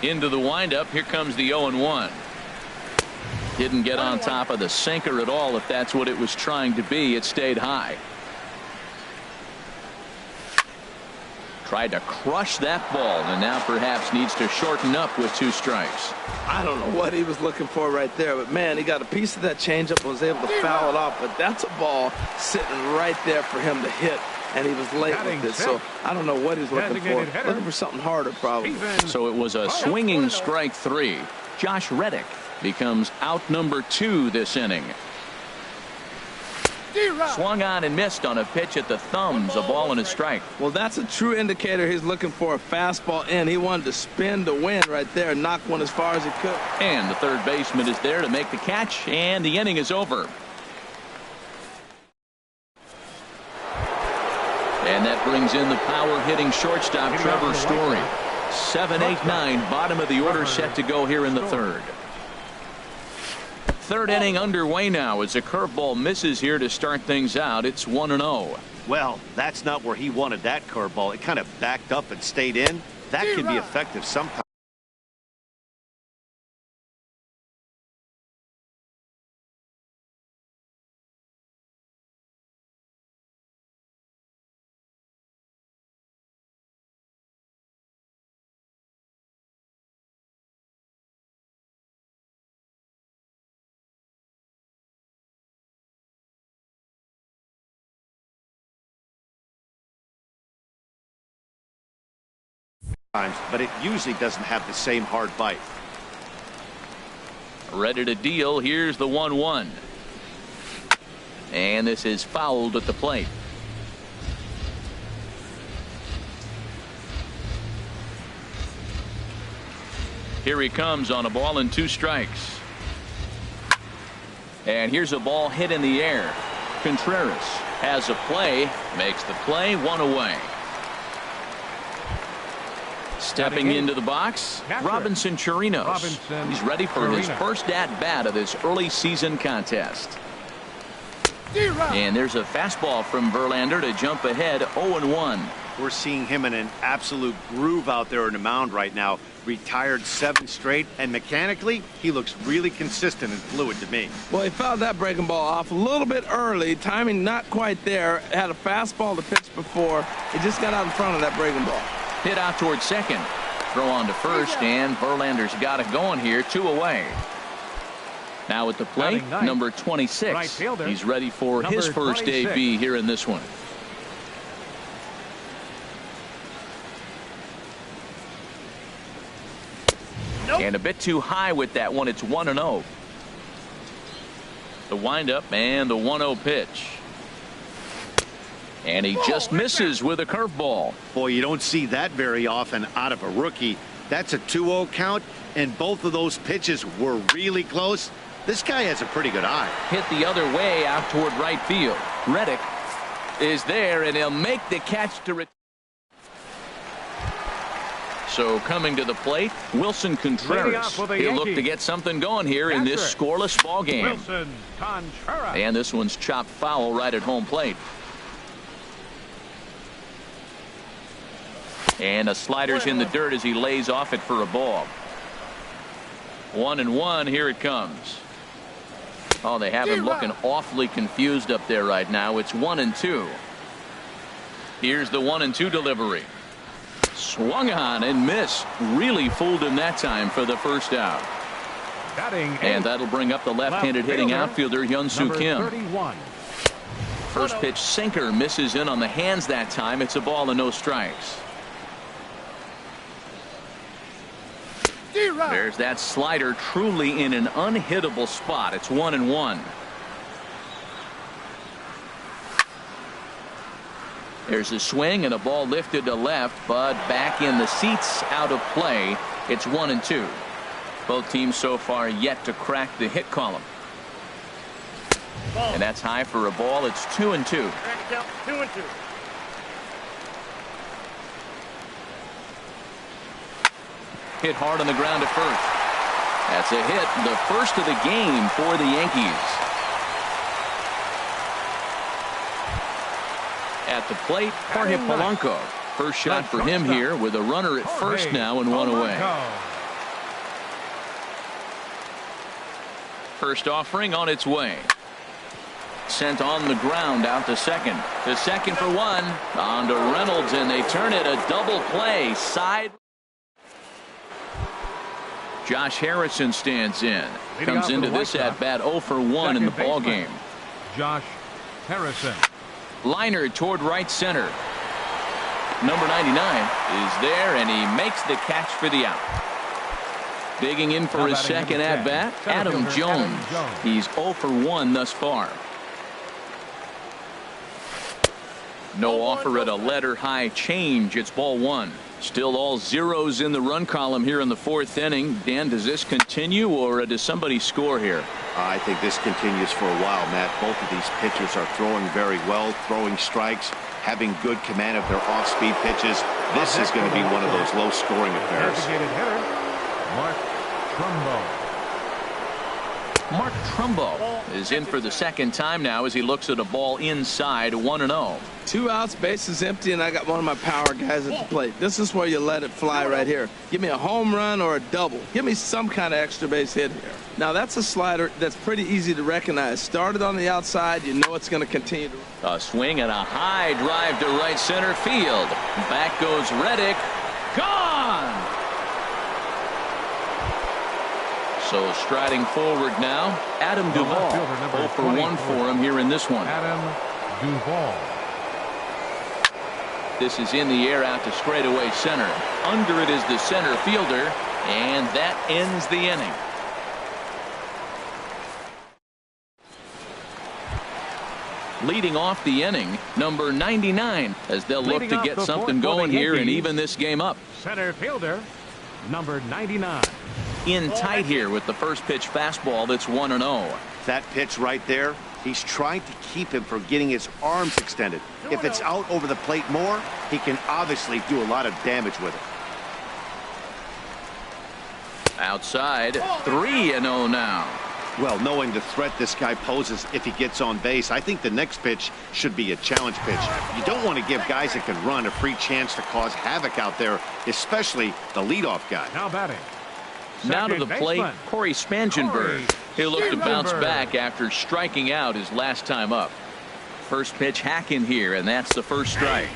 Into the windup. Here comes the 0-1. Didn't get on top of the sinker at all. If that's what it was trying to be, it stayed high. Tried to crush that ball, and now perhaps needs to shorten up with 2 strikes. I don't know what he was looking for right there, but man, he got a piece of that changeup and was able to foul it off. But that's a ball sitting right there for him to hit, and he was late with it. So I don't know what he's looking for. Looking for something harder, probably. So it was a swinging strike 3. Josh Reddick becomes out number 2 this inning. Swung on and missed on a pitch at the thumbs. A ball and a strike. Well, that's a true indicator he's looking for a fastball in. He wanted to spin to win right there and knock one as far as he could. And the third baseman is there to make the catch, and the inning is over. And that brings in the power-hitting shortstop Trevor Story. 7, 8, 9, bottom of the order set to go here in the third. Third inning underway now as a curveball misses here to start things out. It's 1-0. Well, that's not where he wanted that curveball. It kind of backed up and stayed in. That can be effective sometimes. But it usually doesn't have the same hard bite. Ready to deal. Here's the 1-1. And this is fouled at the plate. Here he comes on a ball and 2 strikes. And here's a ball hit in the air. Contreras has a play, makes the play, 1 away. Stepping into the box, Robinson Chirinos. He's ready for his first at-bat of this early season contest. And there's a fastball from Verlander to jump ahead 0-1. We're seeing him in an absolute groove out there on the mound right now. Retired 7 straight, and mechanically, he looks really consistent and fluid to me. Well, he fouled that breaking ball off a little bit early. Timing not quite there. Had a fastball to pitch before. He just got out in front of that breaking ball. Hit out towards second. Throw on to first, and Verlander's got it going here. 2 away. Now at the plate, number 26. He's ready for his first AB here in this one. And a bit too high with that one. It's 1-0. The windup and the 1-0 pitch. And he just misses with a curveball. Boy, you don't see that very often out of a rookie. That's a 2-0 count, and both of those pitches were really close. This guy has a pretty good eye. Hit the other way out toward right field. Reddick is there, and he'll make the catch to return. So coming to the plate, Wilson Contreras. He'll look to get something going here in this scoreless ball game. And this one's chopped foul right at home plate. And a slider's in the dirt as he lays off it for a ball. 1-1. Here it comes. Oh, they have him looking awfully confused up there right now. It's 1-2. Here's the 1-2 delivery. Swung on and missed. Really fooled him that time for the first out. And that'll bring up the left-handed hitting outfielder Hyun-Soo Kim. 31. First pitch sinker misses in on the hands that time. It's a ball and no strikes. There's that slider truly in an unhittable spot. It's 1-1. There's a swing and a ball lifted to left, but back in the seats, out of play. It's 1-2. Both teams so far yet to crack the hit column. And that's high for a ball. It's 2-2. 2-2. Hit hard on the ground to first. That's a hit, the first of the game for the Yankees. At the plate, Jorge Polanco. First shot for him here with a runner at first now and one away. First offering on its way. Sent on the ground out to second. To second for one. On to Reynolds, and they turn it a double play. Side. Josh Harrison stands in. Comes into this at bat 0 for 1 in the ball game. Josh Harrison. Liner toward right center. Number 99 is there, and he makes the catch for the out. Digging in for his second at bat, Adam Jones. He's 0 for 1 thus far. No offer at a letter high change. It's ball one. Still all zeros in the run column here in the fourth inning. Dan, does this continue, or does somebody score here? I think this continues for a while, Matt. Both of these pitchers are throwing very well, throwing strikes, having good command of their off-speed pitches. This is going to be one of those low-scoring affairs. Mark Trumbo. Mark Trumbo is in for the second time now as he looks at a ball inside 1-0. 2 outs, bases empty, and I got one of my power guys at the plate. This is where you let it fly right here. Give me a home run or a double. Give me some kind of extra base hit here. Now that's a slider that's pretty easy to recognize. Started on the outside, you know it's going to continue to. A swing and a high drive to right center field. Back goes Reddick. Gone! So striding forward now, Adam Duvall. 0 for 1 for him here in this one. Adam Duvall. This is in the air out to straightaway center. Under it is the center fielder, and that ends the inning. Leading off the inning, number 99, as they'll look to get something going here and even this game up. Center fielder, number 99. In tight here with the first pitch fastball that's 1-0. That pitch right there, he's trying to keep him from getting his arms extended. If it's out over the plate more, he can obviously do a lot of damage with it. Outside, 3-0 now. Well, knowing the threat this guy poses if he gets on base, I think the next pitch should be a challenge pitch. You don't want to give guys that can run a free chance to cause havoc out there, especially the leadoff guy. Now batting. Now to the plate, Corey Spangenberg. He'll look to bounce back after striking out his last time up. First pitch hacking here, and that's the first strike.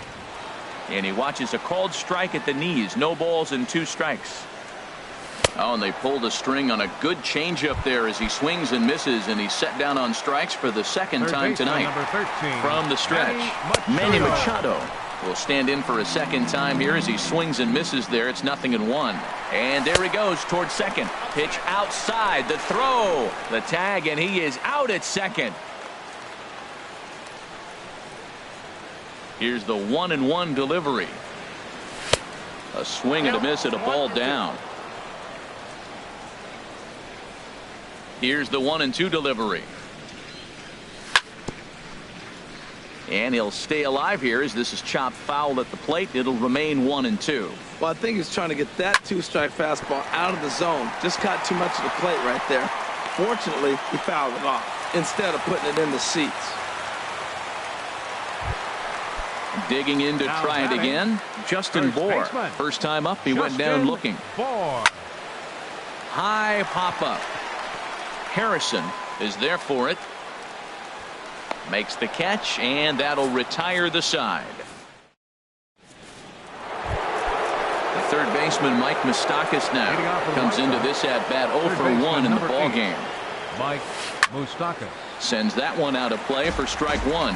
And he watches a called strike at the knees. No balls and 2 strikes. Oh, and they pulled a string on a good changeup there as he swings and misses, and he's set down on strikes for the second time tonight. From the stretch, Manny Machado will stand in for a second time here as he swings and misses there. It's 0-1. And there he goes towards second. Pitch outside, the throw, the tag, and he is out at second. Here's the 1-1 delivery. A swing and a miss at a ball down. Here's the 1-2 delivery. And he'll stay alive here as this is chopped foul at the plate. It'll remain 1-2. Well, I think he's trying to get that 2-strike fastball out of the zone. Just caught too much of the plate right there. Fortunately, he fouled it off instead of putting it in the seats. Digging in to try it again, Justin Bour. First time up, he went down looking. High pop-up. Harrison is there for it. Makes the catch, and that'll retire the side. The third baseman, Mike Moustakas, now comes into this at-bat 0 for 1 in the ballgame. Mike Moustakas sends that one out of play for strike one.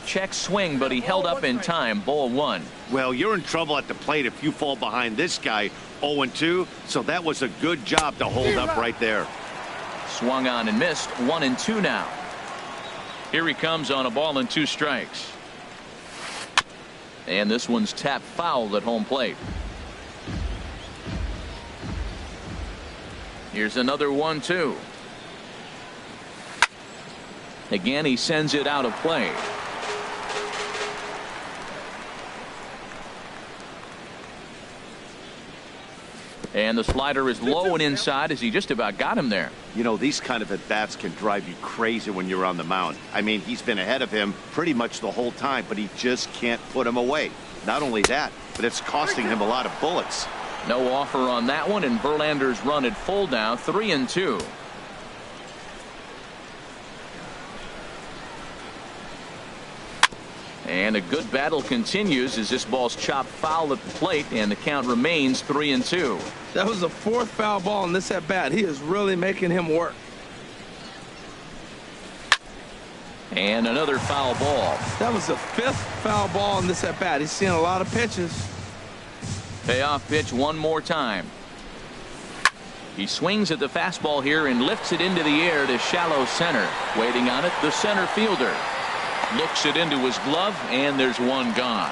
Check swing, but he held up in time. Ball one. Well, you're in trouble at the plate if you fall behind this guy 0-2, so that was a good job to hold up right there. Swung on and missed. 1-2 now. Here he comes on a ball and 2 strikes. And this one's tapped foul at home plate. Here's another 1-2. Again, he sends it out of play. And the slider is low and inside as he just about got him there. You know, these kind of at-bats can drive you crazy when you're on the mound. I mean, he's been ahead of him pretty much the whole time, but he just can't put him away. Not only that, but it's costing him a lot of bullets. No offer on that one, and Verlander's run at full now, 3-2. And a good battle continues as this ball's chopped foul at the plate, and the count remains 3-2. That was the fourth foul ball in this at-bat. He is really making him work. And another foul ball. That was the fifth foul ball in this at-bat. He's seeing a lot of pitches. Payoff pitch one more time. He swings at the fastball here and lifts it into the air to shallow center. Waiting on it, the center fielder. Looks it into his glove, and there's one gone.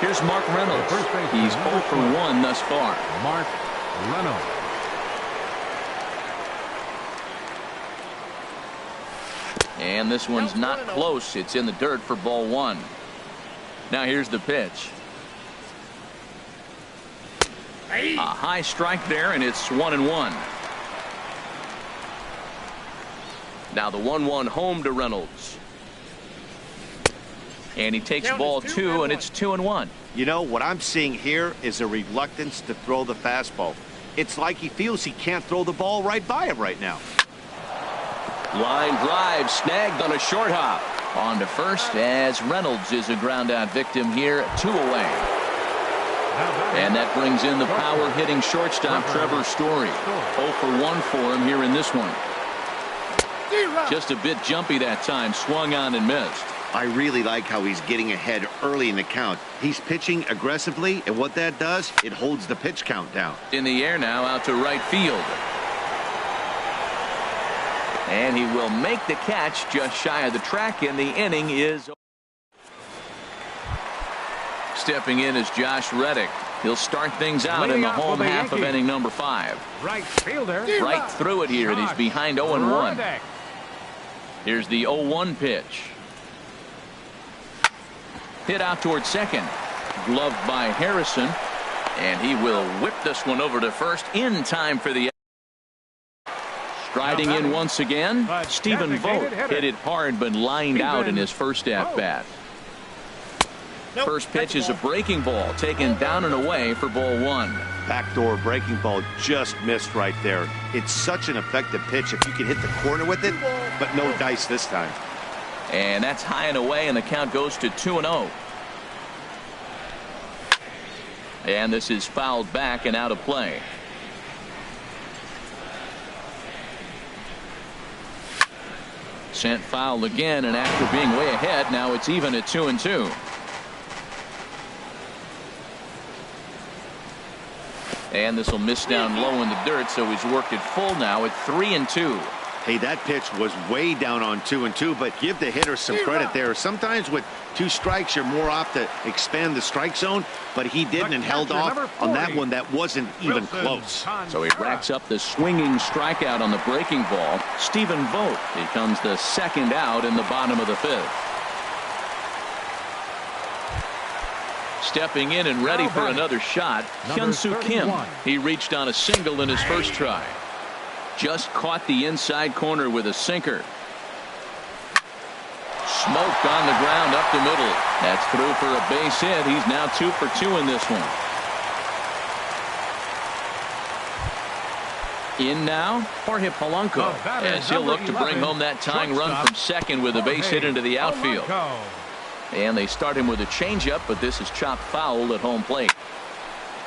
Here's Mark Reynolds. He's 0 for 1 thus far. Mark Reynolds. And this one's not close. It's in the dirt for ball 1. Now here's the pitch. A high strike there, and it's 1-1. Now the 1-1 home to Reynolds. And he takes ball 2, and it's 2-1. You know, what I'm seeing here is a reluctance to throw the fastball. It's like he feels he can't throw the ball right by him right now. Line drive snagged on a short hop. On to first as Reynolds is a ground out victim here, 2 away. And that brings in the power hitting shortstop Trevor Story. 0 for 1 for him here in this one. Just a bit jumpy that time, swung on and missed. I really like how he's getting ahead early in the count. He's pitching aggressively, and what that does, it holds the pitch count down. In the air now, out to right field. And he will make the catch just shy of the track, and the inning is. Stepping in is Josh Reddick. He'll start things out in the home half of inning number 5. Right fielder. Right through it here, and he's behind 0-1. Here's the 0-1 pitch. Hit out towards second. Gloved by Harrison. And he will whip this one over to first in time for the. Striding in once again, Stephen Vogt hit it hard but lined out in his first at-bat. First pitch is a breaking ball taken down and away for ball 1. Backdoor breaking ball just missed right there. It's such an effective pitch if you can hit the corner with it, but no dice this time. And that's high and away, and the count goes to 2-0. And this is fouled back and out of play. Sent foul again, and after being way ahead, now it's even at 2-2. And this will miss down low in the dirt, so he's worked it full now at 3-2. Hey, that pitch was way down on 2-2, but give the hitter some credit there. Sometimes with 2 strikes, you're more apt to expand the strike zone, but he didn't and held off on that one that wasn't even close. So he racks up the swinging strikeout on the breaking ball. Stephen Vogt becomes the second out in the bottom of the 5th. Stepping in and ready for another shot, Hyun-Soo Kim. He reached on a single in his first try. Just caught the inside corner with a sinker. Smoked on the ground up the middle. That's through for a base hit. He's now 2 for 2 in this one. In now, Jorge Polanco, as he'll look to bring home that tying run from second with a base hit into the outfield. And they start him with a changeup, but this is chopped foul at home plate.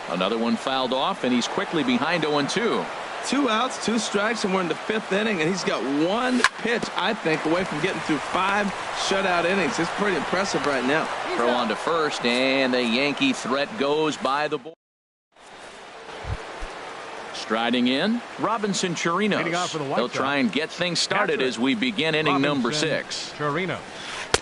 Another one fouled off, and he's quickly behind 0-2. 2 outs, 2 strikes, and we're in the 5th inning, and he's got 1 pitch, I think, away from getting through 5 shutout innings. It's pretty impressive right now. Throw on to first, and the Yankee threat goes by the board. Striding in, Robinson Chirinos. He'll try and get things started as we begin inning number 6. Chirinos.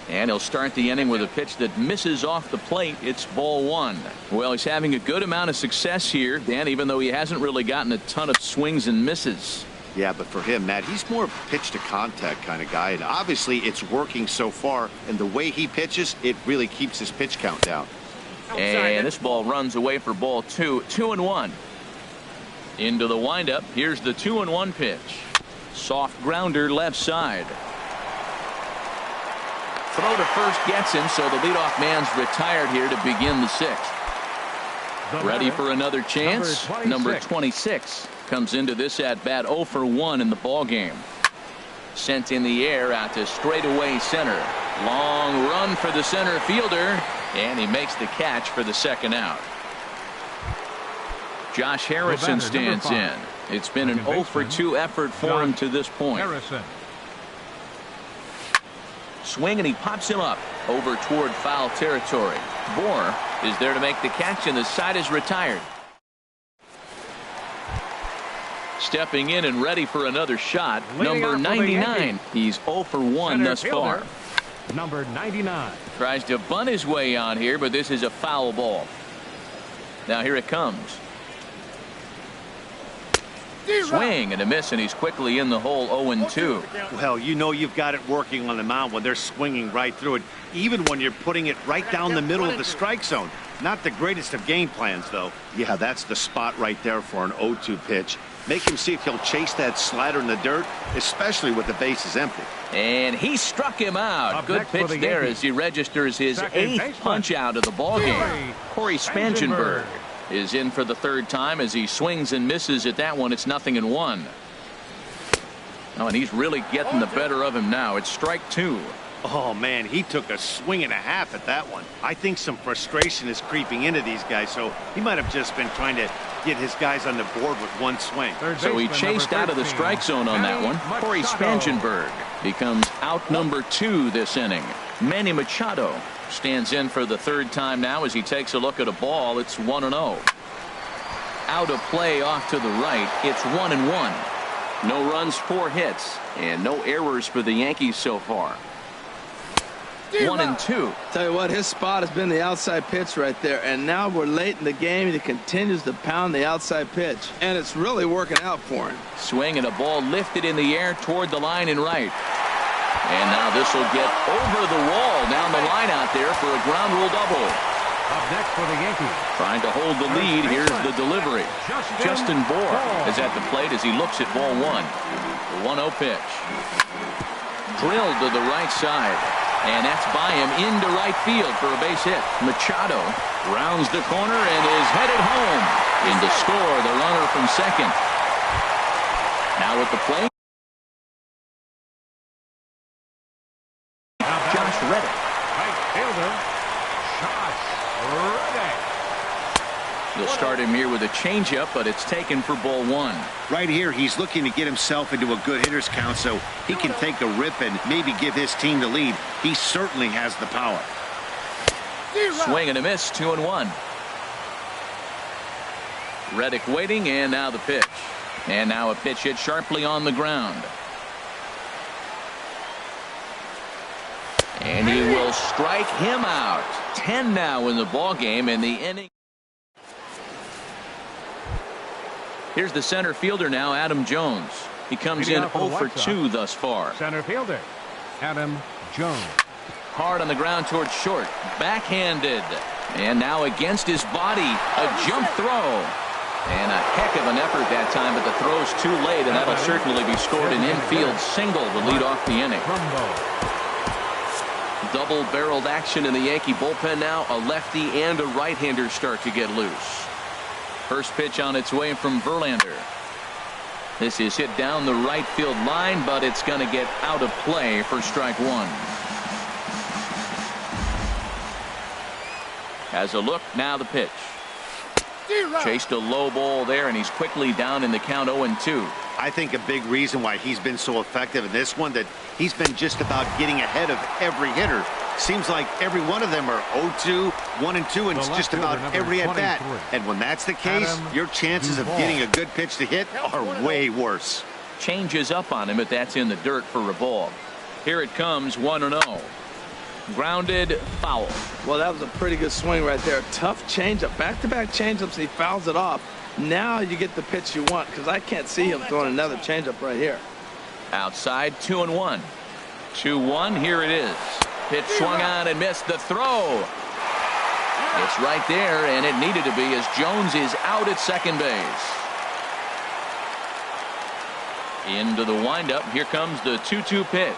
And he'll start the inning with a pitch that misses off the plate. It's ball 1. Well, he's having a good amount of success here, Dan, even though he hasn't really gotten a ton of swings and misses. Yeah, but for him, Matt, he's more of a pitch to contact kind of guy, and obviously it's working so far, and the way he pitches, it really keeps his pitch count down. And this ball runs away for ball 2. 2-1. Into the windup. Here's the 2-1 pitch. Soft grounder left side. Throw to first gets him, so the leadoff man's retired here to begin the 6th. Ready for another chance. Number 26 comes into this at bat 0 for 1 in the ball game. Sent in the air out to straightaway center. Long run for the center fielder, and he makes the catch for the 2nd out. Josh Harrison stands in. It's been an 0 for 2 effort for him to this point. Swing, and he pops him up over toward foul territory. Bohr is there to make the catch, and the side is retired. Stepping in and ready for another shot, number 99. He's 0 for 1 thus far. Number 99 tries to bunt his way on here, but this is a foul ball. Now here it comes. Swing and a miss, and he's quickly in the hole. 0-2. Well, you know you've got it working on the mound when they're swinging right through it, even when you're putting it right down the middle of the strike zone. Not the greatest of game plans, though. Yeah, that's the spot right there for an 0-2 pitch. Make him see if he'll chase that slider in the dirt, especially with the bases empty. And he struck him out. Good pitch there as he registers his 8th punch out of the ball game. Corey Spangenberg is in for the 3rd time as he swings and misses at that one. It's 0-1. Oh, and he's really getting the better of him now. It's strike 2. Oh, man, he took a swing and a half at that one. I think some frustration is creeping into these guys, so he might have just been trying to get his guys on the board with one swing. So he chased out of the strike zone on that one. Corey Spangenberg becomes out number 2 this inning. Manny Machado stands in for the 3rd time now as he takes a look at a ball. It's 1-0. Out of play off to the right. It's 1-1. No runs, 4 hits, and no errors for the Yankees so far. 1-2. Tell you what, his spot has been the outside pitch right there, and now we're late in the game and he continues to pound the outside pitch, and it's really working out for him. Swing and a ball lifted in the air toward the line and right. And now this will get over the wall down the line out there for a ground rule double. Up next for the Yankees. Trying to hold the lead. Here's the delivery. Justin Bohr is at the plate as he looks at ball 1. The 1-0 pitch. Drilled to the right side. And that's by him into right field for a base hit. Machado rounds the corner and is headed home. In to score the runner from second. Now at the plate, Josh Reddick. Right fielder, Josh Reddick. They'll start him here with a changeup, but it's taken for ball 1. Right here, he's looking to get himself into a good hitter's count so he can take a rip and maybe give his team the lead. He certainly has the power. Swing and a miss, 2-1. Reddick waiting, and now the pitch. And now a pitch hit sharply on the ground. And he will strike him out. 10 now in the ball game, and the inning. Here's the center fielder now, Adam Jones. He comes in 0 for 2 thus far. Center fielder, Adam Jones. Hard on the ground towards short. Backhanded. And now against his body. A jump throw. And a heck of an effort that time, but the throw's too late, and that'll certainly be scored an infield single to lead off the inning. Double-barreled action in the Yankee bullpen now. A lefty and a right-hander start to get loose. First pitch on its way from Verlander. This is hit down the right field line, but it's going to get out of play for strike 1. Has a look, now the pitch. Chased a low ball there, and he's quickly down in the count 0-2. I think a big reason why he's been so effective in this one, that he's been just about getting ahead of every hitter. Seems like every one of them are 0-2, 1-2, and it's just about every at-bat. And when that's the case, your chances of getting a good pitch to hit are way worse. Changes up on him, but that's in the dirt for a ball. Here it comes, 1-0. Grounded, foul. Well, that was a pretty good swing right there. Tough changeup. Back-to-back changeups, he fouls it off. Now you get the pitch you want, because I can't see him throwing another changeup right here. Outside, 2-1. 2-1, here it is. Pitch swung on and missed. The throw. It's right there, and it needed to be, as Jones is out at second base. Into the windup. Here comes the 2-2 pitch.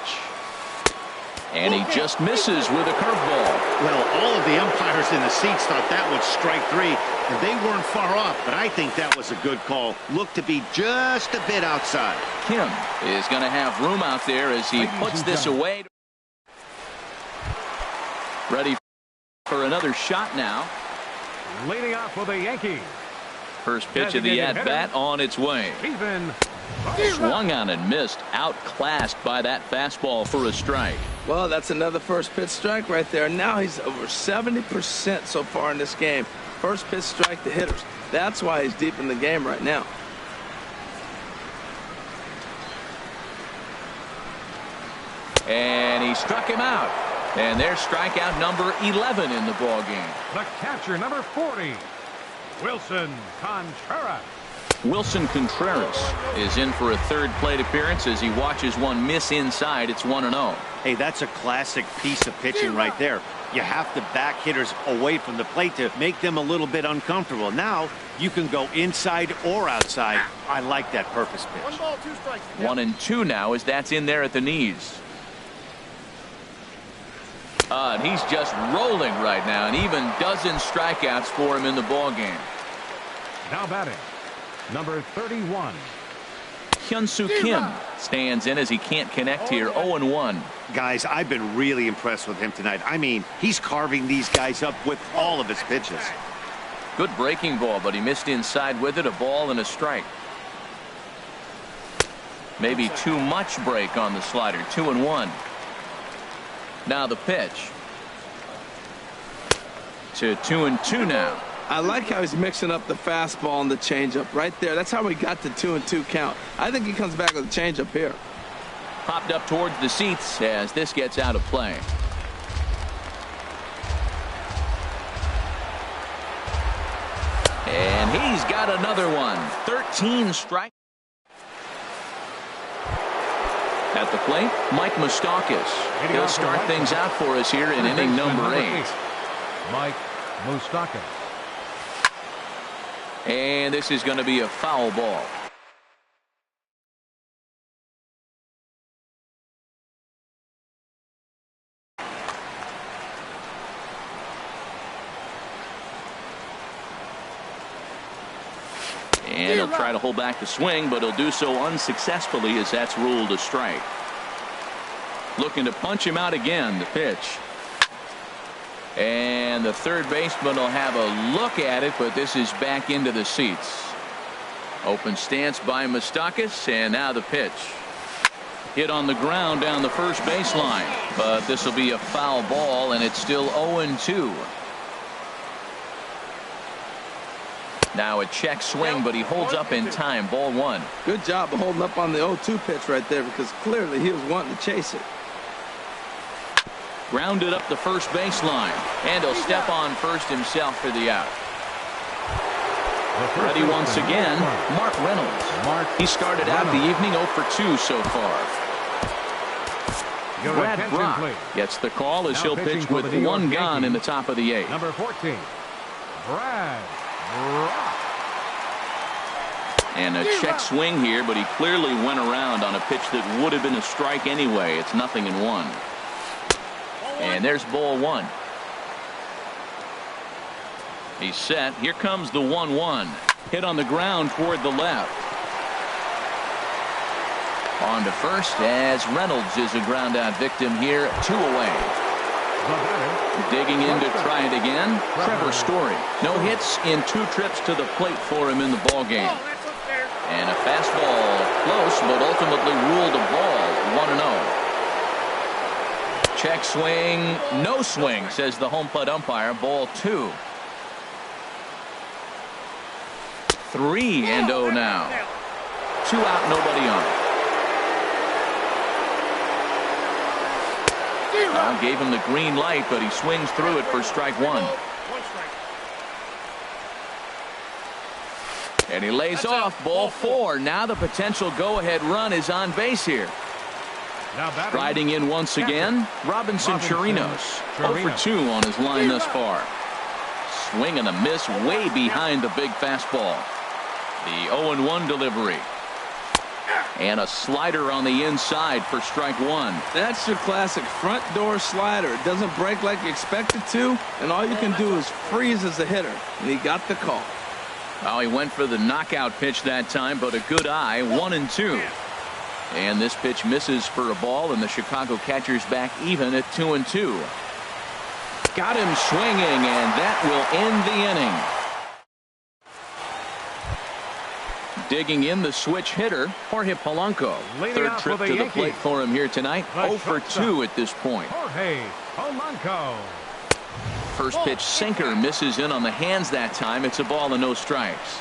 And he just misses with a curveball. Well, all of the umpires in the seats thought that was strike 3, and they weren't far off, but I think that was a good call. Looked to be just a bit outside. Kim is going to have room out there as he puts this away. Ready for another shot now. Leading off for the Yankees. First pitch of the at-bat on its way. Swung on and missed. Outclassed by that fastball for a strike. Well, that's another first pitch strike right there. Now he's over 70% so far in this game. First pitch strike to hitters. That's why he's deep in the game right now. And he struck him out. And there's strikeout number 11 in the ball game. The catcher, number 40, Wilson Contreras. Wilson Contreras is in for a third plate appearance as he watches one miss inside. It's 1-0. Hey, that's a classic piece of pitching right there. You have to back hitters away from the plate to make them a little bit uncomfortable. Now you can go inside or outside. I like that purpose pitch. 1-2 now as that's in there at the knees. And he's just rolling right now, and even dozen strikeouts for him in the ball game. Now batting, number 31. Hyun-Soo Kim stands in as he can't connect here. 0-1. Guys, I've been really impressed with him tonight. I mean, he's carving these guys up with all of his pitches. Good breaking ball, but he missed inside with it. A ball and a strike. Maybe too much break on the slider. 2-1. Now the pitch. To 2-2 now. I like how he's mixing up the fastball and the changeup right there. That's how we got the 2-2 count. I think he comes back with a changeup here. Popped up towards the seats as this gets out of play. And he's got another one. 13 strikes. At the plate, Mike Moustakas. He'll start things out for us here in inning number 8. Mike Moustakas. And this is going to be a foul ball. And he'll try to hold back the swing, but he'll do so unsuccessfully as that's ruled a strike. Looking to punch him out again, the pitch. And the third baseman will have a look at it, but this is back into the seats. Open stance by Moustakas, and now the pitch. Hit on the ground down the first baseline, but this will be a foul ball, and it's still 0-2. Now a check swing, but he holds up in time. Ball 1. Good job of holding up on the 0-2 pitch right there, because clearly he was wanting to chase it. Grounded up the first baseline, and he'll step on first himself for the out. Ready once again, Mark Reynolds. He started out the evening 0 for 2 so far. Brad Brock gets the call as he'll pitch with one gone in the top of the 8th. Number 14, Brad Brock. And a check swing here, but he clearly went around on a pitch that would have been a strike anyway. It's 0-1. And there's ball 1. He's set. Here comes the 1-1. Hit on the ground toward the left. On to first as Reynolds is a ground out victim here. 2 away. Digging in to try it again, Trevor Story. No hits in 2 trips to the plate for him in the ball game. And a fastball close, but ultimately ruled a ball. 1-0. Check swing, no swing, says the home plate umpire. Ball 2. 3-0 now. 2 out, nobody on. Gave him the green light, but he swings through it for strike 1. And he lays off. Ball 4. Now the potential go-ahead run is on base here. Riding in once again, Robinson Chirinos. 0 for 2 on his line thus far. swing and a miss way behind the big fastball. The 0-1 delivery. And a slider on the inside for strike one. That's your classic front door slider. It doesn't break like you expect it to, and all you can do is freeze as a hitter. And he got the call. Well, he went for the knockout pitch that time, but a good eye, 1-2. And this pitch misses for a ball, and the Chicago catcher's back even at 2-2. Got him swinging, and that will end the inning. Digging in the switch hitter, Jorge Polanco. Third trip to the plate for him here tonight. 0 for 2 at this point. Jorge Polanco. First pitch sinker misses in on the hands that time. It's a ball and no strikes.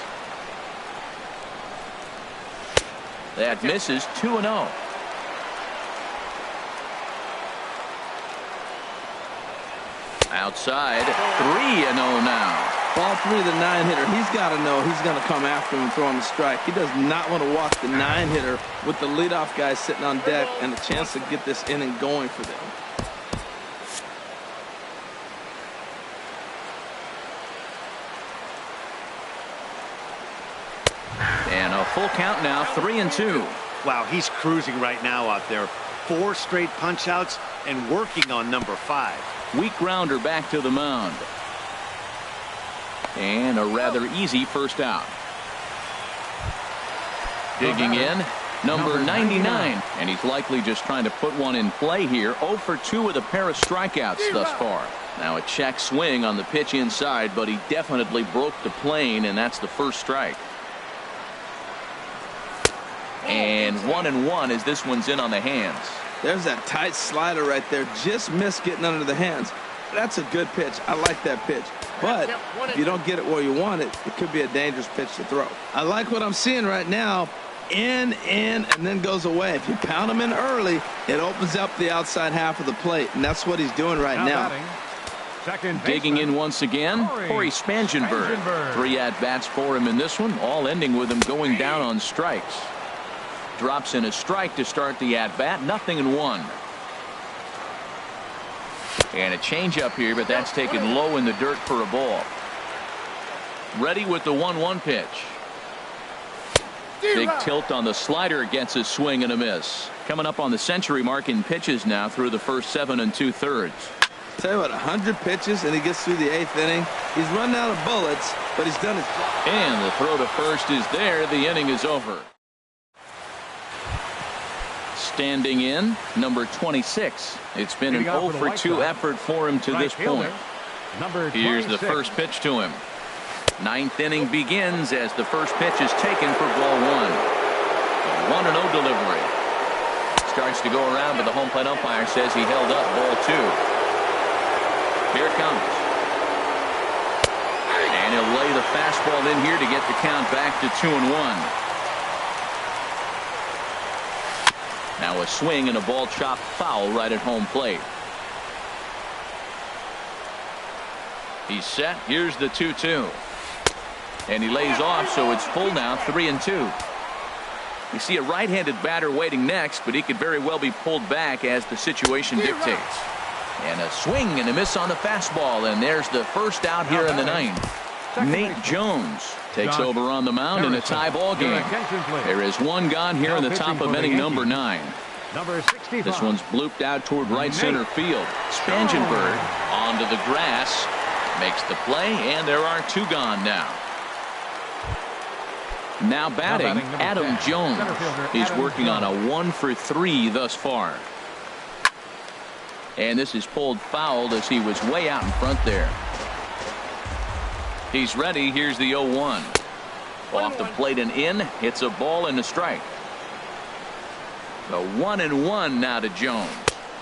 That misses 2-0. Outside, 3-0 now. Ball 3, the 9-hitter. He's got to know he's going to come after him and throw him a strike. He does not want to walk the 9-hitter with the leadoff guy sitting on deck and a chance to get this inning going for them. And a full count now, 3-2. Wow, he's cruising right now out there. 4 straight punch outs and working on number 5. Weak grounder back to the mound. And a rather easy first out. Digging in, number 99. And he's likely just trying to put one in play here. 0 for 2 with a pair of strikeouts thus far. Now a check swing on the pitch inside, but he definitely broke the plane, and that's the first strike. And 1-1 as this one's in on the hands. There's that tight slider right there. Just missed getting under the hands. That's a good pitch. I like that pitch. But if you don't get it where you want it, it could be a dangerous pitch to throw. I like what I'm seeing right now. In, and then goes away. If you pound him in early, it opens up the outside half of the plate, and that's what he's doing right now. Digging in once again, Corey Spangenberg. 3 at-bats for him in this one, all ending with him going down on strikes. Drops in a strike to start the at-bat, 0-1. And a changeup here, but that's taken low in the dirt for a ball. Ready with the 1-1 pitch. Big tilt on the slider, gets a swing and a miss. Coming up on the century mark in pitches now through the first 7 2/3. Tell you what, 100 pitches and he gets through the 8th inning. He's run out of bullets, but he's done his job. And the throw to first is there. The inning is over. Standing in, number 26. It's been an 0 for 2 effort for him to this point. Here's the first pitch to him. 9th inning begins as the first pitch is taken for ball 1. A 1-0 delivery. Starts to go around, but the home plate umpire says he held up ball 2. Here it comes. And he'll lay the fastball in here to get the count back to 2-1. Now a swing and a ball chopped foul right at home plate. He's set. Here's the 2-2. And he lays off, so it's full now, 3-2. You see a right-handed batter waiting next, but he could very well be pulled back as the situation dictates. And a swing and a miss on the fastball, and there's the first out here in the 9th. Nate Jones takes over on the mound in a tie ball game. There is one gone here in the top of inning number 9. This one's blooped out toward right center field. Spangenberg onto the grass, makes the play, and there are 2 gone now. Now batting, Adam Jones. He's working on a 1 for 3 thus far. And this is pulled foul as he was way out in front there. He's ready. Here's the 0-1. Off the plate and in. It's a ball and a strike. The 1-1 now to Jones.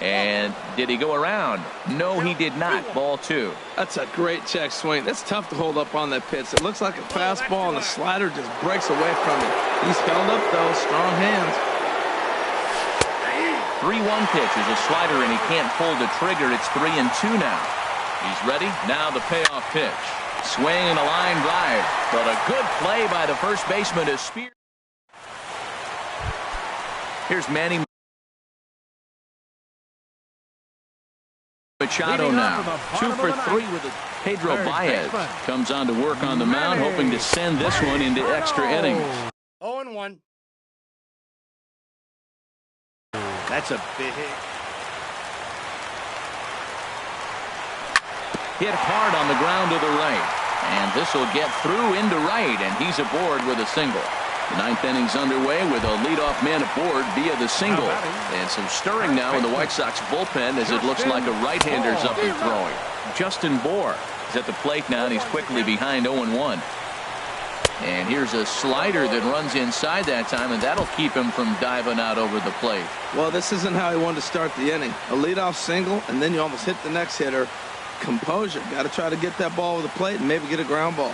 And did he go around? No, he did not. Ball 2. That's a great check swing. That's tough to hold up on that pitch. It looks like a fastball, and the slider just breaks away from him. He's held up, though. Strong hands. 3-1 pitch is a slider, and he can't pull the trigger. It's 3-2 now. He's ready. Now the payoff pitch. Swing and a line drive, but a good play by the first baseman to spear. Here's Manny Machado now. 2 for 3 with it. Pedro Baez comes on to work on the mound, hoping to send this one into extra innings. 0-1. That's a big hit. Hit hard on the ground to the right. And this will get through into right, and he's aboard with a single. The 9th inning's underway with a leadoff man aboard via the single. And some stirring now in the White Sox bullpen as it looks like a right-hander's up and throwing. Justin Bour is at the plate now, and he's quickly behind 0-1. And here's a slider that runs inside that time, and that'll keep him from diving out over the plate. Well, this isn't how he wanted to start the inning. A leadoff single, and then you almost hit the next hitter. Composure. Got to try to get that ball over the plate and maybe get a ground ball.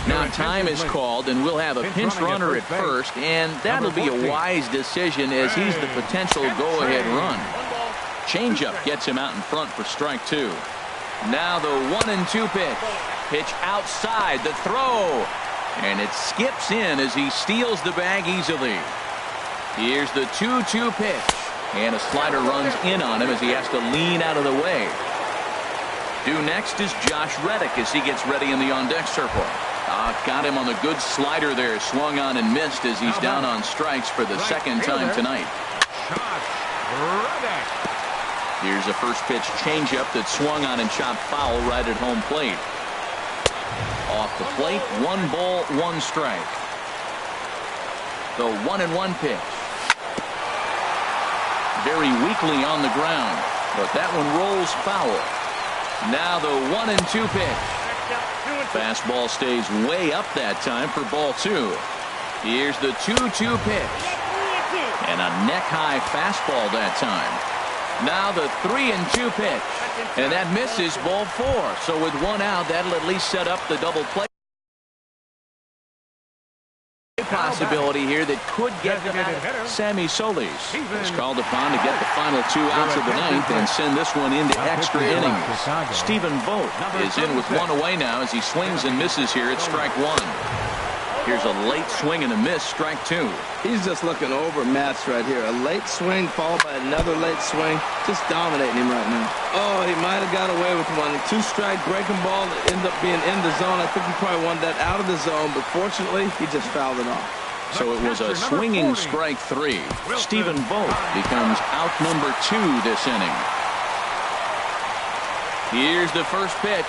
Now time is called, and we'll have a pinch runner at first, and that'll be a wise decision as he's the potential go-ahead run. Changeup gets him out in front for strike 2. Now the 1-2 pitch. Pitch outside, the throw. And it skips in as he steals the bag easily. Here's the 2-2 pitch. And a slider runs in on him as he has to lean out of the way. Due next is Josh Reddick as he gets ready in the on-deck circle. Got him on the good slider there. Swung on and missed as he's down on strikes for the second time tonight. Here's a first pitch changeup that swung on and chopped foul right at home plate. Off the plate, 1 ball, 1 strike. The 1-1 pitch. Very weakly on the ground, but that one rolls foul. Now the 1-2 pitch. Fastball stays way up that time for ball 2. Here's the 2-2 pitch. And a neck-high fastball that time. Now the 3-2 pitch. And that misses ball 4. So with 1 out, that'll at least set up the double play possibility here that could get them out. Sammy Solis is called upon to get the final 2 outs of the 9th and send this one into extra innings. Stephen Vogt is in with 1 away now as he swings and misses here at strike 1. Here's a late swing and a miss, strike 2. He's just looking overmatched right here. A late swing followed by another late swing. Just dominating him right now. Oh, he might have got away with one. 2-strike breaking ball that ended up being in the zone. I think he probably won that out of the zone, but fortunately, he just fouled it off. So it was a swinging strike 3. Stephen Vogt becomes out number 2 this inning. Here's the first pitch.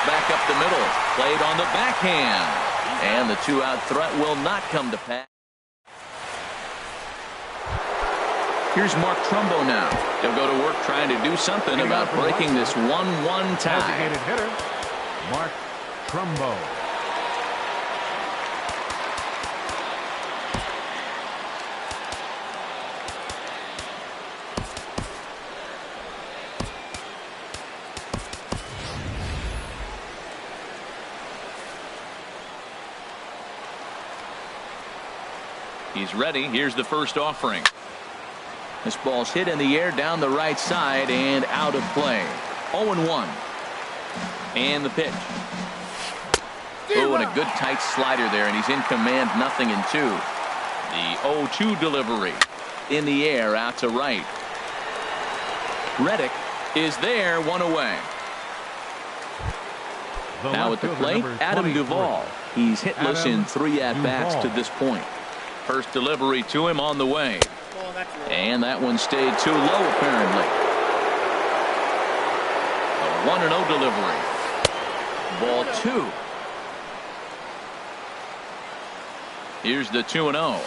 Back up the middle. Played on the backhand. And the 2-out threat will not come to pass. Here's Mark Trumbo now. He'll go to work trying to do something about breaking this 1-1 tie. Designated hitter, Mark Trumbo. He's ready. Here's the first offering. This ball's hit in the air down the right side and out of play. 0-1. And the pitch. Oh, and a good tight slider there, and he's in command, 0-2. The 0-2 delivery. In the air, out to right. Reddick is there, 1 away. Now at the plate, Adam Duvall. He's hitless in 3 at-bats to this point. First delivery to him on the way. And that one stayed too low, apparently. A 1-0 delivery. Ball 2. Here's the 2-0.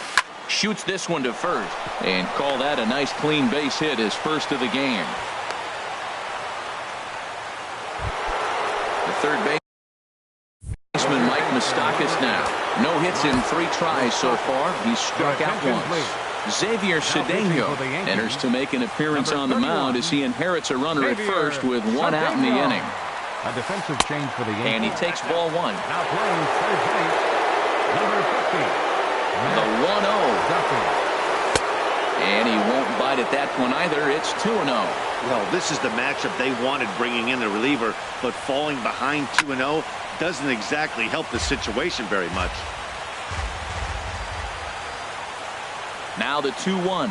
Shoots this one to first. And call that a nice clean base hit, his first of the game. The third baseman, Mike Moustakas now. No hits in 3 tries so far. He's struck out once. Xavier Cedeno enters to make an appearance on the mound as he inherits a runner at first with 1 out in the inning. A defensive change for the Yankees. And he takes ball 1. Now playing third base, number 50. The 1-0. And he won't bite at that one either. It's 2-0. Well, this is the matchup they wanted, bringing in the reliever, but falling behind 2-0 doesn't exactly help the situation very much. Now the 2-1.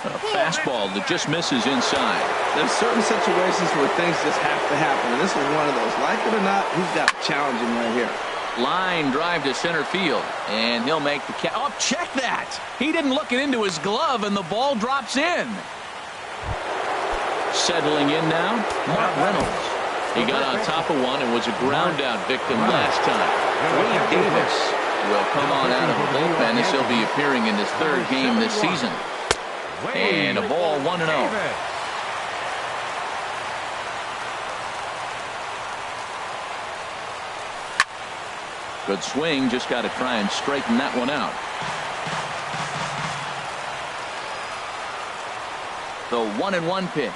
A fastball that just misses inside. There's certain situations where things just have to happen, and this is one of those. Like it or not, he's got to challenge him right here. Line drive to center field, and he'll make the catch. Oh, check that! He didn't look it into his glove, and the ball drops in. Settling in now, Mark Reynolds. He got on top of one and was a ground-out victim last time. Wade Davis will come on out of the bullpen as he'll be appearing in his third game this season. And a ball 1-0. Good swing, just got to try and straighten that one out. The 1-1 pitch.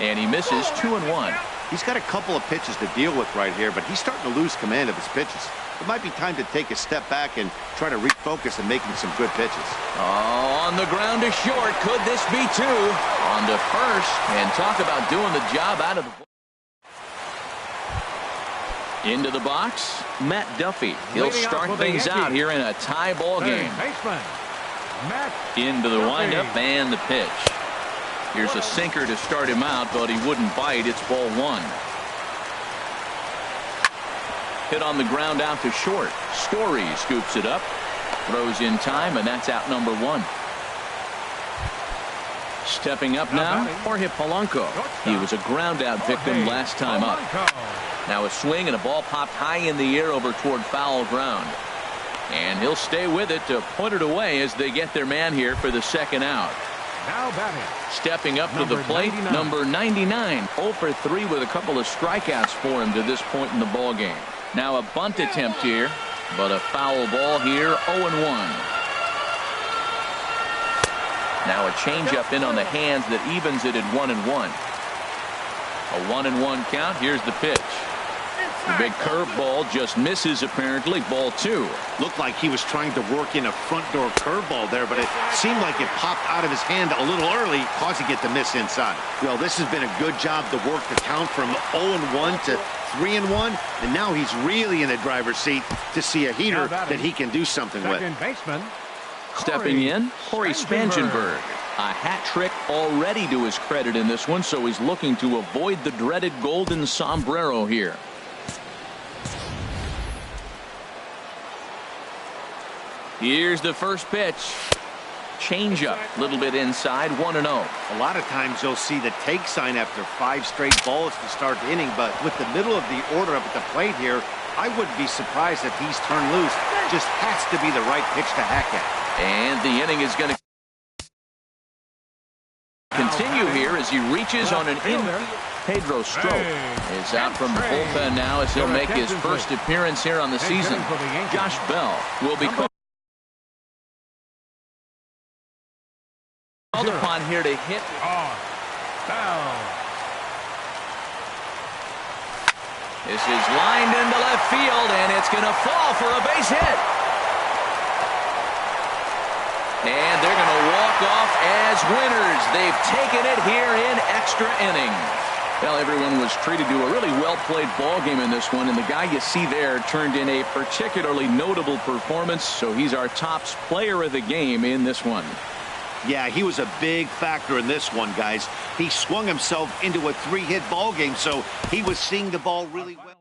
And he misses 2-1. He's got a couple of pitches to deal with right here, but he's starting to lose command of his pitches. It might be time to take a step back and try to refocus and making some good pitches. Oh, on the ground to short. Could this be two? On to first. And talk about doing the job out of the ball. Into the box, Matt Duffy. He'll start things out here in a tie ball game. Into the windup and the pitch. Here's a sinker to start him out, but he wouldn't bite. It's ball 1. Hit on the ground out to short. Story scoops it up, throws in time, and that's out number 1. Stepping up now, Jorge Polanco. He was a ground out victim last time up. Now a swing and a ball popped high in the air over toward foul ground. And he'll stay with it to put it away as they get their man here for the second out. Now batting. Stepping up to the plate, number 99. 0 for 3 with a couple of strikeouts for him to this point in the ball game. Now a bunt attempt here, but a foul ball here, 0-1. Now a changeup in on the hands that evens it at 1-1. A 1-1 count. Here's the pitch. The big curveball just misses apparently. Ball 2. Looked like he was trying to work in a front door curveball there, but it seemed like it popped out of his hand a little early, causing it to miss inside. Well, this has been a good job to work the count from 0-1 to 3-1, and now he's really in the driver's seat to see a heater that he can do something with. Second baseman. Stepping in, Corey Spangenberg. A hat trick already to his credit in this one, so he's looking to avoid the dreaded golden sombrero here. Here's the first pitch. Changeup, a little bit inside, 1-0. A lot of times you'll see the take sign after 5 straight balls to start the inning, but with the middle of the order up at the plate here, I wouldn't be surprised if he's turned loose. Just has to be the right pitch to hack at. And the inning is going to continue here as he reaches on an in. Pedro Strop is out from the bullpen now as he'll make his first appearance here on the season. Josh Bell will be called upon here to hit. This is lined into left field, and it's going to fall for a base hit. And they're going to walk off as winners. They've taken it here in extra innings. Well, everyone was treated to a really well-played ball game in this one, and the guy you see there turned in a particularly notable performance, so he's our top player of the game in this one. Yeah, he was a big factor in this one, guys. He swung himself into a 3-hit ball game, so he was seeing the ball really well.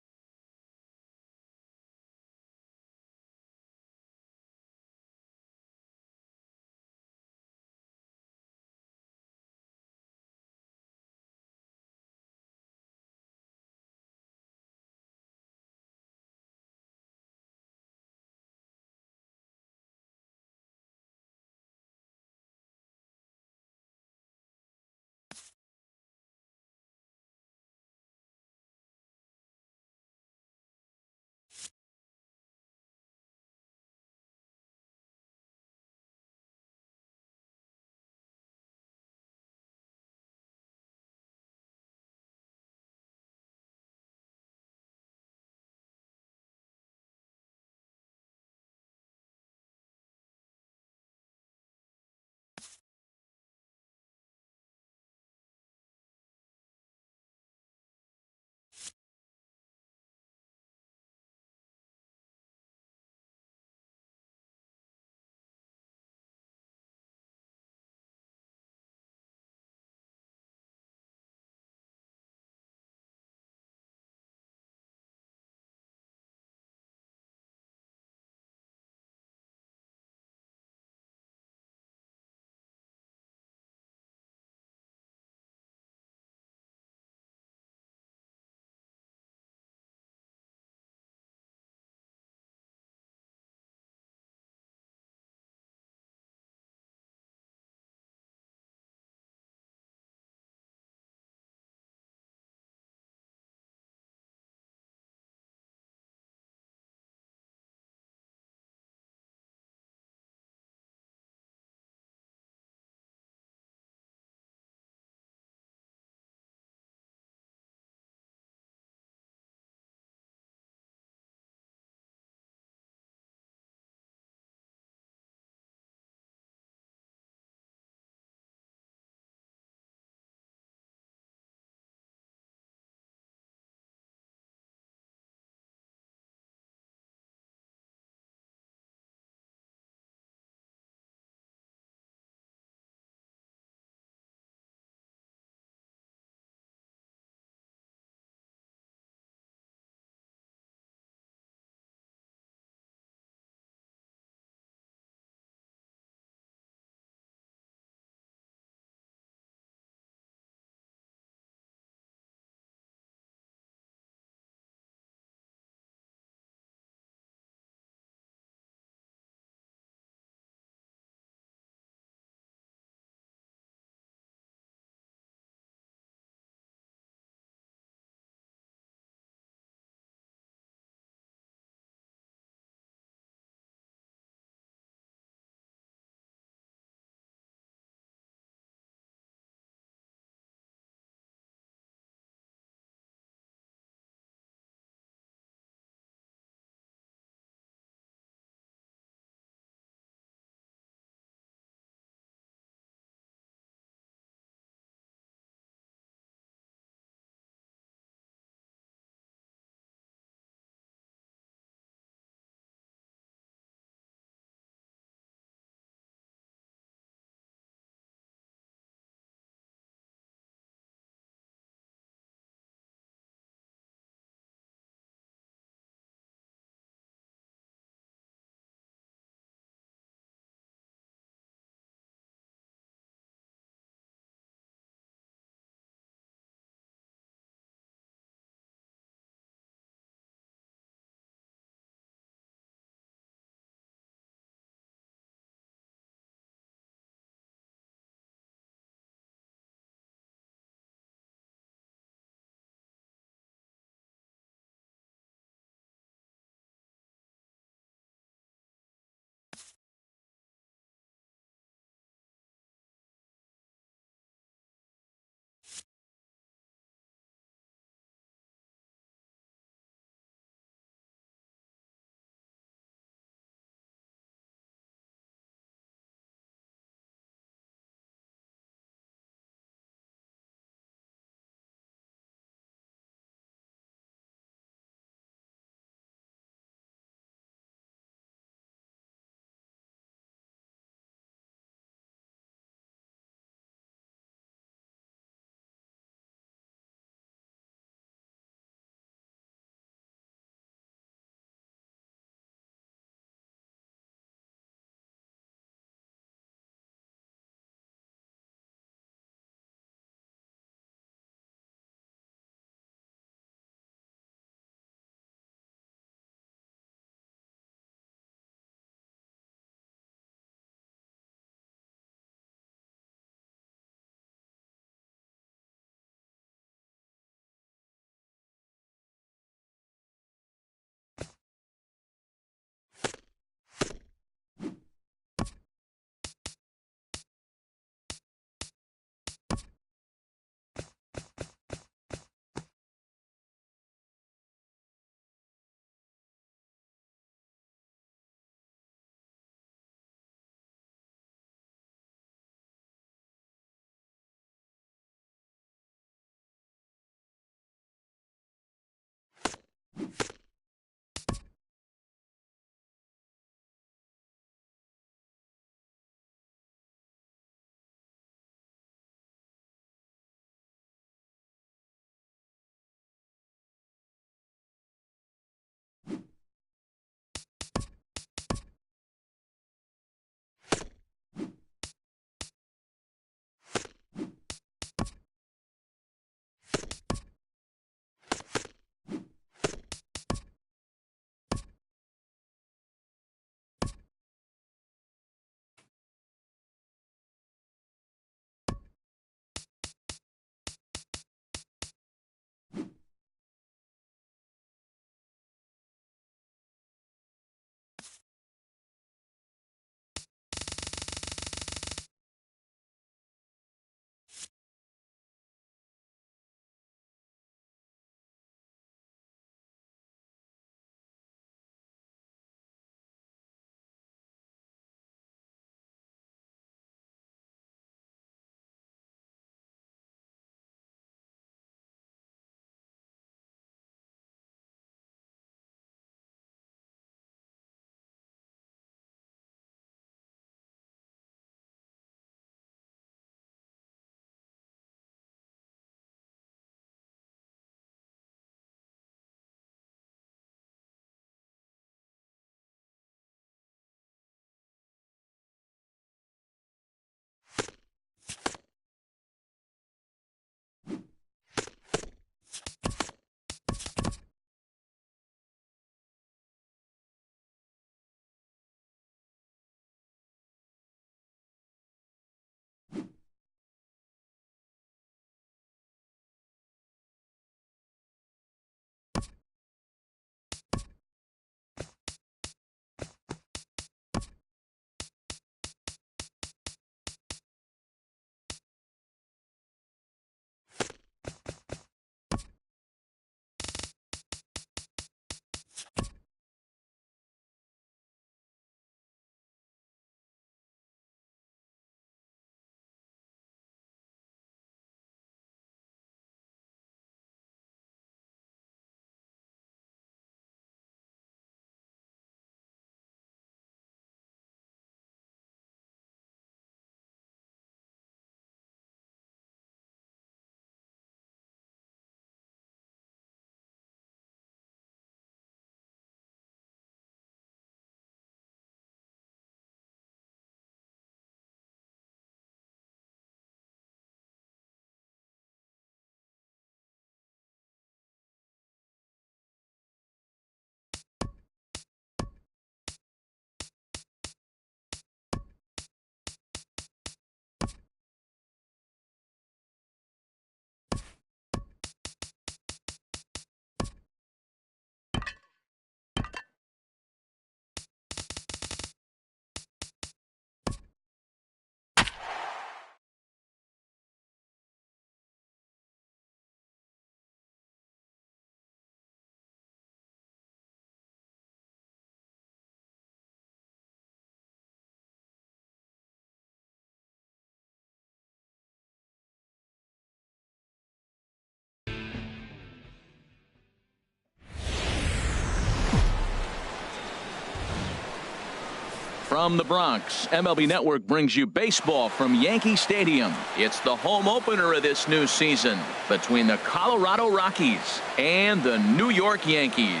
From the Bronx, MLB Network brings you baseball from Yankee Stadium. It's the home opener of this new season between the Colorado Rockies and the New York Yankees.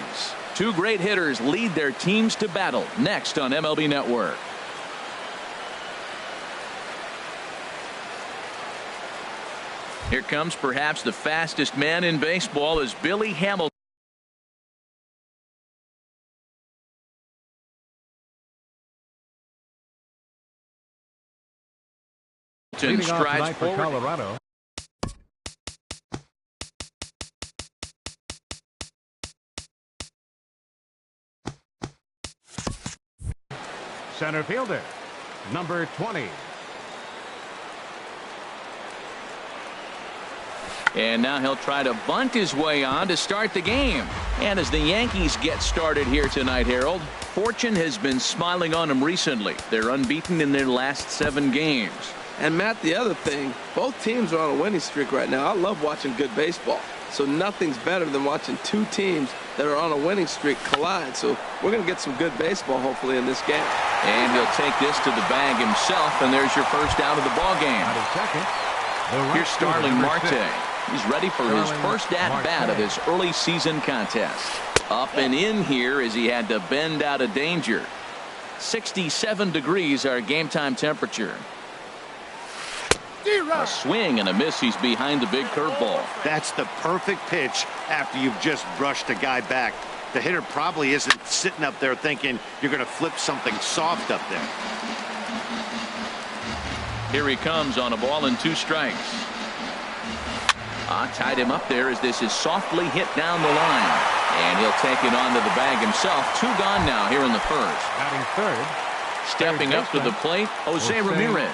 Two great hitters lead their teams to battle next on MLB Network. Here comes perhaps the fastest man in baseball as Billy Hamilton strides forward. Colorado. Center fielder, number 20. And now he'll try to bunt his way on to start the game. And as the Yankees get started here tonight, Harold, fortune has been smiling on them recently. They're unbeaten in their last 7 games. And Matt, the other thing, both teams are on a winning streak right now. I love watching good baseball. So nothing's better than watching two teams that are on a winning streak collide. So we're going to get some good baseball hopefully in this game. And he'll take this to the bag himself, and there's your first out of the ball game. Here's Starling Marte. He's ready for his first at-bat of this early season contest. Up and in here as he had to bend out of danger. 67 degrees our game time temperature. A swing and a miss. He's behind the big curveball. That's the perfect pitch after you've just brushed a guy back. The hitter probably isn't sitting up there thinking you're going to flip something soft up there. Here he comes on a ball and 2 strikes. Tied him up there as this is softly hit down the line. And he'll take it onto the bag himself. 2 gone now here in the first. Batting third. Stepping up to the plate, Jose Ramirez.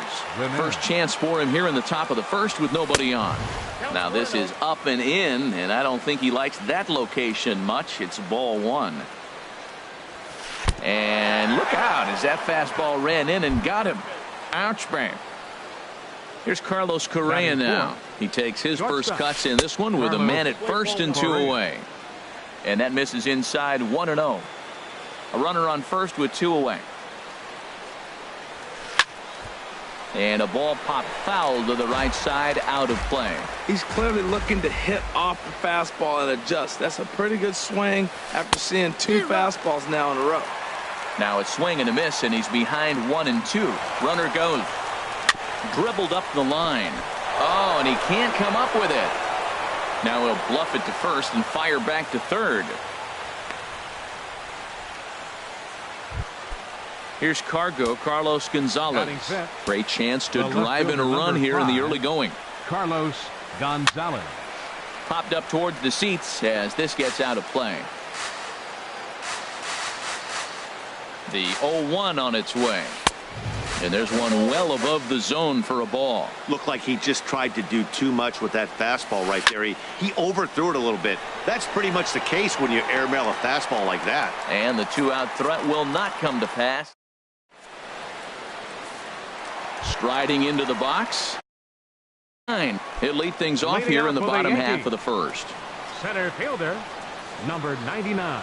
First chance for him here in the top of the first with nobody on. Now this is up and in, and I don't think he likes that location much. It's ball 1. And look out as that fastball ran in and got him. Ouch, man. Here's Carlos Correa now. He takes his first cuts in this one with a man at first and 2 away. And that misses inside 1-0. A runner on first with 2 away. And a ball popped foul to the right side, out of play. He's clearly looking to hit off the fastball and adjust. That's a pretty good swing after seeing 2 fastballs now in a row. Now a swing and a miss, and he's behind 1 and 2. Runner goes. Dribbled up the line. Oh, and he can't come up with it. Now he'll bluff it to first and fire back to third. Here's Carlos Gonzalez. Great chance to drive in a run here in the early going. Carlos Gonzalez. Popped up towards the seats as this gets out of play. The 0-1 on its way. And there's one well above the zone for a ball. Looked like he just tried to do too much with that fastball right there. He overthrew it a little bit. That's pretty much the case when you airmail a fastball like that. And the 2-out threat will not come to pass. Striding into the box. He'll lead things off here in the bottom half of the first. Center fielder, number 99.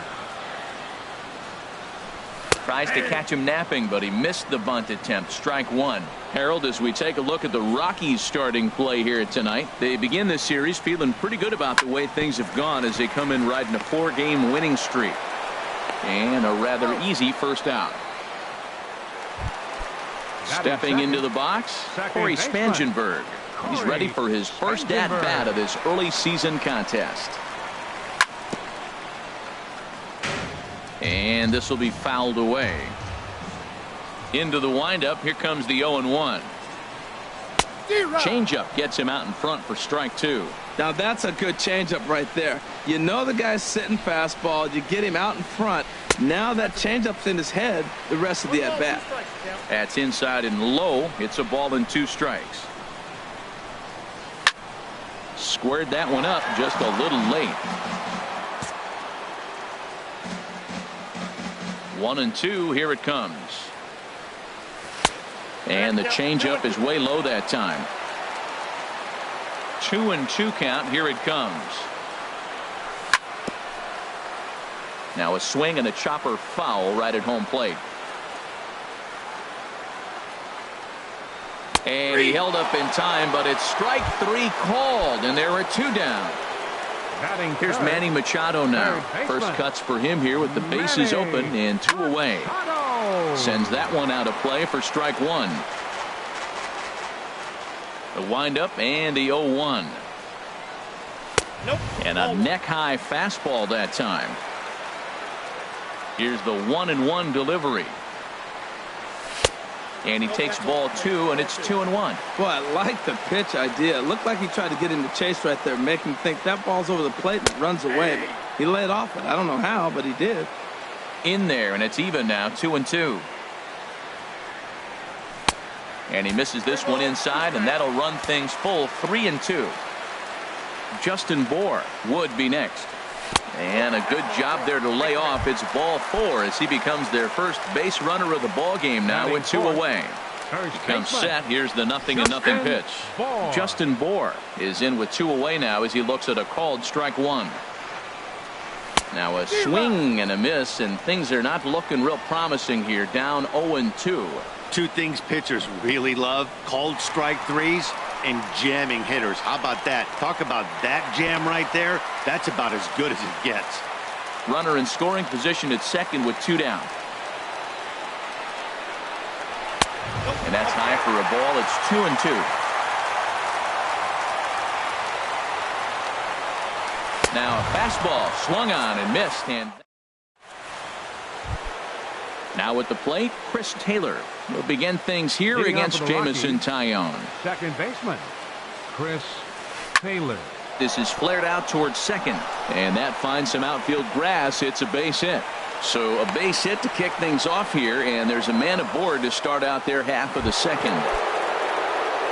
Tries to catch him napping, but he missed the bunt attempt. Strike 1. Harold, as we take a look at the Rockies starting play here tonight, they begin this series feeling pretty good about the way things have gone as they come in riding a 4-game winning streak. And a rather easy first out. Stepping into the box, Corey Spangenberg. He's ready for his first at-bat of this early season contest. And this will be fouled away. Into the windup. Here comes the 0-1. Changeup gets him out in front for strike 2. Now that's a good changeup right there. You know the guy's sitting fastball. You get him out in front. Now that changeup's in his head the rest of the at-bat. That's inside and low. It's a ball and 2 strikes. Squared that one up just a little late. 1-2. Here it comes. And the changeup is way low that time. 2-2 count. Here it comes. Now a swing and a chopper foul right at home plate. And he held up in time, but it's strike 3 called, and there are 2 down. Here's Manny Machado now. First cuts for him here with the bases open and 2 away. Sends that one out of play for strike 1. The windup and the 0-1. Nope. And a neck-high fastball that time. Here's the 1-1 delivery. And he takes ball 2, and it's 2-1. Boy, I like the pitch idea. It looked like he tried to get into chase right there, make him think that ball's over the plate and it runs away. But he laid off it. I don't know how, but he did. In there, and it's even now, 2-2. And he misses this one inside, and that'll run things full 3-2. Justin Bour would be next. And a good job there to lay off. It's ball 4 as he becomes their first base runner of the ball game now with 2 away. He comes set. Here's the 0-0 pitch. Justin Bour is in with 2 away now as he looks at a called strike 1. Now a swing and a miss, and things are not looking real promising here. Down 0-2. 2 things pitchers really love: called strike 3s and jamming hitters. How about that? Talk about that jam right there. That's about as good as it gets. Runner in scoring position at second with 2 down. And that's high for a ball. It's 2-2. Now a fastball swung on and missed. And now at the plate, Chris Taylor will begin things here against Jameson Taillon. Second baseman, Chris Taylor. This is flared out towards second, and that finds some outfield grass. It's a base hit. So a base hit to kick things off here, and there's a man aboard to start out their half of the second.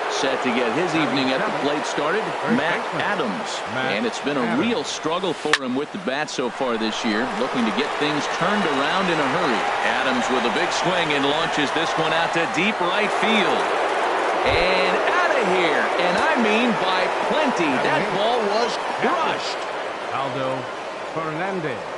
Set to get his evening at the plate started, Matt Adams. And it's been a real struggle for him with the bat so far this year, looking to get things turned around in a hurry. Adams with a big swing and launches this one out to deep right field. And out of here, and I mean by plenty. That ball was crushed. Aldo Fernandez.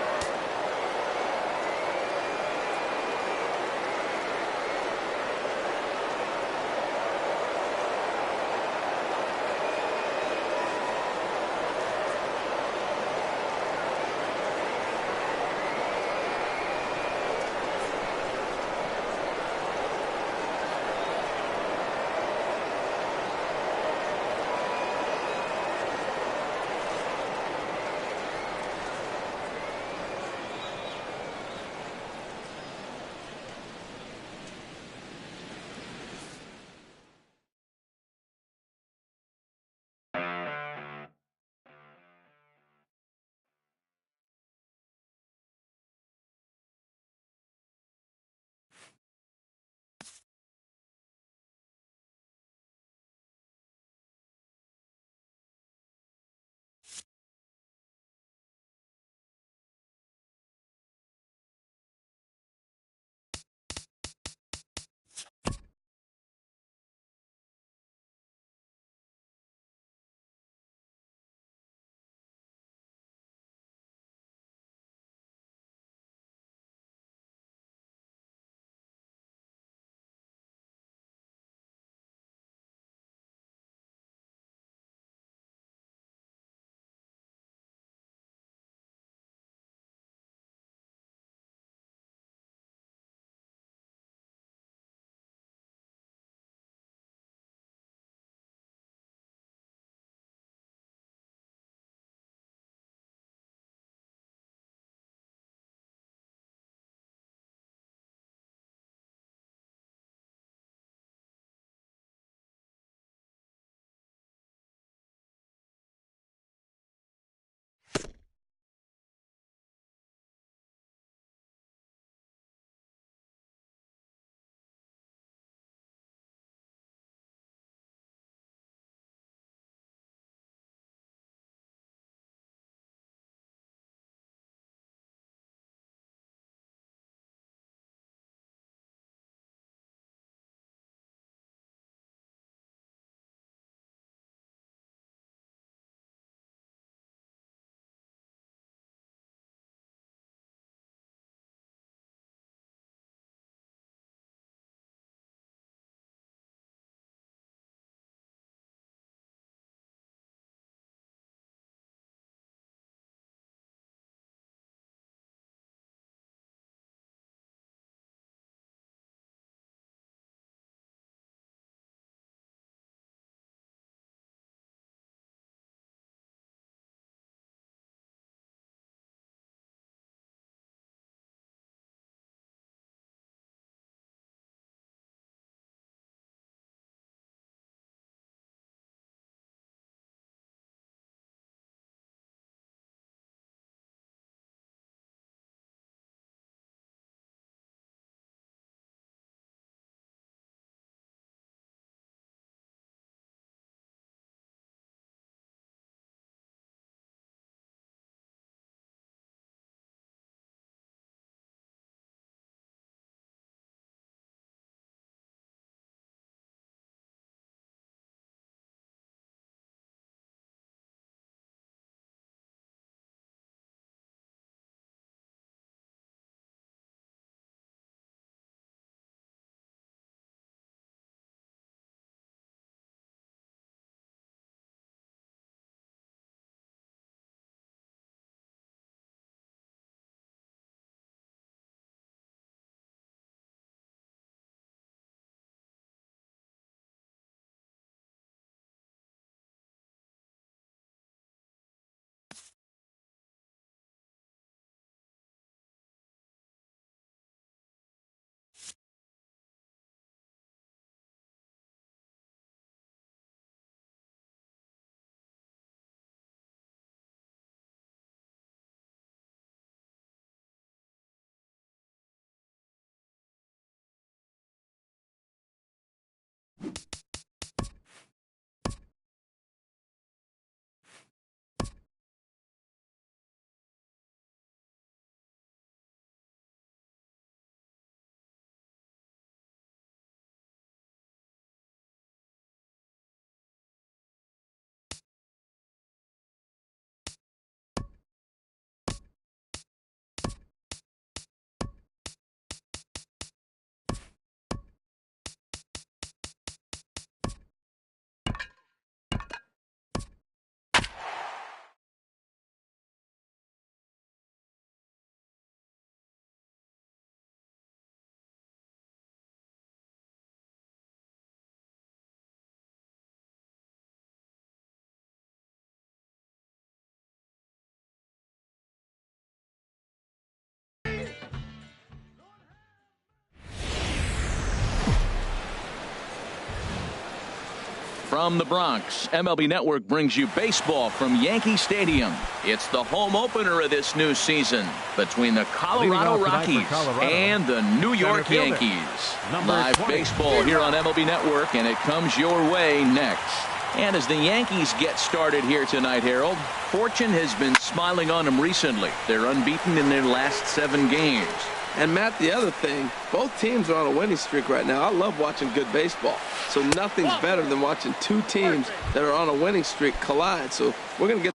From the Bronx, MLB Network brings you baseball from Yankee Stadium. It's the home opener of this new season between the Colorado Rockies and the New York Yankees. Live baseball here on MLB Network, and it comes your way next. And as the Yankees get started here tonight, Harold, fortune has been smiling on them recently. They're unbeaten in their last 7 games. And, Matt, the other thing, both teams are on a winning streak right now. I love watching good baseball. So nothing's better than watching 2 teams that are on a winning streak collide. So we're going to get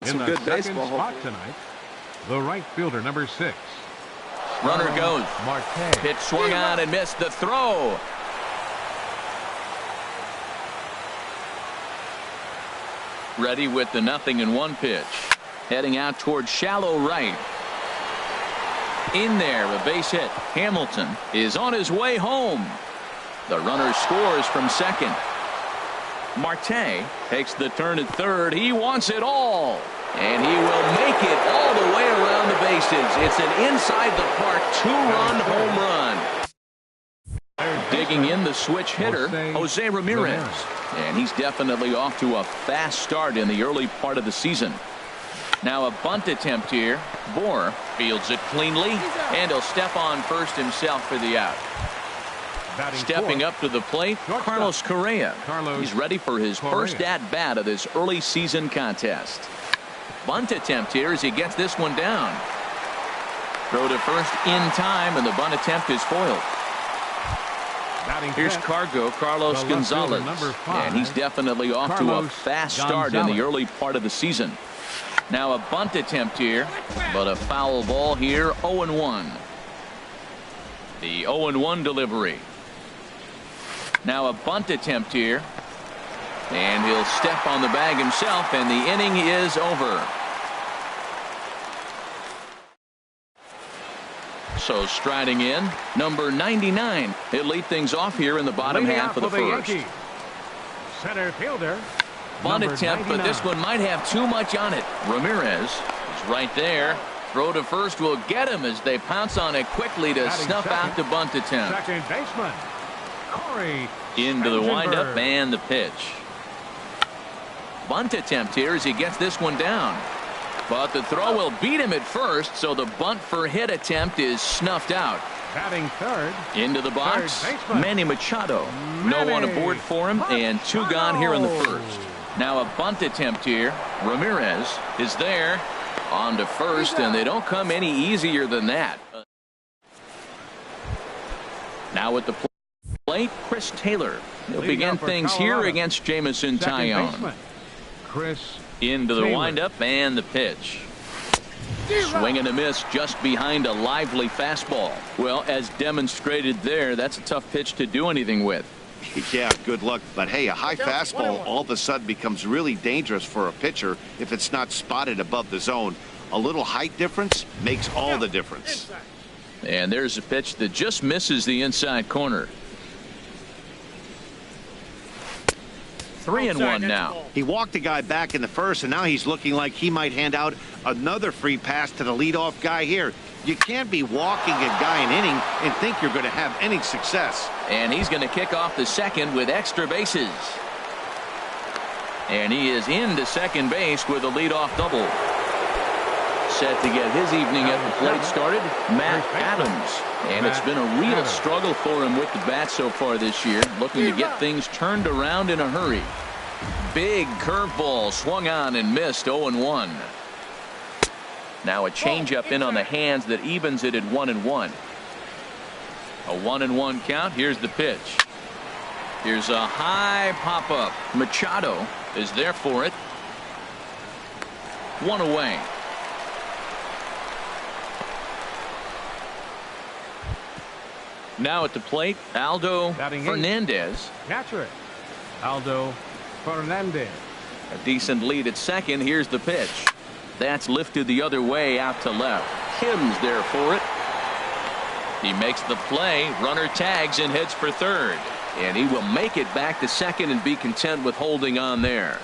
some good baseball spot tonight. The right fielder, number 6. Runner goes. Marte. Pitch swung on and missed the throw. Ready with the 0-1 pitch. Heading out towards shallow right. In there, a base hit. Hamilton is on his way home. The runner scores from second. Marte takes the turn at third. He wants it all. And he will make it all the way around the bases. It's an inside the park 2-run home run. Digging in the switch hitter, Jose Ramirez. And he's definitely off to a fast start in the early part of the season. Now a bunt attempt here. Bohr fields it cleanly, and he'll step on first himself for the out. Stepping up to the plate, Carlos Correa. He's ready for his first at-bat of this early season contest. Bunt attempt here as he gets this one down. Throw to first in time, and the bunt attempt is foiled. Here's Carlos Gonzalez, and he's definitely off to a fast start in the early part of the season. Now a bunt attempt here, but a foul ball here, 0-1. The 0-1 delivery. Now a bunt attempt here, and he'll step on the bag himself, and the inning is over. So striding in, number 99. He'll lead things off here in the bottom half of the first. Yankees. Center fielder. Bunt attempt, but this one might have too much on it. Ramirez is right there. Throw to first will get him as they pounce on it quickly to snuff out the bunt attempt. Second baseman, Corey Into the windup Spangenberg. and the pitch. Bunt attempt here as he gets this one down. But the throw will beat him at first, so the bunt for hit attempt is snuffed out. Batting third. Into the box, Third baseman. Manny Machado. No one aboard for him, and 2 gone here in the first. Now a bunt attempt here. Ramirez is there. On to first, and they don't come any easier than that. Now at the plate, Chris Taylor. He'll Leading begin up for things here Colorado. against Jamison Second Tyone. baseman, Chris Into the Taylor. windup and the pitch. Swing and a miss just behind a lively fastball. Well, as demonstrated there, that's a tough pitch to do anything with. Yeah, good luck. But hey, a high fastball all of a sudden becomes really dangerous for a pitcher if it's not spotted above the zone. A little height difference makes all the difference. And there's a pitch that just misses the inside corner. 3-1 now. He walked the guy back in the first, and now he's looking like he might hand out another free pass to the leadoff guy here. You can't be walking a guy an inning and think you're going to have any success. And he's going to kick off the second with extra bases. And he is into second base with a leadoff double. Set to get his evening at the plate started, Matt Adams. And it's been a real struggle for him with the bat so far this year, looking to get things turned around in a hurry. Big curveball swung on and missed, 0-1. Now a changeup in on the hands that evens it at 1-1. A 1-1 count. Here's the pitch. Here's a high pop-up. Machado is there for it. 1 away. Now at the plate, Aldo Batting Fernandez. catcher, Aldo Fernandez. A decent lead at second. Here's the pitch. That's lifted the other way out to left. Kim's there for it. He makes the play. Runner tags and heads for third. And he will make it back to second and be content with holding on there.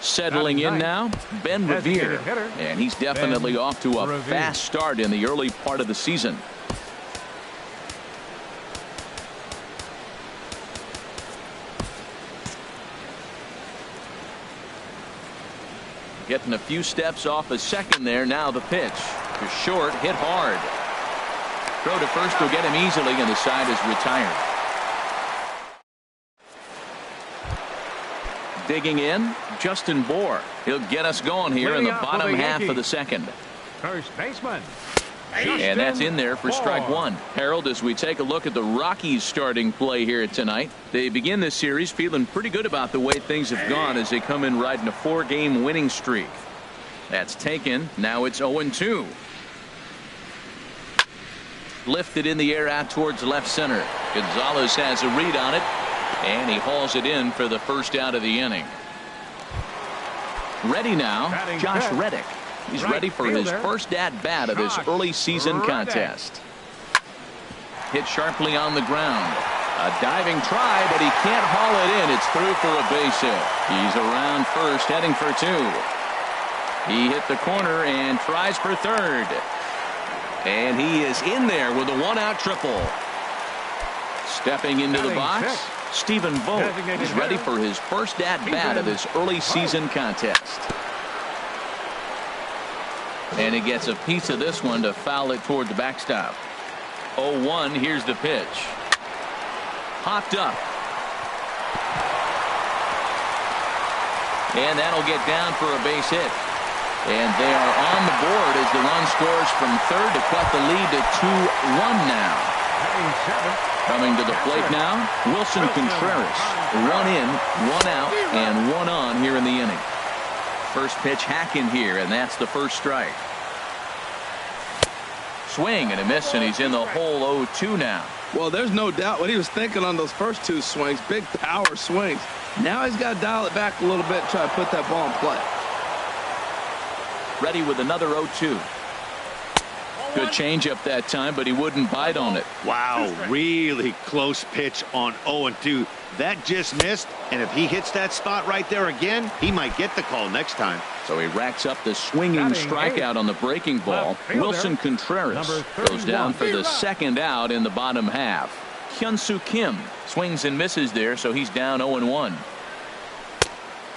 Settling in now, Ben Revere. And he's definitely off to a fast start in the early part of the season. Getting a few steps off a second there. Now the pitch. To short, hit hard. Throw to first will get him easily, and the side is retired. Digging in, Justin Bour. He'll get us going here in the bottom half of the second. First baseman. And that's in there for strike one. Harold, as we take a look at the Rockies starting play here tonight, they begin this series feeling pretty good about the way things have gone as they come in riding a 4-game winning streak. That's taken. Now it's 0-2. Lifted in the air out towards left center. Gonzalez has a read on it, and he hauls it in for the first out of the inning. Ready now, Josh Reddick. He's ready for his first at-bat of this early season contest. Hit sharply on the ground. A diving try, but he can't haul it in. It's through for a base hit. He's around first, heading for two. He hit the corner and tries for third. And he is in there with a one-out triple. Stepping into the box, Stephen Vogt. He's ready for his first at-bat of this early season contest. And he gets a piece of this one to foul it toward the backstop. 0-1. Here's the pitch. Hopped up. And that'll get down for a base hit. And they are on the board as the run scores from third to cut the lead to 2-1 now. Coming to the plate now, Wilson Contreras. 1 in, 1 out, and 1 on here in the inning. First pitch hacking here, and that's the first strike. Swing and a miss, and he's in the hole 0-2 now. Well, there's no doubt what he was thinking on those first two swings. Big power swings. Now he's got to dial it back a little bit and try to put that ball in play. Ready with another 0-2. Good changeup that time, but he wouldn't bite on it. Wow, really close pitch on 0-2. That just missed, and if he hits that spot right there again, he might get the call next time. So he racks up the swinging strikeout on the breaking ball. Wilson Contreras goes down for the second out in the bottom half. Hyun-Soo Kim swings and misses there, so he's down 0-1.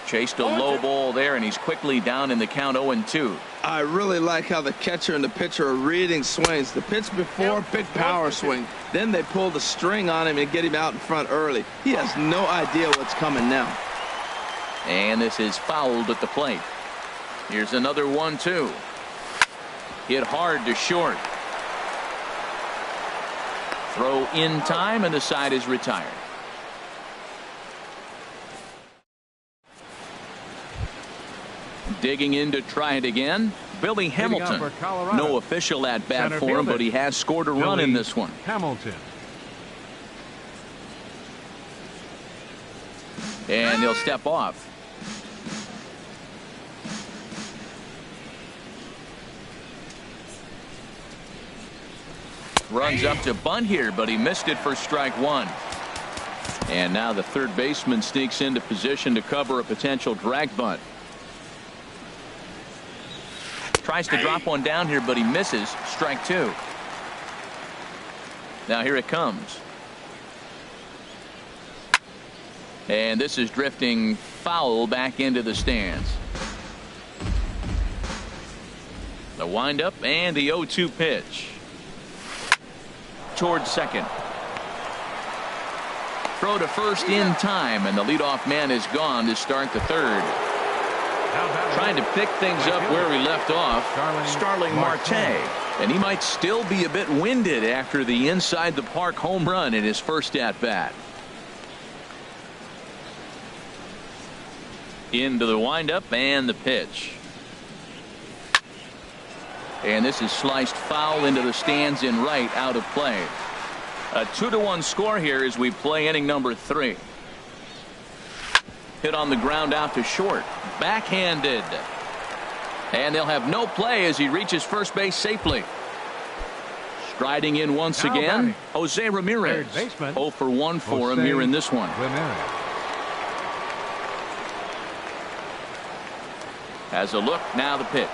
Chased a low ball there, and he's quickly down in the count 0-2. I really like how the catcher and the pitcher are reading swings. The pitch before, big power swing. Then they pull the string on him and get him out in front early. He has no idea what's coming now. And this is fouled at the plate. Here's another 1-2. Hit hard to short. Throw in time, and the side is retired. Digging in to try it again, Billy Hamilton. No official at bat for him, but he has scored a run in this one. Hamilton. And he'll step off. Runs up to bunt here, but he missed it for strike one. And now the third baseman sneaks into position to cover a potential drag bunt. Tries to drop one down here, but he misses. Strike two. Now here it comes. And this is drifting foul back into the stands. The windup and the 0-2 pitch. Towards second. Throw to first in time, and the leadoff man is gone to start the third. Trying to pick things up where we left off, Starling Marte. And he might still be a bit winded after the inside the park home run in his first at bat. Into the windup and the pitch. And this is sliced foul into the stands in right, out of play. A 2-1 score here as we play inning number 3. Hit on the ground out to short. Backhanded. And they'll have no play as he reaches first base safely. Striding in once again, Jose Ramirez. 0 for 1 for him here in this one. Has a look, now the pitch.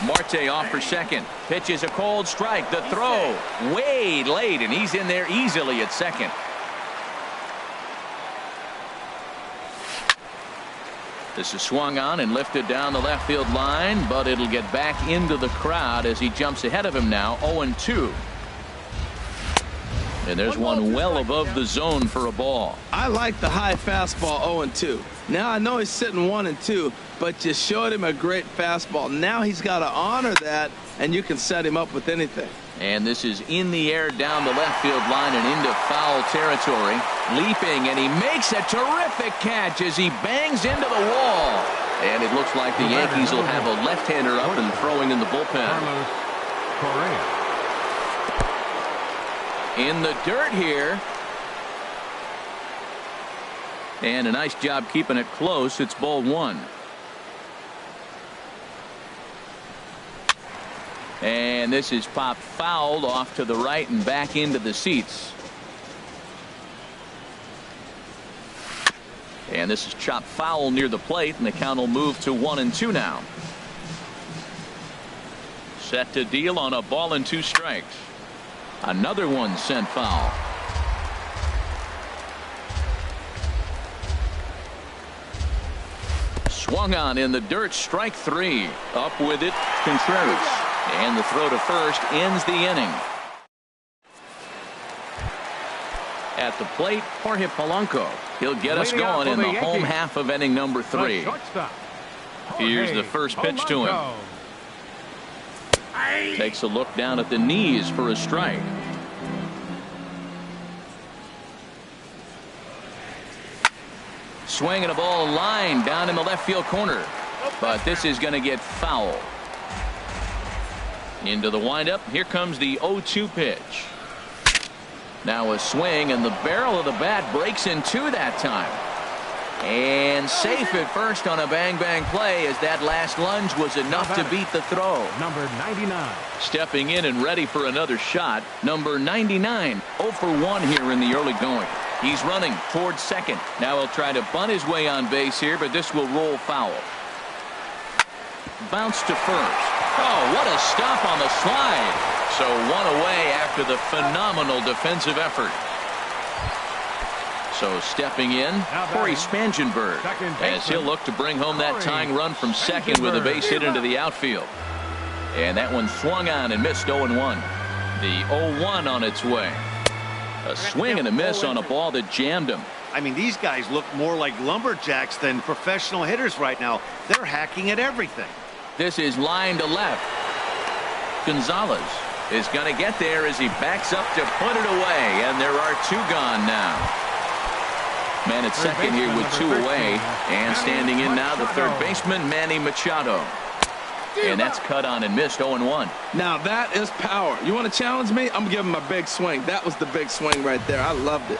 Marte off for second. Pitch is a cold strike. The throw way late, and he's in there easily at second. This is swung on and lifted down the left field line, but it'll get back into the crowd as he jumps ahead of him now. 0-2. And there's one well above the zone for a ball. I like the high fastball 0-2. Now I know he's sitting 1-2, but you showed him a great fastball. Now he's got to honor that, and you can set him up with anything. And this is in the air down the left field line and into foul territory. Leaping, and he makes a terrific catch as he bangs into the wall. And it looks like the Yankees will have a left-hander up and throwing in the bullpen. Carlos Correa. In the dirt here. And a nice job keeping it close. It's ball one. And this is popped fouled off to the right and back into the seats. And this is chopped foul near the plate, and the count will move to 1-2 now. Set to deal on a ball and 2 strikes. Another one sent foul. Swung on in the dirt, strike 3. Up with it, Contreras. And the throw to first ends the inning. At the plate, Jorge Polanco. He'll get us going in the home half of inning number 3. Here's the first pitch to him. Takes a look down at the knees for a strike. Swinging a ball line down in the left field corner. But this is going to get foul. Into the windup. Here comes the 0-2 pitch. Now a swing, and the barrel of the bat breaks in 2 that time. And safe at first on a bang-bang play, as that last lunge was enough to beat the throw. Number 99. Stepping in and ready for another shot. Number 99. 0 for 1 here in the early going. He's running towards second. Now he'll try to bunt his way on base here, but this will roll foul. Bounce to first. Oh, what a stop on the slide. So 1 away after the phenomenal defensive effort. So stepping in, Corey Spangenberg, as he'll look to bring home that tying run from second with a base hit into the outfield. And that one swung on and missed. 0-1. The 0-1 on its way. A swing and a miss on a ball that jammed him. I mean, these guys look more like lumberjacks than professional hitters right now. They're hacking at everything. This is line to left. Gonzalez is going to get there as he backs up to put it away, and there are 2 gone now. Man at second here with 2 away, and standing in now the third baseman, Manny Machado. And that's cut on and missed. 0-1. Now that is power. You want to challenge me? I'm giving him a big swing. That was the big swing right there. I loved it.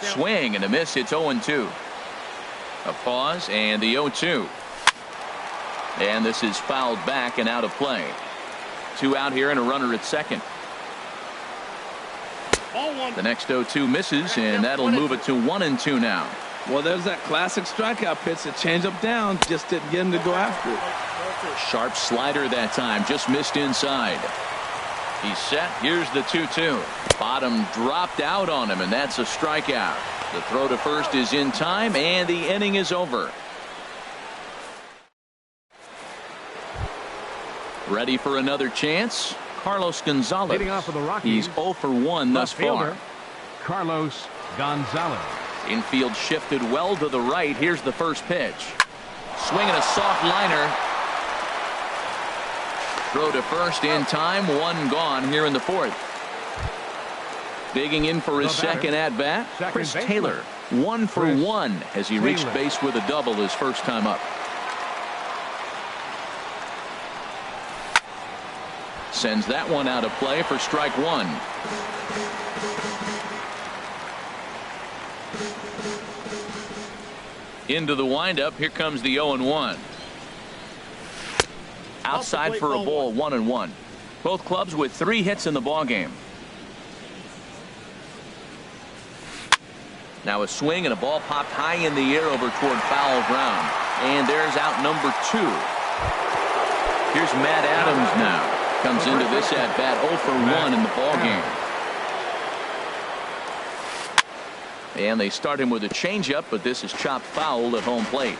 Swing and a miss. It's 0-2. A pause and the 0-2. And this is fouled back and out of play. 2 out here and a runner at second. The next 0-2 misses, and that'll move it to 1-2 now. Well, there's that classic strikeout pitch, a changeup down, just didn't get him to go after it. Sharp slider that time, just missed inside. He's set. Here's the 2-2. Bottom dropped out on him, and that's a strikeout. The throw to first is in time, and the inning is over. Ready for another chance? Carlos Gonzalez. Leading off for the Rockies. He's 0 for 1 thus far. Carlos Gonzalez. Infield shifted well to the right. Here's the first pitch. Swinging a soft liner. Throw to first in time. 1 gone here in the 4th. Digging in for his second at bat, Chris Taylor. 1 for 1 as he reached base with a double his first time up. Sends that one out of play for strike 1. Into the windup. Here comes the 0-1. Outside for a ball. 1-1. Both clubs with 3 hits in the ballgame. Now a swing and a ball popped high in the air over toward foul ground. And there's out number 2. Here's Matt Adams now. Comes into this at bat 0 for 1 in the ball game. And they start him with a changeup, but this is chopped foul at home plate.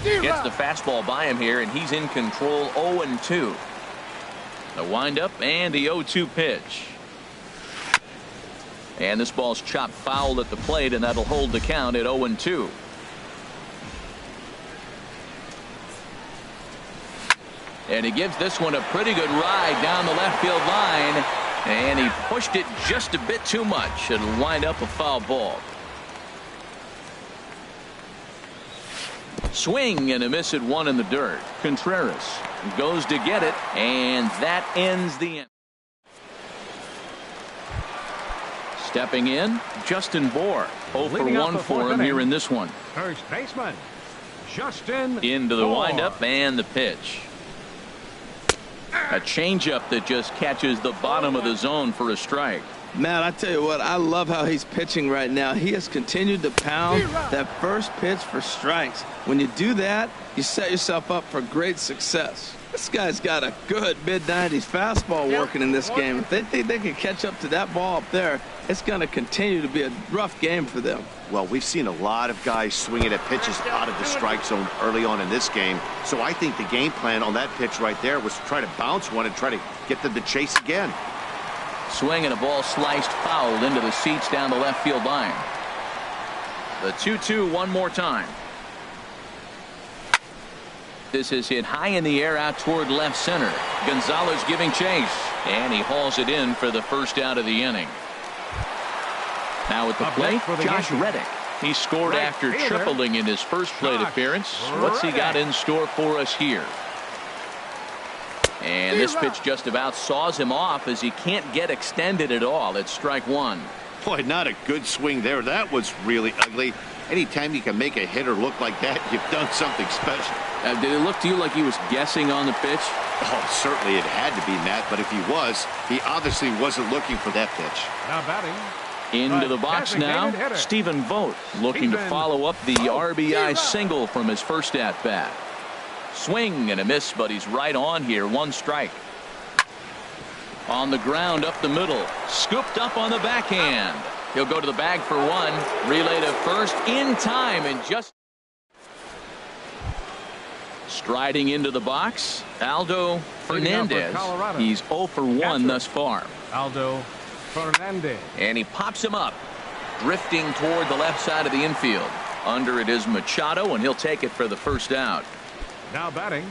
Gets the fastball by him here, and he's in control. 0-2. The windup and the 0-2 pitch. And this ball's chopped foul at the plate, and that'll hold the count at 0-2. And he gives this one a pretty good ride down the left field line, and he pushed it just a bit too much. It'll wind up a foul ball. Swing and a miss at 1 in the dirt. Contreras goes to get it, and that ends the inning. Stepping in, Justin Bour. 0 for 1 for him here in this one. First baseman, Justin Into the Bour. windup and the pitch. A changeup that just catches the bottom of the zone for a strike. Man, I tell you what, I love how he's pitching right now. He has continued to pound that first pitch for strikes. When you do that, you set yourself up for great success. This guy's got a good mid-90s fastball working in this game. If they think they can catch up to that ball up there, it's going to continue to be a rough game for them. Well, we've seen a lot of guys swinging at pitches out of the strike zone early on in this game. So I think the game plan on that pitch right there was to try to bounce one and try to get them to chase again. Swing and a ball sliced foul into the seats down the left field line. The 2-2 one more time. This is hit high in the air out toward left center. Gonzalez giving chase, and he hauls it in for the first out of the inning. Now at the plate, Josh Reddick. He scored after tripling in his first plate appearance. What's he got in store for us here? And this pitch just about saws him off as he can't get extended at all. It's strike 1. Boy, not a good swing there. That was really ugly. Anytime you can make a hitter look like that, you've done something special. Did it look to you like he was guessing on the pitch? Oh, certainly it had to be, Matt, but if he was, he obviously wasn't looking for that pitch. Now batting. Into the box now, Stephen Vogt looking to follow up the RBI single from his first at-bat. Swing and a miss, but he's right on here. 1 strike. On the ground up the middle. Scooped up on the backhand. He'll go to the bag for 1. Relay to first in time, and just striding into the box, Aldo Fernandez. He's 0 for 1 thus far. Aldo Fernandez. And he pops him up, drifting toward the left side of the infield. Under it is Machado, and he'll take it for the first out. Now batting.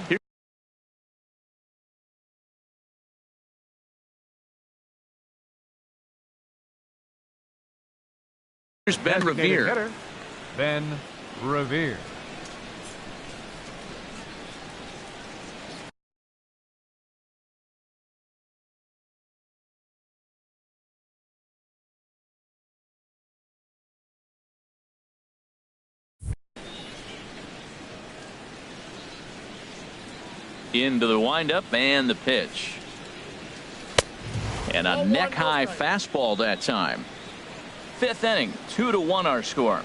Here's Ben Revere. Hitter, Ben Revere. Into the windup and the pitch. And a neck-high fastball that time. 5th inning, 2-1 our score.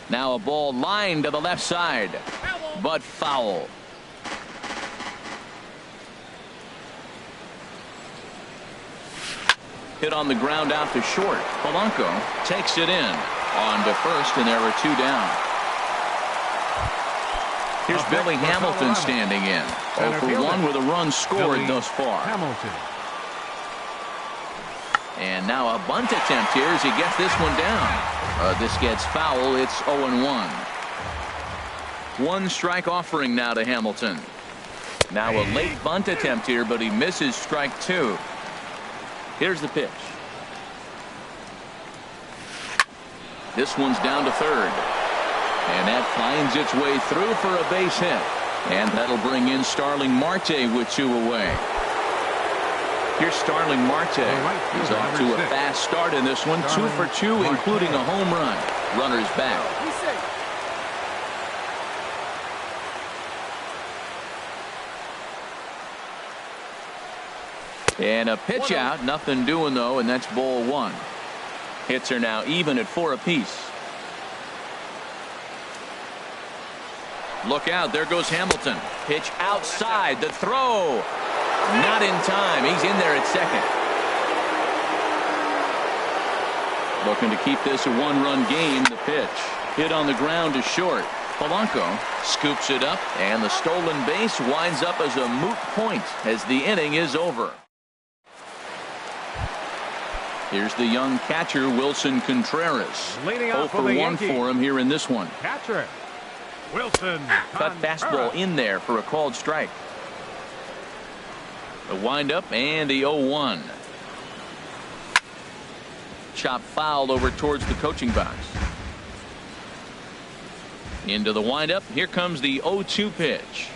Now a ball lined to the left side, but foul. Hit on the ground out to short. Polanco takes it in. On to first, and there are 2 down. Here's Billy Hamilton standing in. 0 for 1 with a run scored thus far. Hamilton. And now a bunt attempt here as he gets this one down. This gets foul. It's 0-1. 1 strike offering now to Hamilton. Now a late bunt attempt here, but he misses strike 2. Here's the pitch. This one's down to third. And that finds its way through for a base hit. And that'll bring in Starling Marte with 2 away. Here's Starling Marte. He's off to a fast start in this one. 2 for 2, including a home run. Runners back. And a pitch out. Nothing doing, though, and that's ball 1. Hits are now even at 4 apiece. Look out, there goes Hamilton. Pitch outside, the throw. Not in time. He's in there at second. Looking to keep this a 1-run game. The pitch hit on the ground is short. Polanco scoops it up, and the stolen base winds up as a moot point as the inning is over. Here's the young catcher, Wilson Contreras. 0 for 1 for him here in this one. Catcher Wilson Cut fastball in there for a called strike. The windup and the 0-1. Chop fouled over towards the coaching box. Into the windup. Here comes the 0-2 pitch.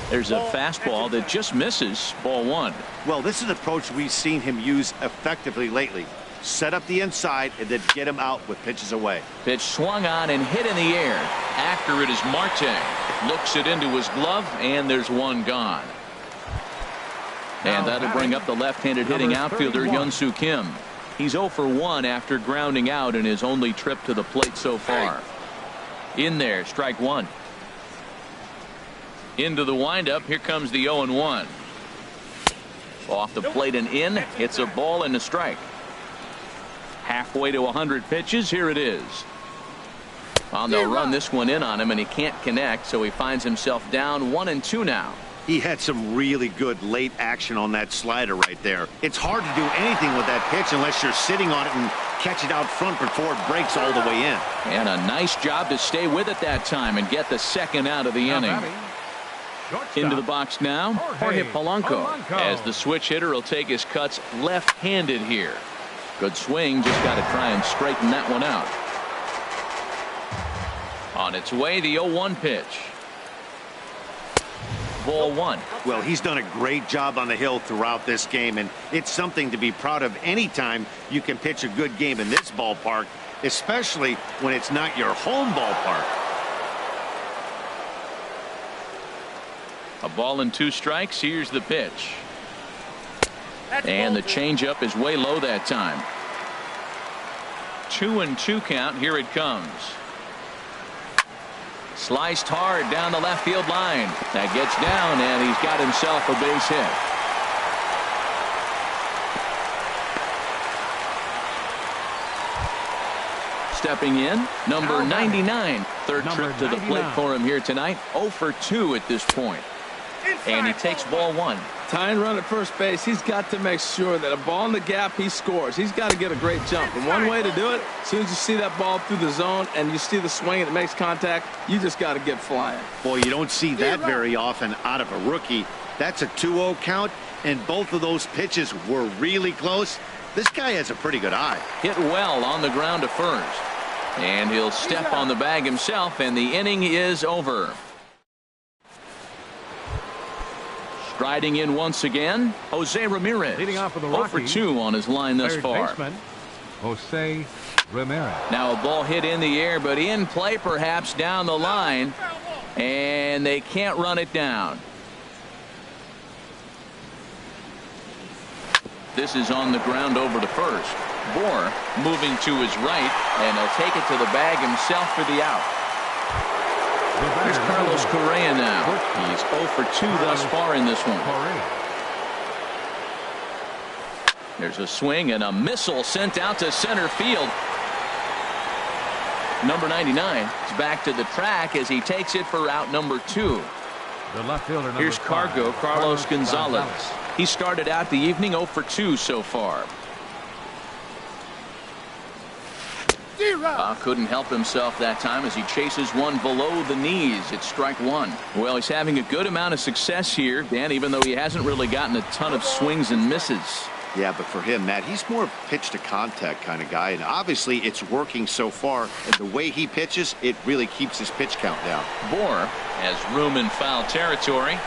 There's a fastball that just misses. Ball 1. Well, this is an approach we've seen him use effectively lately. Set up the inside and then get him out with pitches away. Pitch swung on and hit in the air. After it is Marte. Looks it into his glove, and there's one gone. And that'll bring up the left-handed hitting outfielder Hyun-Soo Kim. He's 0 for 1 after grounding out in his only trip to the plate so far. In there, strike 1. Into the windup. Here comes the 0-1. Off the plate and in. It's a ball and a strike. Halfway to 100 pitches. Here it is. They'll run this one in on him, and he can't connect, so he finds himself down 1-2 now. He had some really good late action on that slider right there. It's hard to do anything with that pitch unless you're sitting on it and catch it out front before it breaks all the way in. And a nice job to stay with it that time and get the second out of the inning. Into the box now, Jorge Polanco. As the switch hitter will take his cuts left-handed here. Good swing, just got to try and straighten that one out. On its way, the 0-1 pitch. Ball 1. Well, he's done a great job on the hill throughout this game, and it's something to be proud of anytime you can pitch a good game in this ballpark, especially when it's not your home ballpark. A ball and 2 strikes. Here's the pitch. And the changeup is way low that time. 2-2 count. Here it comes. Sliced hard down the left field line. That gets down, and he's got himself a base hit. Stepping in, number 99. Third trip to the plate for him here tonight. 0 for 2 at this point. And he takes ball 1. Tying run at first base. He's got to make sure that a ball in the gap, he scores. He's got to get a great jump. And one way to do it, as soon as you see that ball through the zone and you see the swing and it makes contact, you just got to get flying. Boy, you don't see that very often out of a rookie. That's a 2-0 count, and both of those pitches were really close. This guy has a pretty good eye. Hit well on the ground to first. And he'll step on the bag himself, and the inning is over. Striding in once again, Jose Ramirez. Leading off for the 0 Rockies, for 2 on his line thus third far. baseman, Jose Ramirez. Now a ball hit in the air, but in play perhaps down the line, and they can't run it down. This is on the ground over to first. Bohr moving to his right, and he'll take it to the bag himself for the out. Here's Carlos Correa now. He's 0 for 2 thus far in this one. There's a swing and a missile sent out to center field. Number 99 is back to the track as he takes it for out number 2. The left fielder, number Here's Cargo, 5, Carlos Gonzalez. He started out the evening 0 for 2 so far. Couldn't help himself that time as he chases one below the knees. It's strike 1. Well, he's having a good amount of success here, Dan, even though he hasn't really gotten a ton of swings and misses. Yeah, but for him, Matt, he's more pitch to contact kind of guy, and obviously it's working so far, and the way he pitches, it really keeps his pitch count down. Bohr has room in foul territory.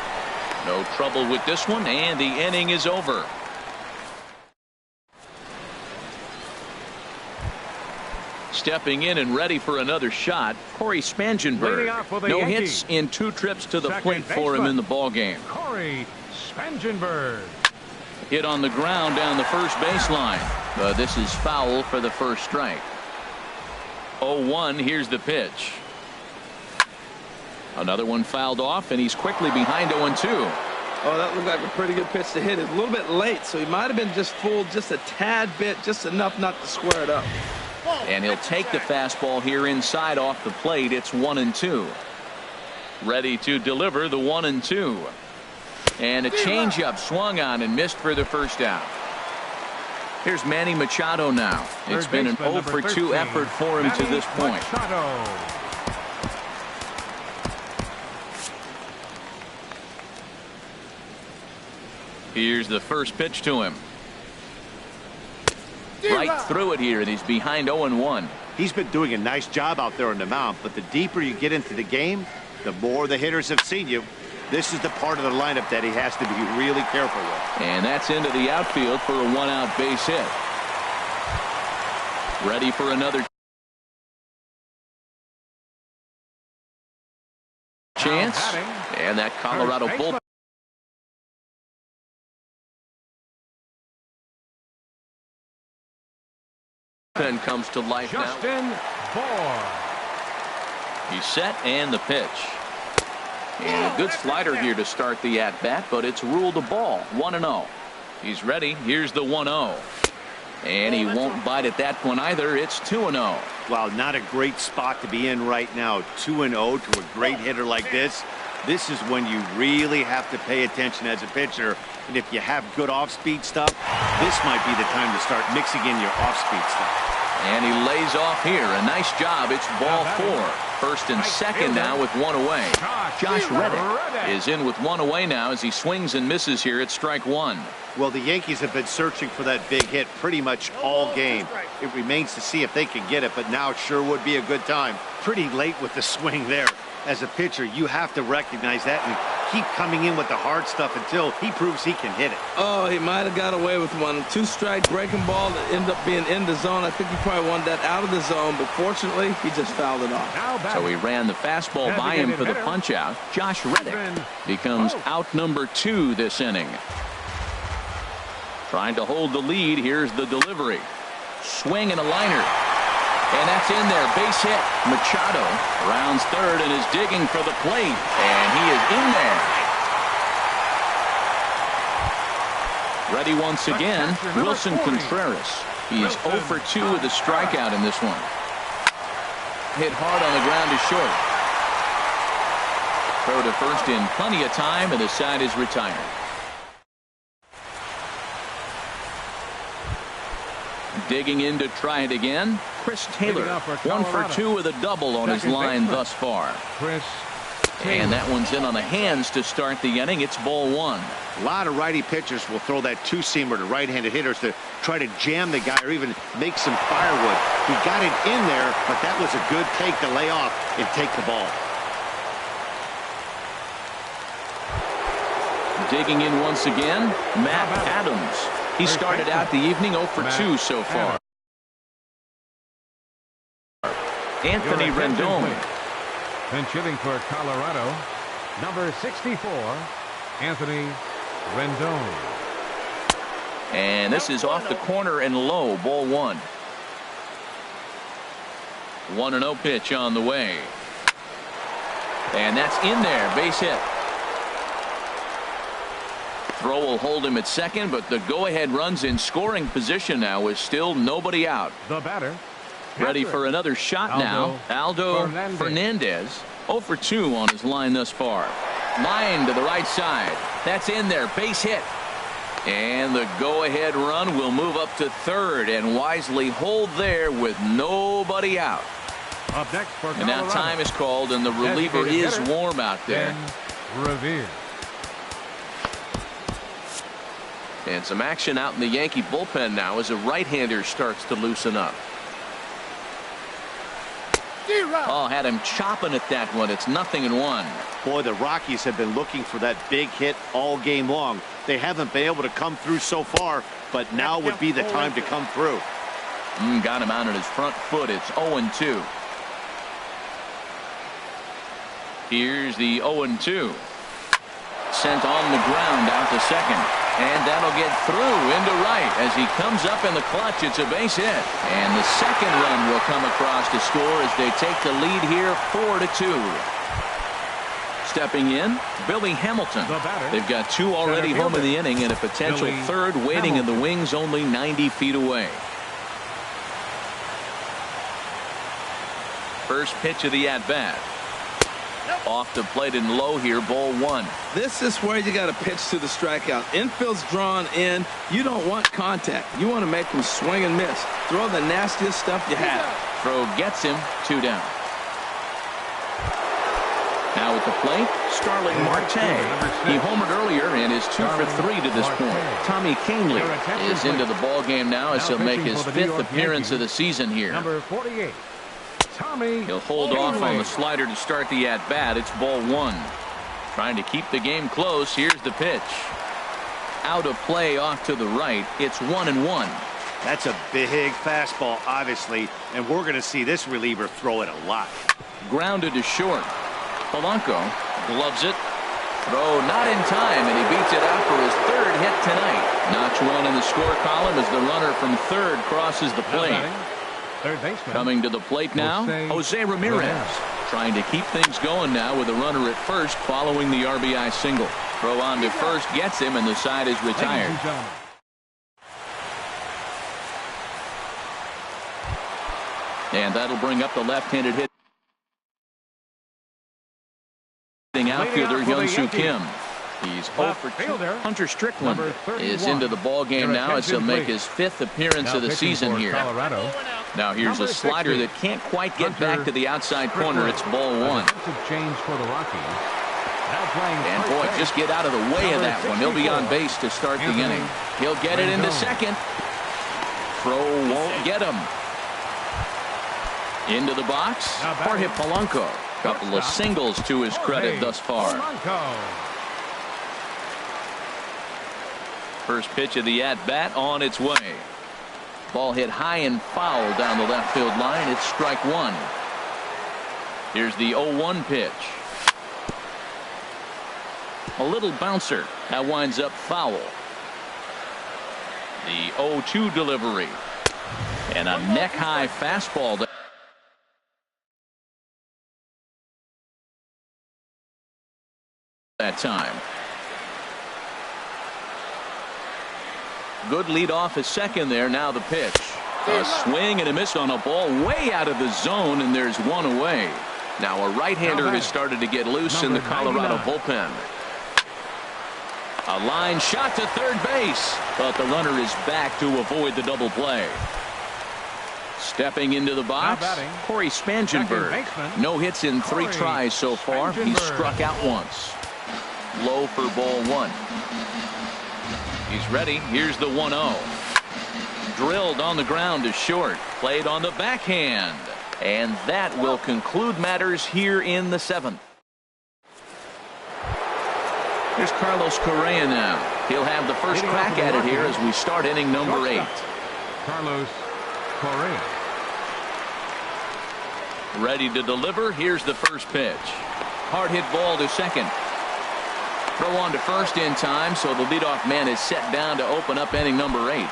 No trouble with this one, and the inning is over. Stepping in and ready for another shot, Corey Spangenberg. No hits in 2 trips to the plate for him in the ballgame. Corey Spangenberg. Hit on the ground down the first baseline. This is foul for the first strike. 0-1. Here's the pitch. Another one fouled off, and he's quickly behind 0-2. Oh, that looked like a pretty good pitch to hit. It's a little bit late, so he might have been just fooled just a tad bit, just enough not to square it up. And he'll take the fastball here inside off the plate. It's 1-2. Ready to deliver the 1-2. And a changeup swung on and missed for the first out. Here's Manny Machado now. It's been an 0-for-2 effort for him to this point. Here's the first pitch to him. Right through it here, and he's behind 0-1. He's been doing a nice job out there on the mound, but the deeper you get into the game, the more the hitters have seen you. This is the part of the lineup that he has to be really careful with. And that's into the outfield for a 1-out base hit. Ready for another chance. And that Colorado bullpen comes to life now. He's set, and the pitch. And a good slider here to start the at-bat, but it's ruled a ball. 1-0. He's ready. Here's the 1-0. And he won't bite at that one either. It's 2-0. Well, not a great spot to be in right now. 2-0 to a great hitter like this. This is when you really have to pay attention as a pitcher. And if you have good off-speed stuff, this might be the time to start mixing in your off-speed stuff. And he lays off here. A nice job. It's ball 4. First and second now with one away. Josh Reddick is in with one away now as he swings and misses here at strike 1. Well, the Yankees have been searching for that big hit pretty much all game. It remains to see if they can get it, but now sure would be a good time. Pretty late with the swing there. As a pitcher, you have to recognize that and keep coming in with the hard stuff until he proves he can hit it. Oh, he might have got away with one. 2-strike breaking ball that ended up being in the zone. I think he probably wanted that out of the zone, but fortunately, he just fouled it off. So he ran the fastball by him for the punch out. Josh Reddick becomes out number 2 this inning. Trying to hold the lead. Here's the delivery. Swing and a liner. And that's in there. Base hit. Machado rounds third and is digging for the plate. And he is in there. Ready once again, Wilson Contreras. He's 0 for 2 with a strikeout in this one. Hit hard on the ground to short. Throw to first in plenty of time, and the side is retired. Digging in to try it again, Chris Taylor. 1 for 2 with a double on his line thus far. And that one's in on the hands to start the inning. It's ball 1. A lot of righty pitchers will throw that two-seamer to right-handed hitters to try to jam the guy or even make some firewood. He got it in there, but that was a good take to lay off and take the ball. Digging in once again, Matt Adams. He started out the evening 0 for 2 so far. Anthony Rendon. Pinch hitting for Colorado, number 64, Anthony Rendon. And this is off the corner and low, ball 1. 1-0 pitch on the way. And that's in there, base hit. Throw will hold him at second, but the go-ahead run's in scoring position now with still nobody out. The batter. Ready for another shot now. Aldo Fernandez. 0 for 2 on his line thus far. Line to the right side. That's in there. Base hit. And the go-ahead run will move up to third and wisely hold there with nobody out. Up next for and now time is called, and the reliever is warm out there. Revere. And some action out in the Yankee bullpen now as a right-hander starts to loosen up. Oh, had him chopping at that one. It's 0-1. Boy, the Rockies have been looking for that big hit all game long. They haven't been able to come through so far, but now would be the time to come through. Got him out on his front foot. It's 0-2. Here's the 0-2. Sent on the ground out to second. And that'll get through into right. As he comes up in the clutch, it's a base hit. And the second run will come across to score as they take the lead here 4-2. Stepping in, Billy Hamilton. They've got two already home in the inning and a potential third waiting in the wings only 90 feet away. First pitch of the at-bat. Off the plate and low here, ball one. This is where you got to pitch to the strikeout. Infield's drawn in. You don't want contact. You want to make him swing and miss. Throw the nastiest stuff you have. Throw gets him, 2 down. Now at the plate, Starling Marte. He homered earlier and is 2 for 3 to this point. Tommy Kahnle is into the ball game now as he'll make his 5th appearance of the season here. Number 48. He'll hold off on the slider to start the at-bat. It's ball one. Trying to keep the game close. Here's the pitch. Out of play off to the right. It's 1-1. That's a big fastball, obviously, and we're going to see this reliever throw it a lot. Grounded to short. Polanco gloves it. Throw not in time, and he beats it out for his 3rd hit tonight. Notch 1 in the score column as the runner from third crosses the plate. Third baseman. Coming to the plate now, Jose Ramirez. Trying to keep things going now with a runner at first following the RBI single. Throw on to first gets him, and the side is retired. And that'll bring up the left-handed hit. Outfielder Hyun-Soo Kim. He's 0 for 2. Hunter Strickland is into the ball game now as he'll make his 5th appearance of the season here. Now here's a slider that can't quite get back to the outside corner. It's ball one. And boy, just get out of the way of that one. He'll be on base to start the inning. He'll get it into second. Throw won't get him. Into the box, Jorge Polanco. Couple of singles to his credit thus far. First pitch of the at-bat on its way. Ball hit high and foul down the left field line. It's strike one. Here's the 0-1 pitch. A little bouncer. That winds up foul. The 0-2 delivery. And a neck-high fastball. That time. Good lead off at second there. Now the pitch. A swing and a miss on a ball way out of the zone, and there's one away. Now a right-hander has started to get loose in the Colorado bullpen. A line shot to third base, but the runner is back to avoid the double play. Stepping into the box, Corey Spangenberg. No hits in 3 tries so far. He's struck out once. Low for ball one. He's ready. Here's the 1-0. Drilled on the ground to short. Played on the backhand. And that will conclude matters here in the 7th. Here's Carlos Correa now. He'll have the first crack at it here as we start inning number 8. Carlos Correa. Ready to deliver. Here's the first pitch. Hard hit ball to second. Throw on to first in time, so the leadoff man is set down to open up inning number 8.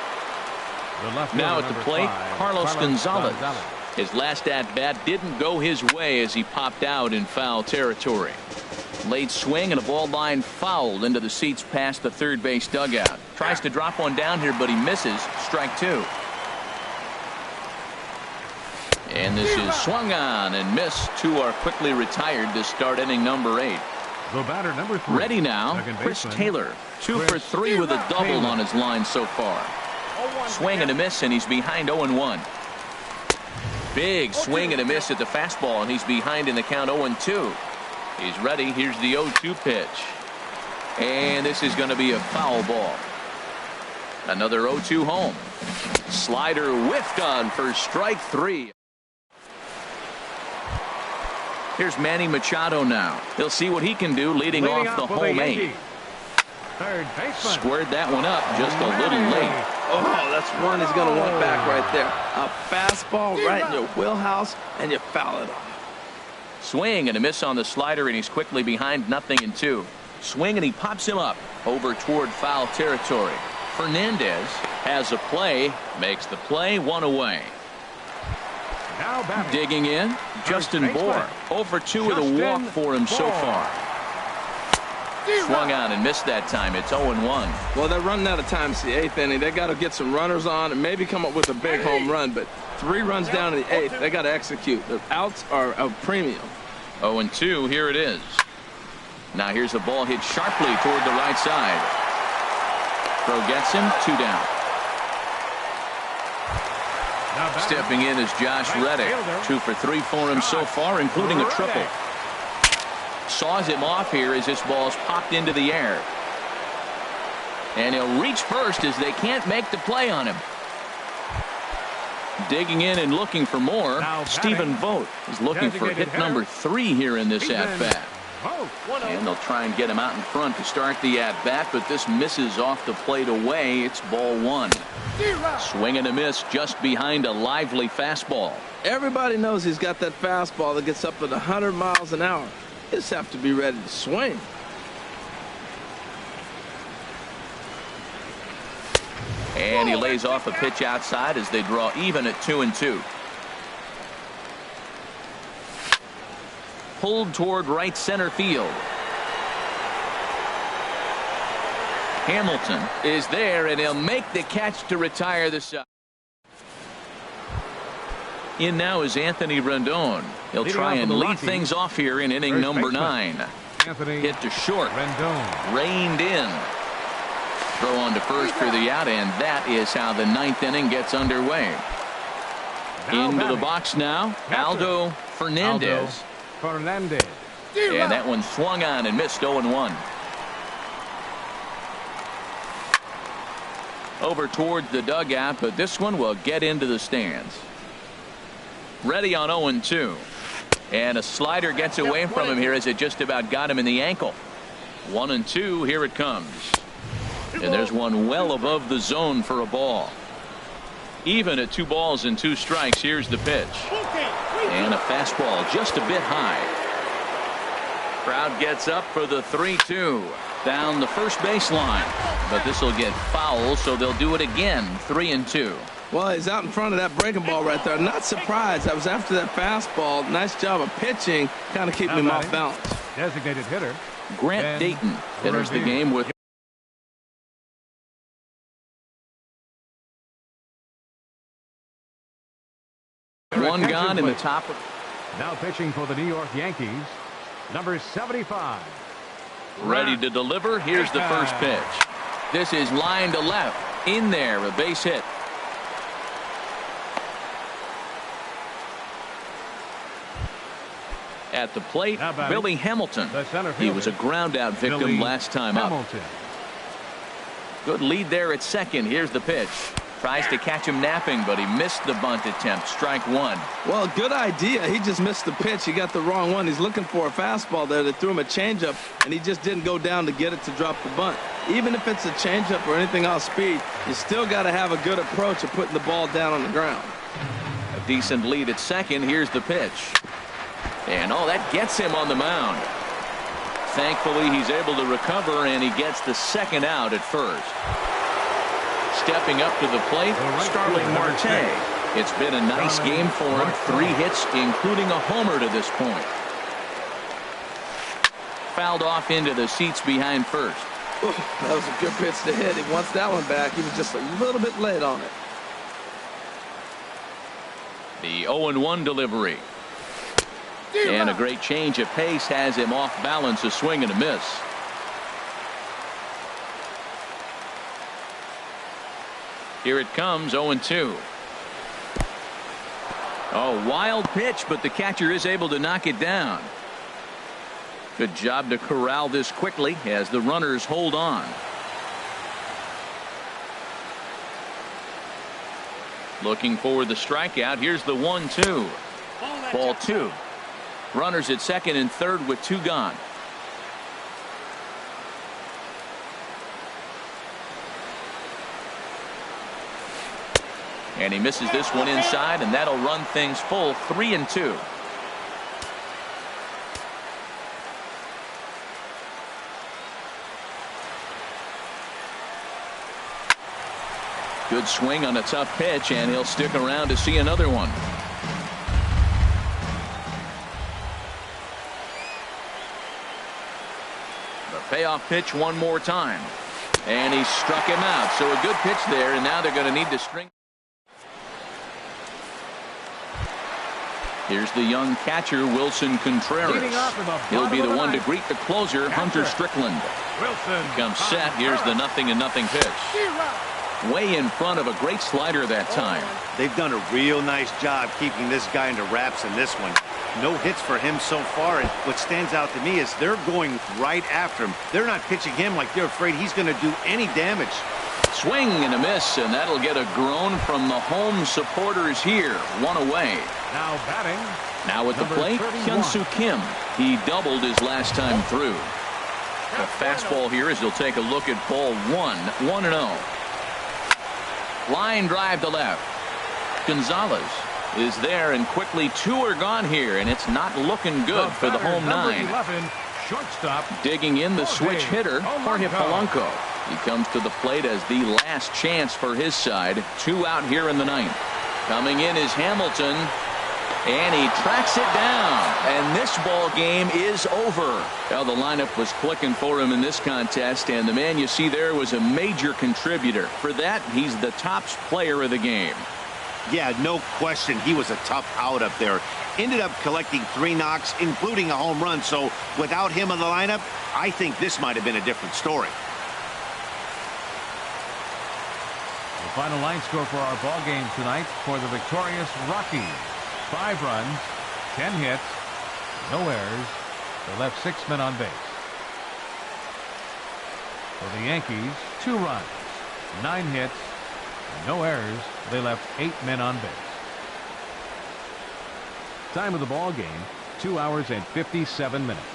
Now at the plate, Carlos Gonzalez. His last at-bat didn't go his way as he popped out in foul territory. Late swing and a ball line fouled into the seats past the third base dugout. Tries to drop one down here, but he misses. Strike 2. And this is swung on and missed. 2 are quickly retired to start inning number 8. The batter number 3. Ready now, Chris Taylor. 2 for 3 with a double on his line so far. Swing and a miss, and he's behind 0-1. Big swing and a miss at the fastball, and he's behind in the count 0-2. He's ready. Here's the 0-2 pitch. And this is going to be a foul ball. Another 0-2 home. Slider whiffed on for strike 3. Here's Manny Machado now. He'll see what he can do leading off the home 8. Third baseman. Squared that one up just a little late. Oh, that's one he's going to want back right there. A fastball right in your wheelhouse, and you foul it off. Swing and a miss on the slider, and he's quickly behind 0-2. Swing, and he pops him up over toward foul territory. Fernandez has a play, makes the play, one away. Now batting. Digging in, Justin Bour. 0 for 2 with a walk for him so far. Swung on and missed that time. It's 0-1. Well, they're running out of time. It's the 8th inning. They got to get some runners on and maybe come up with a big home run. But 3 runs down in the 8th. They got to execute. The outs are a premium. 0-2. Here it is. Now here's a ball hit sharply toward the right side. Throw gets him. 2 down. Stepping in is Josh Reddick. 2 for 3 for him so far, including a triple. Saws him off here as this ball's popped into the air. And he'll reach first as they can't make the play on him. Digging in and looking for more. Stephen Vogt is looking for hit number 3 here in this at-bat. And they'll try and get him out in front to start the at-bat, but this misses off the plate away. It's ball 1. Swing and a miss just behind a lively fastball. Everybody knows he's got that fastball that gets up at 100 miles an hour. Just have to be ready to swing. And he lays off a pitch outside as they draw even at 2-2. Pulled toward right center field. Hamilton is there, and he'll make the catch to retire the side. In now is Anthony Rendon. He'll try and lead things off here in inning number 9. Hit to short. Reined in. Throw on to first for the out, and that is how the 9th inning gets underway. Into the box now, Aldo Fernandez. And that one swung on and missed. 0-1. Over towards the dugout, but this one will get into the stands. Ready on 0-2. And a slider gets away from him here as it just about got him in the ankle. 1-2. Here it comes. And there's one well above the zone for a ball. Even at 2 balls and 2 strikes. Here's the pitch. And a fastball just a bit high. Crowd gets up for the 3-2. Down the first baseline. But this will get foul, so they'll do it again. 3-2. Well, he's out in front of that breaking ball right there. Not surprised. I was after that fastball. Nice job of pitching. Kind of keeping him off balance. Designated hitter. Grant Dayton enters the game with one gone in the top. Now pitching for the New York Yankees, number 75. Ready to deliver. Here's the first pitch. This is line to left. In there, a base hit. At the plate, Billy Hamilton. He was a ground out victim last time up. Good lead there at second. Here's the pitch. Tries to catch him napping, but he missed the bunt attempt. Strike 1. Well, good idea. He just missed the pitch. He got the wrong one. He's looking for a fastball there. They threw him a changeup, and he just didn't go down to get it to drop the bunt. Even if it's a changeup or anything off speed, you still got to have a good approach of putting the ball down on the ground. A decent lead at second. Here's the pitch. And that gets him on the mound. Thankfully, he's able to recover, and he gets the second out at first. Stepping up to the plate, Starling Marte. It's been a nice game for him. 3 hits, including a homer to this point. Fouled off into the seats behind first. Ooh, that was a good pitch to hit. He wants that one back. He was just a little bit late on it. The 0-1 delivery. And a great change of pace has him off balance. A swing and a miss. Here it comes. 0-2. Wild pitch, but the catcher is able to knock it down. Good job to corral this quickly as the runners hold on. Looking for the strikeout. Here's the 1-2. Ball 2. Runners at second and third with 2 gone. And he misses this one inside, and that'll run things full. 3-2. Good swing on a tough pitch, and he'll stick around to see another one. The payoff pitch one more time. And he struck him out. So a good pitch there, and now they're going to need to string. Here's the young catcher, Wilson Contreras. He'll be the one to greet the closer, Hunter Strickland. Comes set. Here's the 0-0 pitch. Way in front of a great slider that time. They've done a real nice job keeping this guy into wraps in this one. No hits for him so far, and what stands out to me is they're going right after him. They're not pitching him like they're afraid he's going to do any damage. Swing and a miss, and that'll get a groan from the home supporters here. One away. Now batting. Now at the plate, Hyun-Soo Kim. He doubled his last time through. A fastball here as he'll take a look at ball 1-0. Line drive to left. Gonzalez is there, and quickly 2 are gone here, and it's not looking good for the home 9. 11, shortstop. Digging in the switch hitter, Jorge Polanco. He comes to the plate as the last chance for his side. 2 out here in the 9th. Coming in is Hamilton, and he tracks it down, and this ball game is over. Well, the lineup was clicking for him in this contest, and the man you see there was a major contributor. For that, he's the top player of the game. Yeah, no question. He was a tough out up there. Ended up collecting 3 knocks, including a home run. So without him in the lineup, I think this might have been a different story. The final line score for our ball game tonight for the victorious Rockies: 5 runs, 10 hits, no errors. They left 6 men on base. For the Yankees, 2 runs, 9 hits, no errors. They left 8 men on base. Time of the ball game, 2 hours and 57 minutes.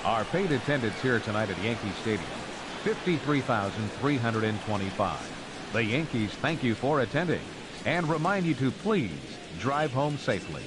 Our paid attendance here tonight at Yankee Stadium, 53,325. The Yankees thank you for attending and remind you to please drive home safely.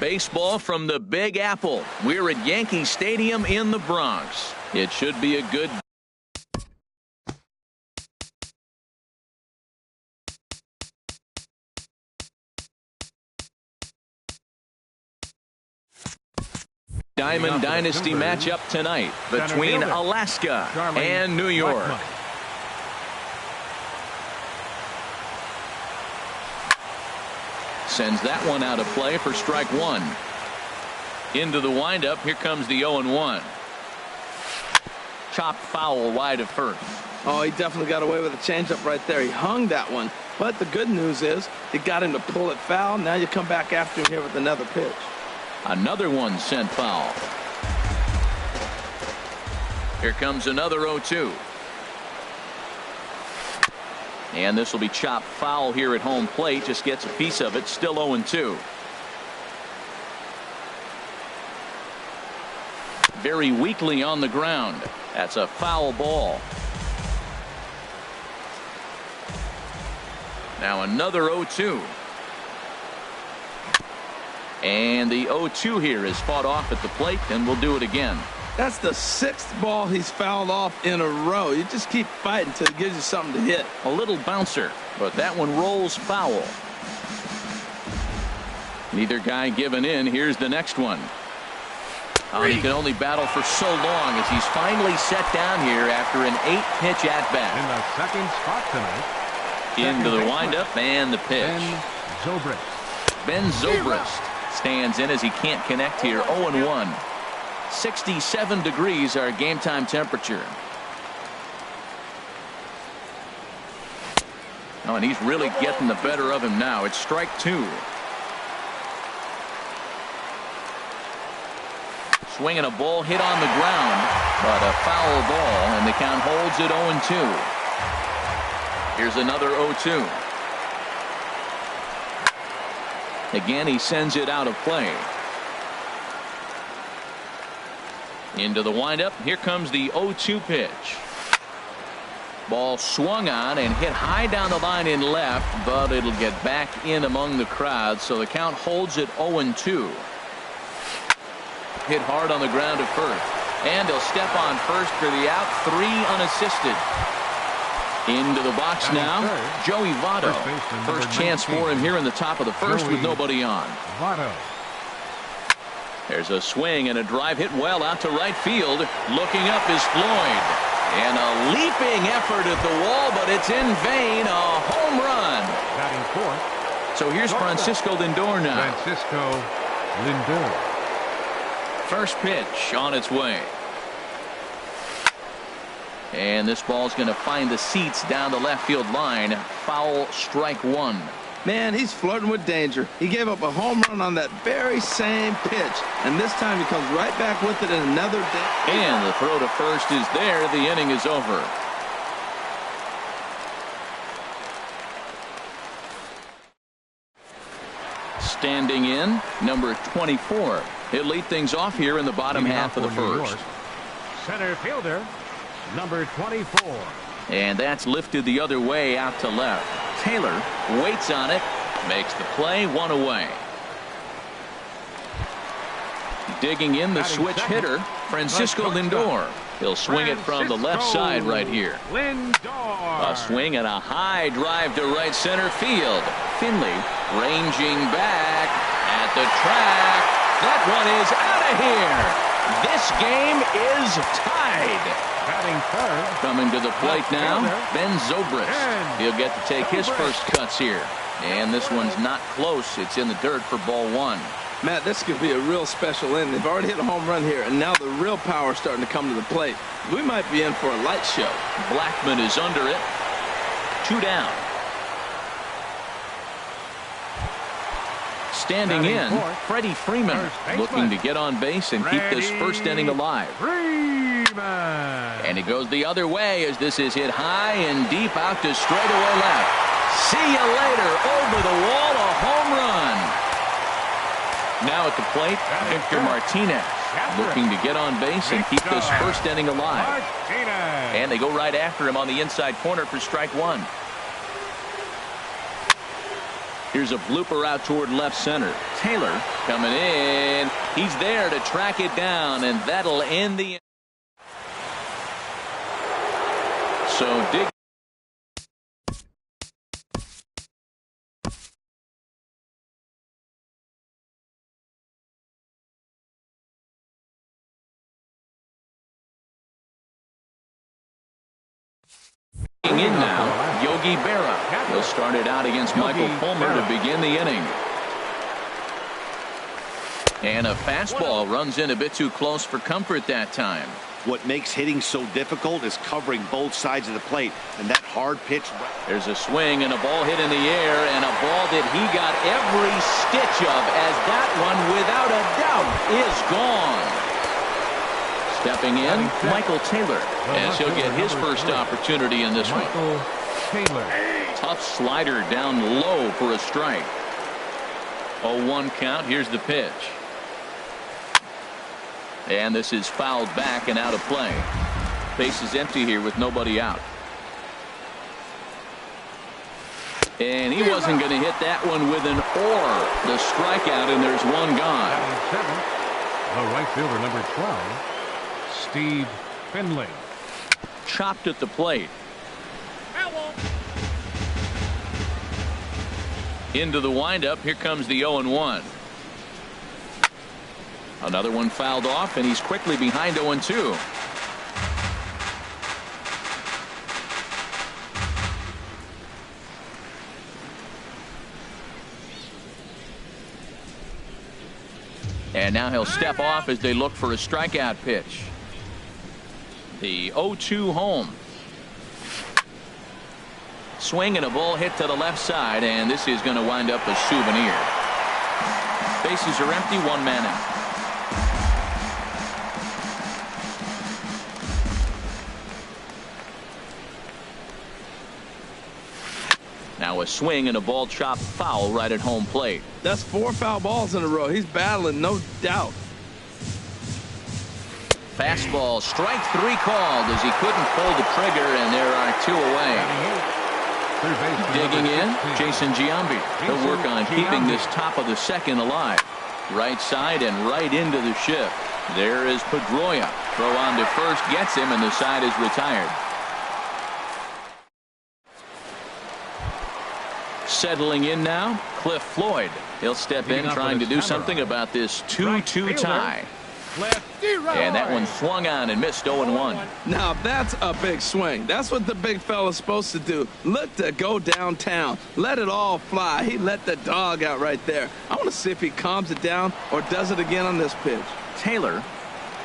Baseball from the Big Apple. We're at Yankee Stadium in the Bronx. It should be a good Diamond Dynasty matchup tonight between Alaska and New York. Sends that one out of play for strike one. Into the windup. Here comes the 0-1. Chopped foul wide of first. Oh, he definitely got away with a changeup right there. He hung that one. But the good news is he got him to pull it foul. Now you come back after him here with another pitch. Another one sent foul. Here comes another 0-2. And this will be chopped foul here at home plate. Just gets a piece of it. Still 0-2. Very weakly on the ground. That's a foul ball. Now another 0-2. And the 0-2 here is fought off at the plate, and we'll do it again. That's the 6th ball he's fouled off in a row. You just keep fighting until it gives you something to hit. A little bouncer, but that one rolls foul. Neither guy giving in. Here's the next one. Oh, he can only battle for so long as he's finally set down here after an 8-pitch at-bat. In the second spot tonight. Into the windup and the pitch. Ben Zobrist stands in as he can't connect here. 0-1. 67 degrees our game time temperature. Oh, and he's really getting the better of him now. It's strike two. Swinging a ball hit on the ground, but a foul ball, and the count holds it 0-2. Here's another 0-2. Again, he sends it out of play. Into the windup. Here comes the 0-2 pitch. Ball swung on and hit high down the line in left, but it'll get back in among the crowd, so the count holds it 0-2. Hit hard on the ground to first, and he'll step on first for the out. 3 unassisted. Into the box now, Joey Votto. First chance for him here in the top of the first with nobody on. There's a swing and a drive hit well out to right field. Looking up is Floyd. And a leaping effort at the wall, but it's in vain. A home run. Batting fourth. So here's Francisco Lindor now. Francisco Lindor. First pitch on its way. And this ball's going to find the seats down the left field line. Foul, strike one. Man, he's flirting with danger. He gave up a home run on that very same pitch, and this time he comes right back with it in another day. And the throw to first is there. The inning is over. Standing in, number 24. He'll lead things off here in the bottom half of the first. Center fielder, number 24. And that's lifted the other way out to left. Taylor waits on it, makes the play, one away. Digging in the switch hitter, Francisco Lindor. He'll swing it from the left side right here. A swing and a high drive to right center field. Finley ranging back at the track. That one is out of here. This game is tied. Batting third. Coming to the plate now, Ben Zobrist. He'll get to take his first cuts here. And this one's not close. It's in the dirt for ball one. Matt, this could be a real special inning. They've already hit a home run here, and now the real power is starting to come to the plate. We might be in for a light show. Blackman is under it. 2 down. Standing in, Freddie Freeman looking to get on base and keep this first inning alive. And it goes the other way as this is hit high and deep out to straightaway left. See you later. Over the wall, a home run. Now at the plate, Victor Martinez looking to get on base and keep this first inning alive. And they go right after him on the inside corner for strike one. Here's a blooper out toward left center. Taylor coming in. He's there to track it down, and that'll end the. So dig. In now, Yogi Berra. He'll start it out against Michael Fulmer to begin the inning. And a fastball runs in a bit too close for comfort that time. What makes hitting so difficult is covering both sides of the plate, and that hard pitch. There's a swing and a ball hit in the air, and a ball that he got every stitch of, as that one, without a doubt, is gone. Stepping in, Michael Taylor, as he'll get his first opportunity in this one. Michael Taylor. Tough slider down low for a strike. 0-1 count. Here's the pitch. And this is fouled back and out of play. Base is empty here with nobody out. And he wasn't going to hit that one with an or. The strikeout, and there's one gone. The right fielder, number 12, Steve Finley. Chopped at the plate. Into the windup. Here comes the 0-1. Another one fouled off, and he's quickly behind 0-2. And now he'll step off as they look for a strikeout pitch. The 0-2 home. Swing and a ball hit to the left side, and this is going to wind up a souvenir. Bases are empty, one man out. Now a swing and a ball chopped foul right at home plate. That's 4 foul balls in a row. He's battling, no doubt. Fastball, strike 3 called as he couldn't pull the trigger, and there are 2 away. Digging in, Jason Giambi. He'll work on keeping this top of the second alive. Right side and right into the shift. There is Pedroia. Throw on to first, gets him, and the side is retired. Settling in now, Cliff Floyd. He'll step in trying to do something about this 2-2 tie. And that one swung on and missed 0-1. Now that's a big swing. That's what the big fella's supposed to do. Look to go downtown. Let it all fly. He let the dog out right there. I want to see if he calms it down or does it again on this pitch. Taylor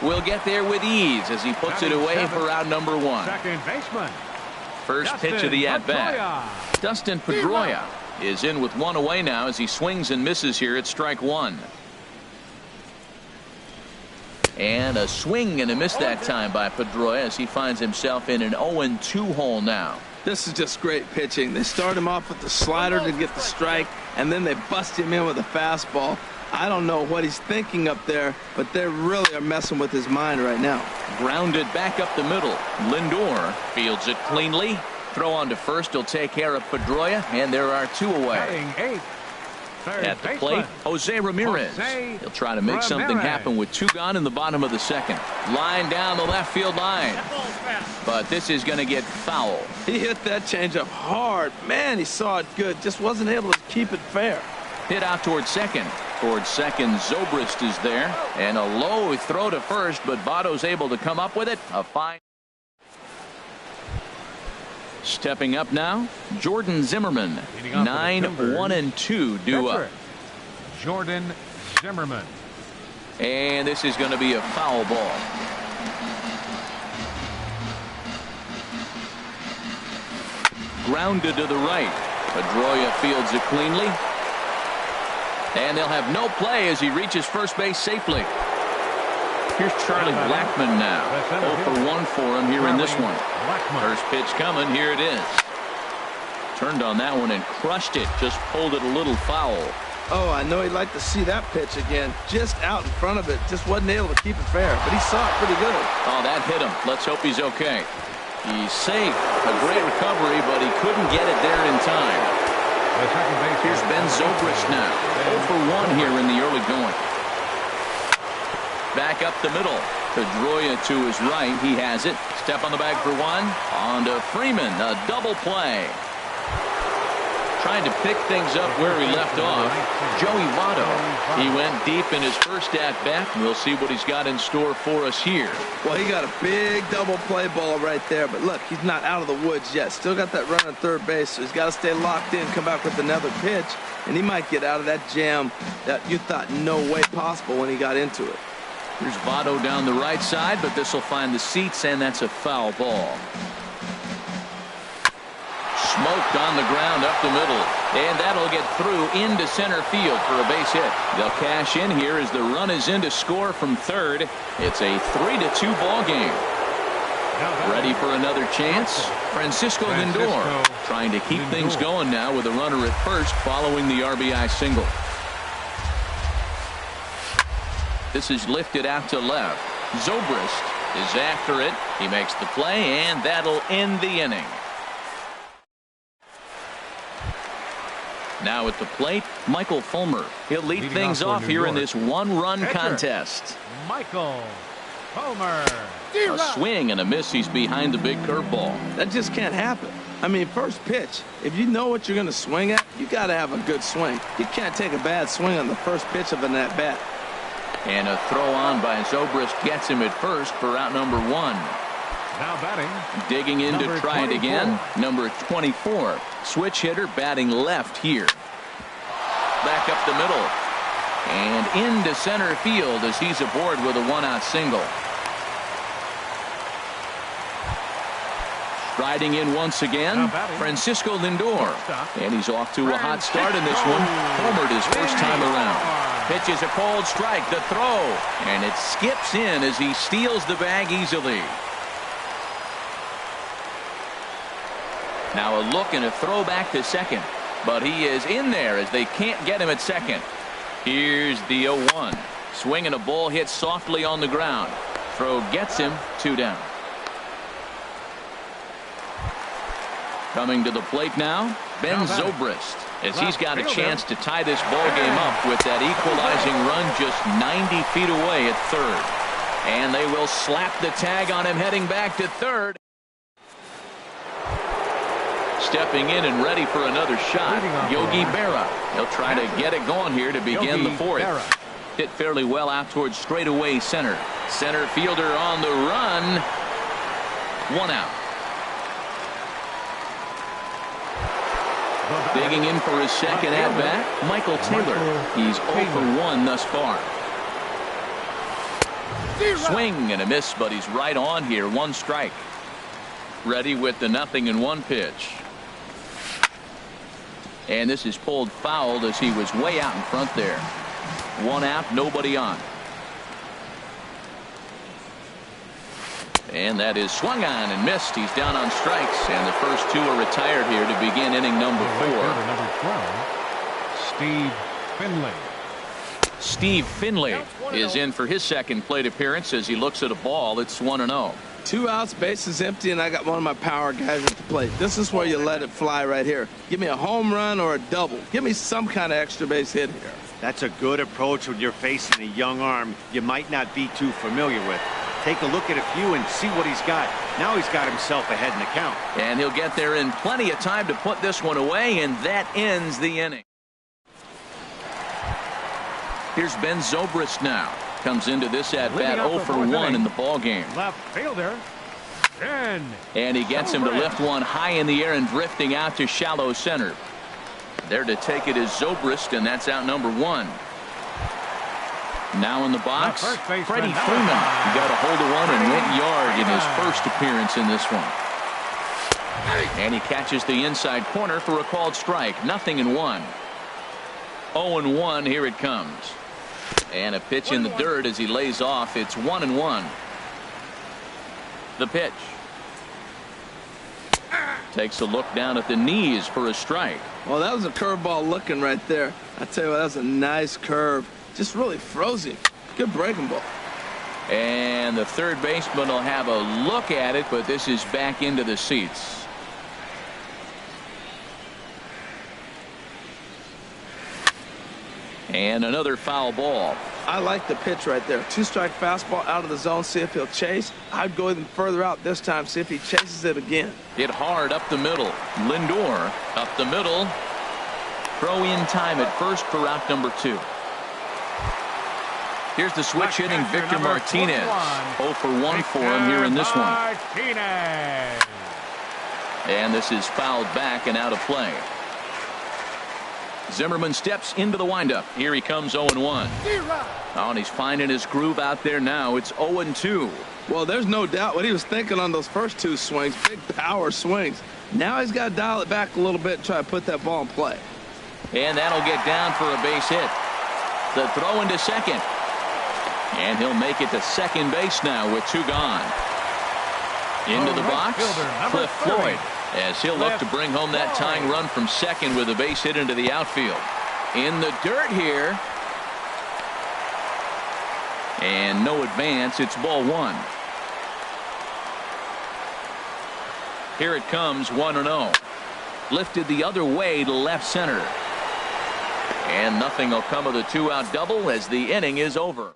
will get there with ease as he puts it away for out number 1. Second baseman. First pitch of the at-bat. Dustin Pedroia is in with 1 away now as he swings and misses here at strike 1. And a swing and a miss that time by Pedroia as he finds himself in an 0-2 hole now. This is just great pitching. They start him off with the slider to get the strike, and then they bust him in with a fastball. I don't know what he's thinking up there, but they really are messing with his mind right now. Grounded back up the middle. Lindor fields it cleanly. Throw on to first. He'll take care of Pedroia, and there are 2 away. At the plate, Jose Ramirez. He'll try to make something happen with 2 gone in the bottom of the second. Line down the left field line. But this is going to get foul. He hit that changeup hard. Man, he saw it good. Just wasn't able to keep it fair. Hit out towards second. Towards second, Zobrist is there. And a low throw to first, but Votto's able to come up with it. A fine. Stepping up now, Jordan Zimmerman. 9-1-2 due up. Jordan Zimmerman. And this is going to be a foul ball. Grounded to the right. Pedroia fields it cleanly. And they'll have no play as he reaches first base safely. Here's Charlie Blackmon now. 0 for 1 for him here in this one. First pitch coming. Here it is. Turned on that one and crushed it. Just pulled it a little foul. Oh, I know he'd like to see that pitch again. Just out in front of it. Just wasn't able to keep it fair. But he saw it pretty good. Oh, that hit him. Let's hope he's okay. He's safe. A great recovery, but he couldn't get it there in time. The second base. Here's Ben Zobrist now. 0 for 1 here in the early going. Back up the middle. Pedroia to his right. He has it. Step on the bag for one. On to Freeman. A double play. Trying to pick things up where he left off. Joey Votto. He went deep in his first at-bat. We'll see what he's got in store for us here. Well, he got a big double play ball right there. But look, he's not out of the woods yet. Still got that run at third base. So he's got to stay locked in, come back with another pitch. And he might get out of that jam that you thought no way possible when he got into it. Here's Votto down the right side, but this will find the seats, and that's a foul ball. Smoked on the ground up the middle, and that'll get through into center field for a base hit. They'll cash in here as the run is in to score from third. It's a 3-2 ball game. Ready for another chance? Francisco Lindor trying to keep things going now with a runner at first following the RBI single. This is lifted out to left. Zobrist is after it. He makes the play, and that'll end the inning. Now at the plate, Michael Fulmer. He'll lead things off here in this one-run contest. Michael Fulmer. A swing and a miss. He's behind the big curveball. That just can't happen. I mean, first pitch, if you know what you're going to swing at, you got to have a good swing. You can't take a bad swing on the first pitch of an at-bat. And a throw on by Zobrist gets him at first for out number 1. Now batting. Digging in to try it again. Number 24. Switch hitter batting left here. Back up the middle. And into center field as he's aboard with a 1-out single. Striding in once again, Francisco Lindor. And he's off to a hot start in this one. Homered his first time around. Pitches a cold strike, the throw. And it skips in as he steals the bag easily. Now a look and a throw back to second. But he is in there as they can't get him at second. Here's the 0-1. Swing and a ball hit softly on the ground. Throw gets him 2 down. Coming to the plate now, Ben Zobrist, as he's got a chance to tie this ball game up with that equalizing run just 90 feet away at third. And they will slap the tag on him heading back to third. Stepping in and ready for another shot, Yogi Berra. He'll try to get it going here to begin the fourth. Hit fairly well out towards straightaway center. Center fielder on the run. 1 out. Digging in for his second at-bat, Michael Taylor. He's 0 for 1 thus far. Swing and a miss, but he's right on here. 1 strike. Ready with the 0-1 pitch. And this is pulled foul as he was way out in front there. 1 out, nobody on. And that is swung on and missed. He's down on strikes, and the first 2 are retired here to begin inning number 4. Number 12, Steve Finley. Steve Finley is in for his second plate appearance as he looks at a ball. It's 1-0. 2 outs, bases empty, and I got one of my power guys at the plate. This is where you let it fly right here. Give me a home run or a double. Give me some kind of extra base hit here. That's a good approach when you're facing a young arm you might not be too familiar with. Take a look at a few and see what he's got. Now he's got himself ahead in the count. And he'll get there in plenty of time to put this one away, and that ends the inning. Here's Ben Zobrist now. Comes into this at-bat 0 for 1 in the ball game. Left fielder. And he gets him to lift one high in the air and drifting out to shallow center. There to take it is Zobrist, and that's out number 1. Now in the box, Freddie Freeman. He got a hold of one and went yard in his first appearance in this one. And he catches the inside corner for a called strike. 0-1. 0-1. Here it comes. And a pitch in the dirt as he lays off. It's 1-1. The pitch. Takes a look down at the knees for a strike. Well, that was a curveball looking right there. I tell you what, that was a nice curve. Just really froze him. Good breaking ball. And the third baseman will have a look at it, but this is back into the seats. And another foul ball. I like the pitch right there. 2-strike fastball out of the zone. See if he'll chase. I'd go even further out this time. See if he chases it again. Hit hard up the middle. Lindor up the middle. Throw in time at first for out number 2. Here's the switch hitting Victor Martinez. 0 for 1 for him here in this one. And this is fouled back and out of play. Zimmerman steps into the windup. Here he comes 0-1. Oh, and he's finding his groove out there now. It's 0-2. Well, there's no doubt what he was thinking on those first 2 swings. Big power swings. Now he's got to dial it back a little bit and try to put that ball in play. And that'll get down for a base hit. The throw into second. And he'll make it to second base now with 2 gone. Into the box, Cliff Floyd, as he'll look to bring home that tying run from second with a base hit into the outfield. In the dirt here. And no advance. It's ball 1. Here it comes, 1-0. Lifted the other way to left center. And nothing will come of the 2-out double as the inning is over.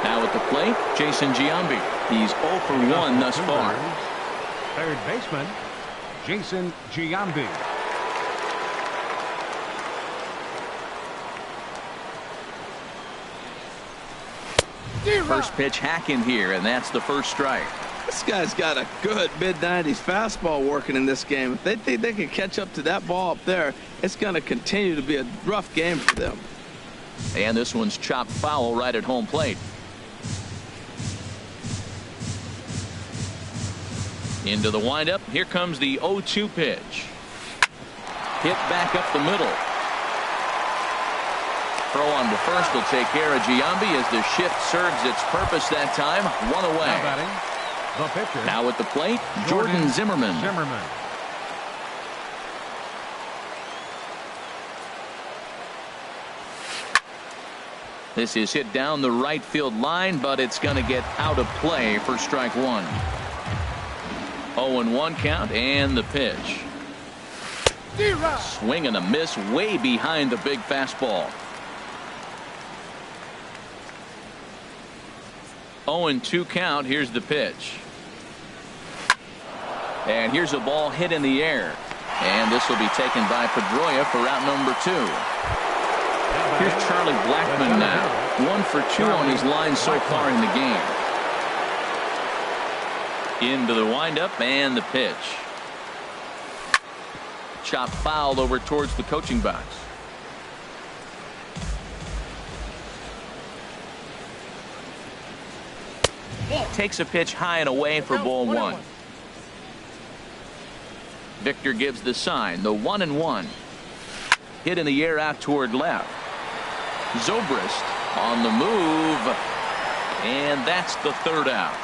Now at the plate, Jason Giambi. He's 0 for 1 thus far. Third baseman, Jason Giambi. First pitch hacking here, and that's the first strike. This guy's got a good mid-90s fastball working in this game. If they think they can catch up to that ball up there, it's going to continue to be a rough game for them. And this one's chopped foul right at home plate. Into the windup. Here comes the 0-2 pitch. Hit back up the middle. Throw on to first will take care of Giambi as the shift serves its purpose that time. 1 away. Now batting, the pitcher. Now at the plate, Jordan Zimmerman. This is hit down the right field line, but it's going to get out of play for strike 1. 0-1 count and the pitch. Swing and a miss way behind the big fastball. 0-2 count. Here's the pitch. And here's a ball hit in the air. And this will be taken by Pedroia for out number 2. Here's Charlie Blackmon now. 1 for 2 on his line so far in the game. Into the windup and the pitch. Chop foul over towards the coaching box. Takes a pitch high and away for ball 1. Victor gives the sign. The 1-1. Hit in the air out toward left. Zobrist on the move. And that's the 3rd out.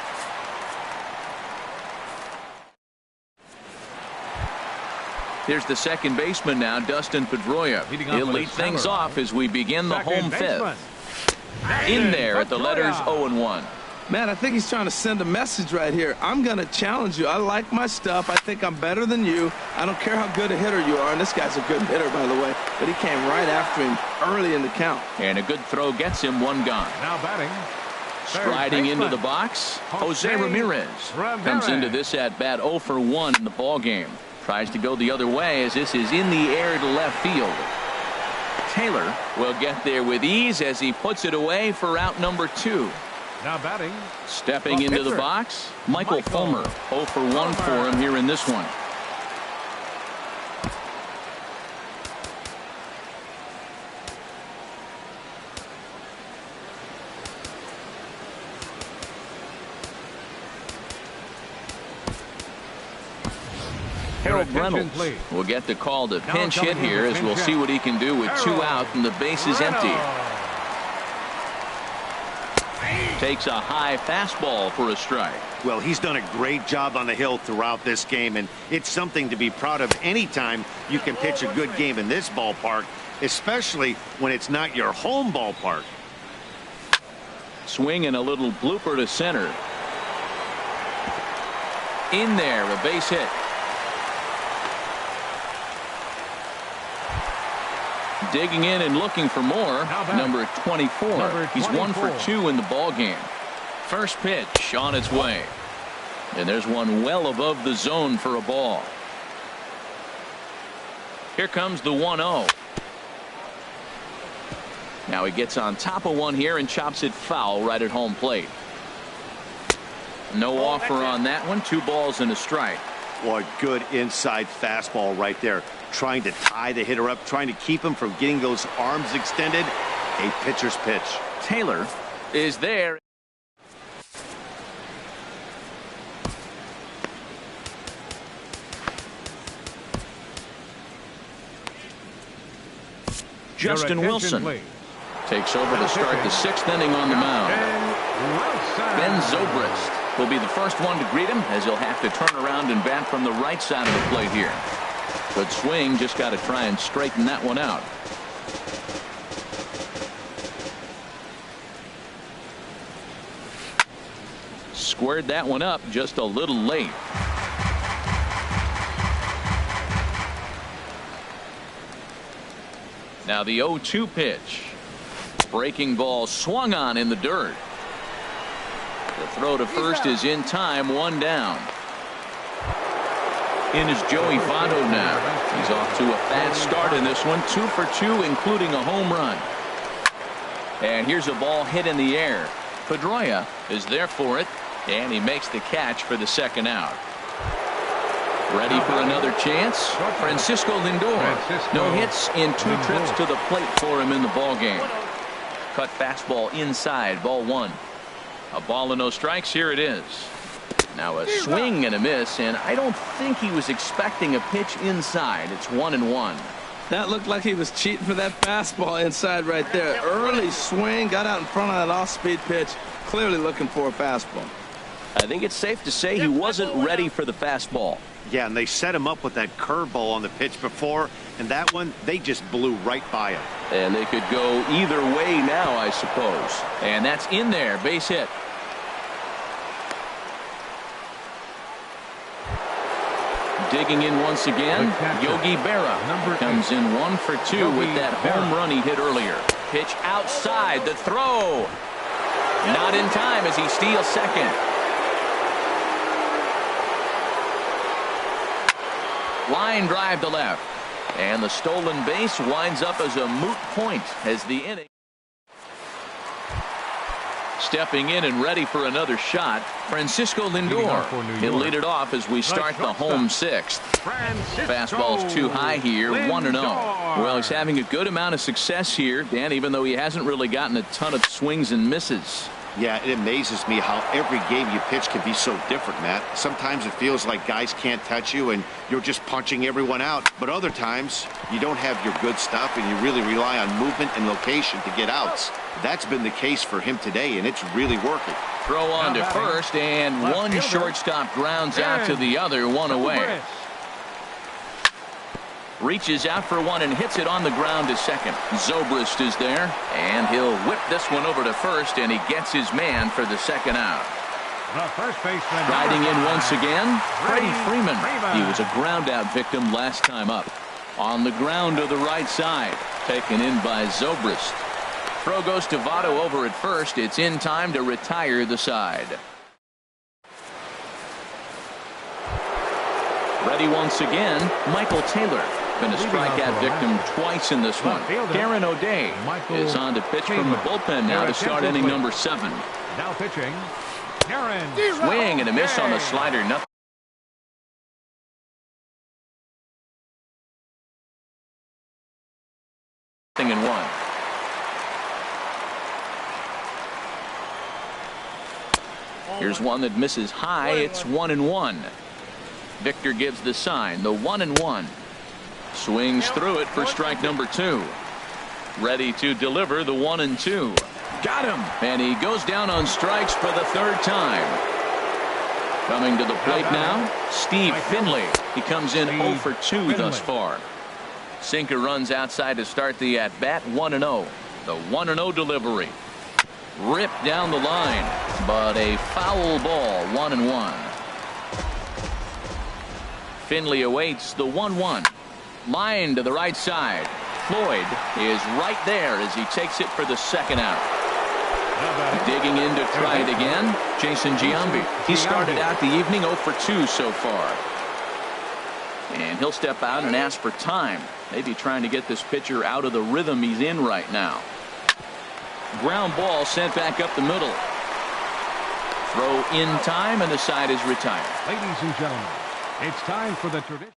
Here's the second baseman now, Dustin Pedroia. He'll lead things off as we begin the home 5th. In there at the letters 0-1. Man, I think he's trying to send a message right here. I'm going to challenge you. I like my stuff. I think I'm better than you. I don't care how good a hitter you are. And this guy's a good hitter, by the way. But he came right after him early in the count. And a good throw gets him 1 gone. Now batting. Striding into the box, Jose Ramirez comes into this at bat 0 for 1 in the ball game. Tries to go the other way as this is in the air to left field. Taylor will get there with ease as he puts it away for out number 2. Now batting. Stepping into the box, Michael Fulmer. 0 for 1 for him here in this one. Harold Reynolds will get the call to pinch hit here as we'll see what he can do with 2 out and the base is empty. Takes a high fastball for a strike. Well, he's done a great job on the hill throughout this game, and it's something to be proud of anytime you can pitch a good game in this ballpark, especially when it's not your home ballpark. Swing and a little blooper to center. In there, a base hit. Digging in and looking for more. Number 24. He's 1 for 2 in the ball game. First pitch on its way. And there's one well above the zone for a ball. Here comes the 1-0. Now he gets on top of one here and chops it foul right at home plate. No offer on that one. 2 balls and a strike. Boy, good inside fastball right there. Trying to tie the hitter up, trying to keep him from getting those arms extended. A pitcher's pitch. Taylor is there. Justin Wilson takes over to start the 6th inning on the mound. Ben Zobrist will be the first one to greet him, as he'll have to turn around and bat from the right side of the plate here. Good swing, just got to try and straighten that one out. Squared that one up just a little late. Now the 0-2 pitch. Breaking ball swung on in the dirt. The throw to first is in time, 1 down. In is Joey Votto now. He's off to a fast start in this one. 2 for 2, including a home run. And here's a ball hit in the air. Pedroia is there for it, and he makes the catch for the 2nd out. Ready for another chance. Francisco Lindor. No hits in 2 trips to the plate for him in the ball game. Cut fastball inside, ball 1. A ball and no strikes. Here it is. Now a swing and a miss, and I don't think he was expecting a pitch inside. It's 1-1. That looked like he was cheating for that fastball inside right there. Early swing, got out in front of that off-speed pitch. Clearly looking for a fastball. I think it's safe to say he wasn't ready for the fastball. Yeah, and they set him up with that curveball on the pitch before, and that one, they just blew right by him. And they could go either way now, I suppose. And that's in there, base hit. Digging in once again, Yogi Berra comes in 1 for 2 with that home run he hit earlier. Pitch outside, the throw. Not in time as he steals second. Line drive to left. And the stolen base winds up as a moot point as the inning. Stepping in and ready for another shot, Francisco Lindor. He'll lead it off as we start the home 6th. Fastball's too high here, 1-0. Well, he's having a good amount of success here, Dan, even though he hasn't really gotten a ton of swings and misses. Yeah, it amazes me how every game you pitch can be so different, Matt. Sometimes it feels like guys can't touch you and you're just punching everyone out. But other times, you don't have your good stuff and you really rely on movement and location to get outs. That's been the case for him today, and it's really working. Throw on to first, and one shortstop grounds out to the other, 1 away. Reaches out for one and hits it on the ground to second. Zobrist is there, and he'll whip this one over to first, and he gets his man for the 2nd out. The first baseman riding in once again, Freddie Freeman. He was a ground out victim last time up. On the ground to the right side, taken in by Zobrist. Throw goes to Votto over at first. It's in time to retire the side. Ready once again, Michael Taylor. Been a strikeout victim twice in this one. Darren O'Day is on to pitch from the bullpen now to start inning number 7. Now pitching, Darren. Swing and a miss on the slider. Nothing in 1. Here's one that misses high. It's 1-1. Victor gives the sign. The 1-1. Swings through it for strike number 2. Ready to deliver the 1-2. Got him. And he goes down on strikes for the 3rd time. Coming to the plate now, Steve Finley. He comes in 0 for 2 thus far. Sinker runs outside to start the at-bat. 1-0. The 1-0 delivery. Ripped down the line, but a foul ball. 1-1. Finley awaits the 1-1. Line to the right side. Floyd is right there as he takes it for the second out. Digging in to try it again, Jason Giambi. He started out the evening 0 for 2 so far. And he'll step out and ask for time. Maybe trying to get this pitcher out of the rhythm he's in right now. Ground ball sent back up the middle. Throw in time, and the side is retired. Ladies and gentlemen, it's time for the tradition.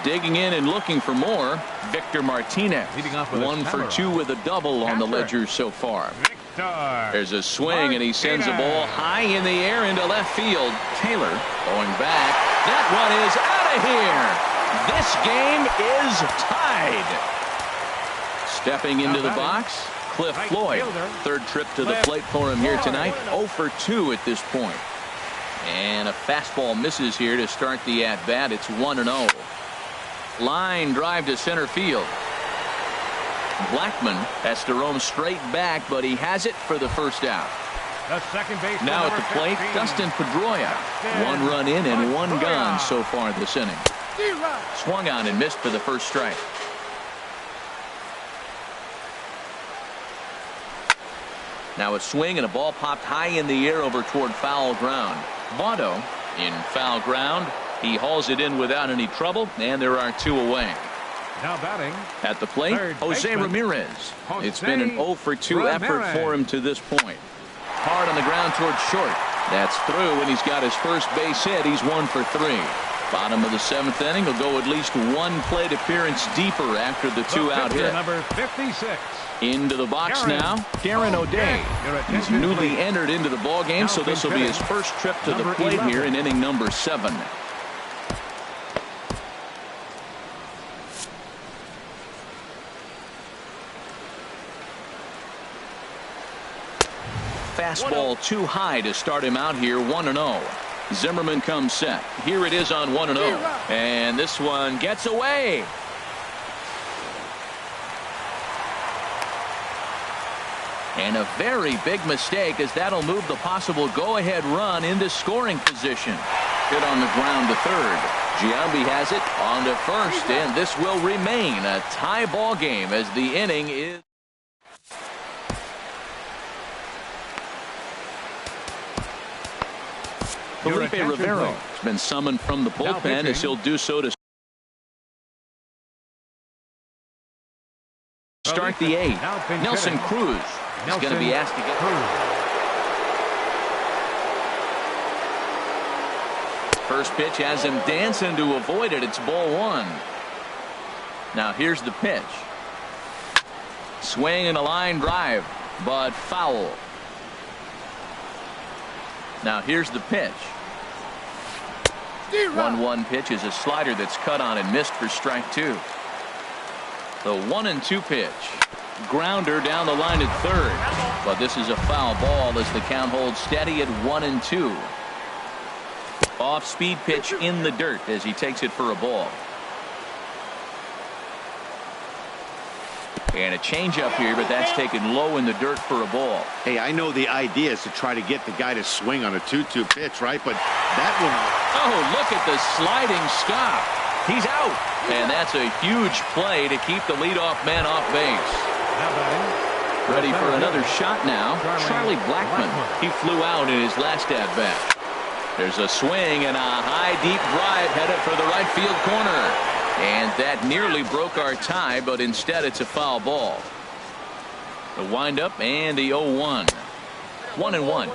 Digging in and looking for more, Victor Martinez. Leading off with 1 for 2 with a double on the ledger so far. Victor. There's a swing, and he sends a ball high in the air into left field. Taylor going back. That one is out of here. This game is tied. Stepping into the box, Cliff Floyd. Third trip to the plate for him here tonight. 0 for 2 at this point. And a fastball misses here to start the at-bat. It's 1-0. Line drive to center field. Blackman has to roam straight back, but he has it for the first out. The second base now at the plate, 15. Dustin Pedroia. 1 run in and 1 gone so far this inning. Swung on and missed for the first strike. Now a swing and a ball popped high in the air over toward foul ground. Votto in foul ground. He hauls it in without any trouble, and there are 2 away. Now batting at the plate, Jose Ramirez. It's been an 0 for 2 effort for him to this point. Hard on the ground towards short. That's through, and he's got his first base hit. He's 1 for 3. Bottom of the 7th inning. Will go at least 1 plate appearance deeper after the 2-out hit. Number 56. Into the box now, Darren O'Day. He's newly entered into the ball game, so this will be his first trip to the plate here in inning number 7. Fastball too high to start him out here. 1-0. Zimmerman comes set. Here it is on 1-0. And this one gets away. And a very big mistake, as that'll move the possible go-ahead run into scoring position. Hit on the ground to third. Giambi has it on to first, and this will remain a tie ball game as the inning is. Felipe Rivero has been summoned from the bullpen, as he'll do so to start the 8th. Nelson Cruz is going to be asked to get first pitch has him dancing to avoid it. It's ball 1. Now here's the pitch. Swing and a line drive, but foul. Now here's the pitch. 1-1 pitch is a slider that's cut on and missed for strike 2. The 1-2 pitch. Grounder down the line at third. But this is a foul ball as the count holds steady at 1-2. Off speed pitch in the dirt as he takes it for a ball. And a changeup here, but that's taken low in the dirt for a ball. Hey, I know the idea is to try to get the guy to swing on a 2-2 pitch, right? But that one. Oh, look at the sliding stop. He's out. And that's a huge play to keep the leadoff man off base. Ready for another shot now. Charlie Blackmon. He flew out in his last at-bat. There's a swing and a high, deep drive headed for the right field corner. And that nearly broke our tie, but instead it's a foul ball. The windup and the 0-1. 1-1.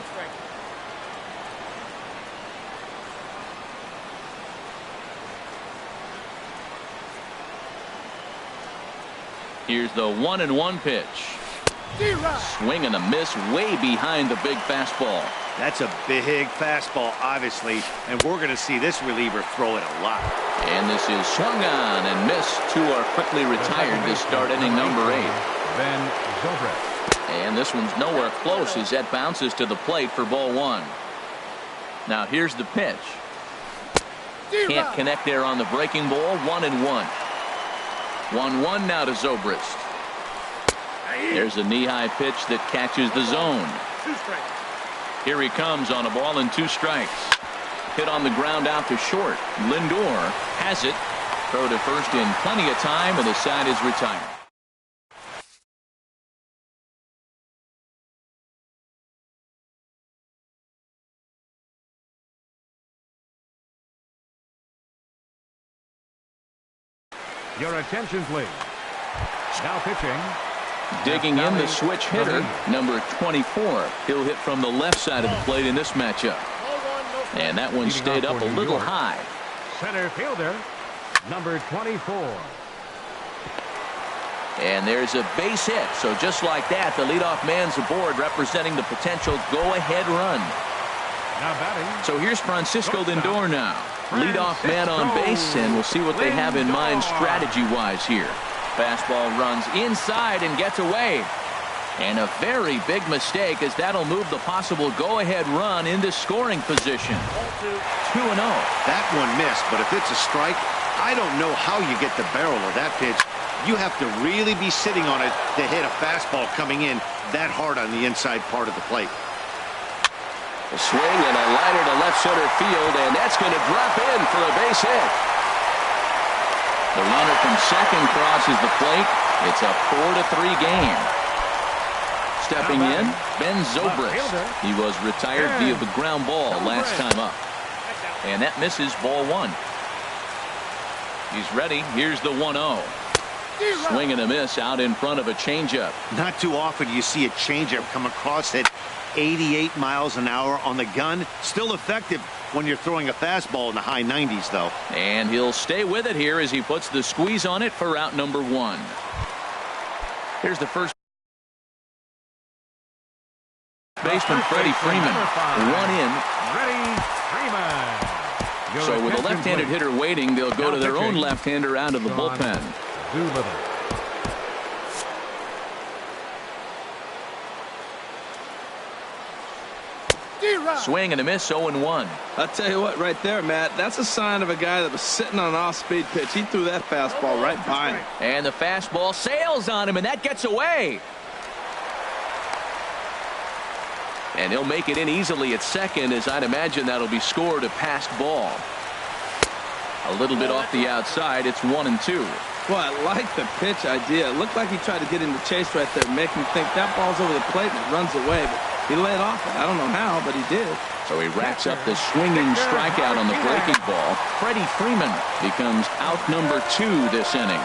Here's the 1-1 pitch. Swing and a miss way behind the big fastball. That's a big fastball, obviously, and we're going to see this reliever throw it a lot. And this is swung on and missed. 2 are quickly retired to start inning number 8. Ben Zobrist. And this one's nowhere close as that bounces to the plate for ball 1. Now here's the pitch. Can't connect there on the breaking ball. 1-1. 1-1 now to Zobrist. There's a knee-high pitch that catches the zone. Here he comes on a ball and 2 strikes. Hit on the ground out to short. Lindor has it. Throw to first in plenty of time, and the side is retired. Your attention, please. Now pitching. Digging in the switch hitter, number 24. He'll hit from the left side of the plate in this matchup. And that one stayed up a little high. Center fielder, number 24. And there's a base hit. So just like that, the leadoff man's aboard, representing the potential go-ahead run. Now batting. So here's Francisco Lindor now. Leadoff man on base, and we'll see what they have in mind strategy-wise here. Fastball runs inside and gets away. And a very big mistake, as that'll move the possible go-ahead run into scoring position. 2-0. That one missed, but if it's a strike, I don't know how you get the barrel of that pitch. You have to really be sitting on it to hit a fastball coming in that hard on the inside part of the plate. A swing and a liner to left center field, and that's going to drop in for a base hit. The runner from second crosses the plate. It's a 4-3 game. Stepping in, Ben Zobrist. He was retired via the ground ball last time up. And that misses ball one. He's ready. Here's the 1-0. Swing and a miss out in front of a changeup. Not too often you see a changeup come across at 88 miles an hour on the gun. Still effective when you're throwing a fastball in the high 90s, though. And he'll stay with it here as he puts the squeeze on it for out number one. Here's the first baseman, Freddie Freeman. One in. Freddie Freeman. So with a left-handed hitter waiting, they'll go to their own left-hander out of the bullpen. Doolittle. Swing and a miss, 0-1. I'll tell you what, right there, Matt, that's a sign of a guy that was sitting on an off-speed pitch. He threw that fastball right by him. And the fastball sails on him, and that gets away. And he'll make it in easily at second, as I'd imagine that'll be scored a passed ball. A little bit off the outside. It's 1-2. Well, I like the pitch idea. It looked like he tried to get into chase right there, make him think that ball's over the plate and it runs away. But he laid off it. I don't know how, but he did. So he racks up the swinging strikeout on the breaking ball. Freddie Freeman becomes out number 2 this inning.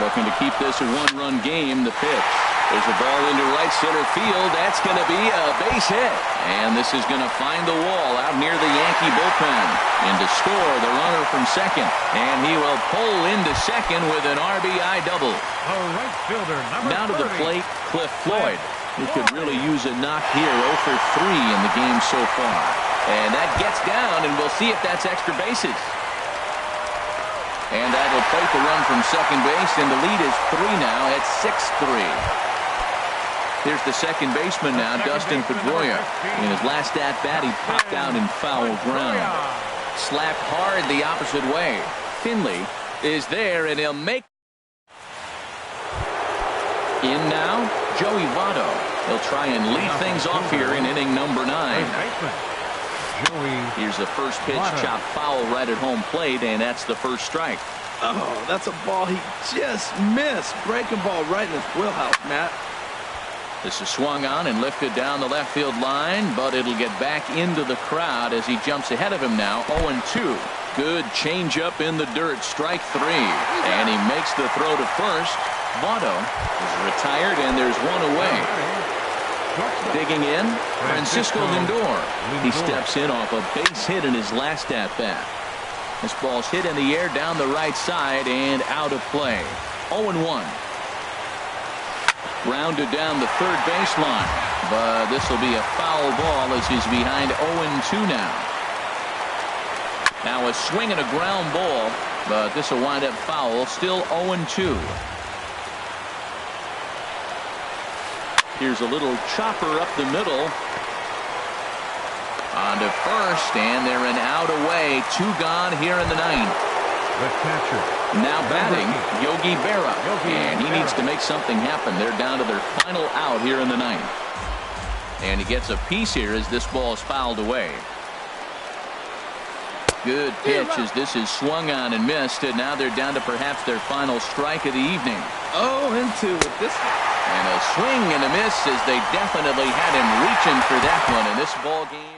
Looking to keep this a one-run game. The pitch. There's a ball into right center field. That's going to be a base hit. And this is going to find the wall out near the Yankee bullpen. And to score, the runner from second. And he will pull into second with an RBI double. A right fielder, number Down to the 30. plate, Cliff Floyd. He could really use a knock here. 0 for 3 in the game so far. And that gets down, and we'll see if that's extra bases. And that'll plate the run from second base, and the lead is 3 now at 6-3. Here's the second baseman now, Dustin Pedroia. In his last at-bat, he popped out in foul ground. Slapped hard the opposite way. Finley is there, and he'll make. In now, Joey Votto. He'll try and lead things off here in inning number 9. Here's the first pitch, chopped foul right at home plate, and that's the first strike. Oh, that's a ball he just missed. Breaking ball right in his wheelhouse, Matt. This is swung on and lifted down the left field line, but it'll get back into the crowd as he jumps ahead of him now. 0-2. Good changeup in the dirt. Strike 3. And he makes the throw to first. Votto is retired, and there's one away. Digging in, Francisco Lindor. He steps in off a base hit in his last at-bat. This ball's hit in the air down the right side and out of play. 0-1. Rounded down the third baseline, but this will be a foul ball as he's behind 0-2 now. Now a swing and a ground ball, but this will wind up foul. Still 0-2. Here's a little chopper up the middle. On to first, and they're an out away. 2 gone here in the 9th. The catcher. Now batting, Yogi Berra. And he needs to make something happen. They're down to their final out here in the 9th. And he gets a piece here as this ball is fouled away. Good pitch as this is swung on and missed, and now they're down to perhaps their final strike of the evening. 0-2 with this one. And a swing and a miss as they definitely had him reaching for that one in this ball game.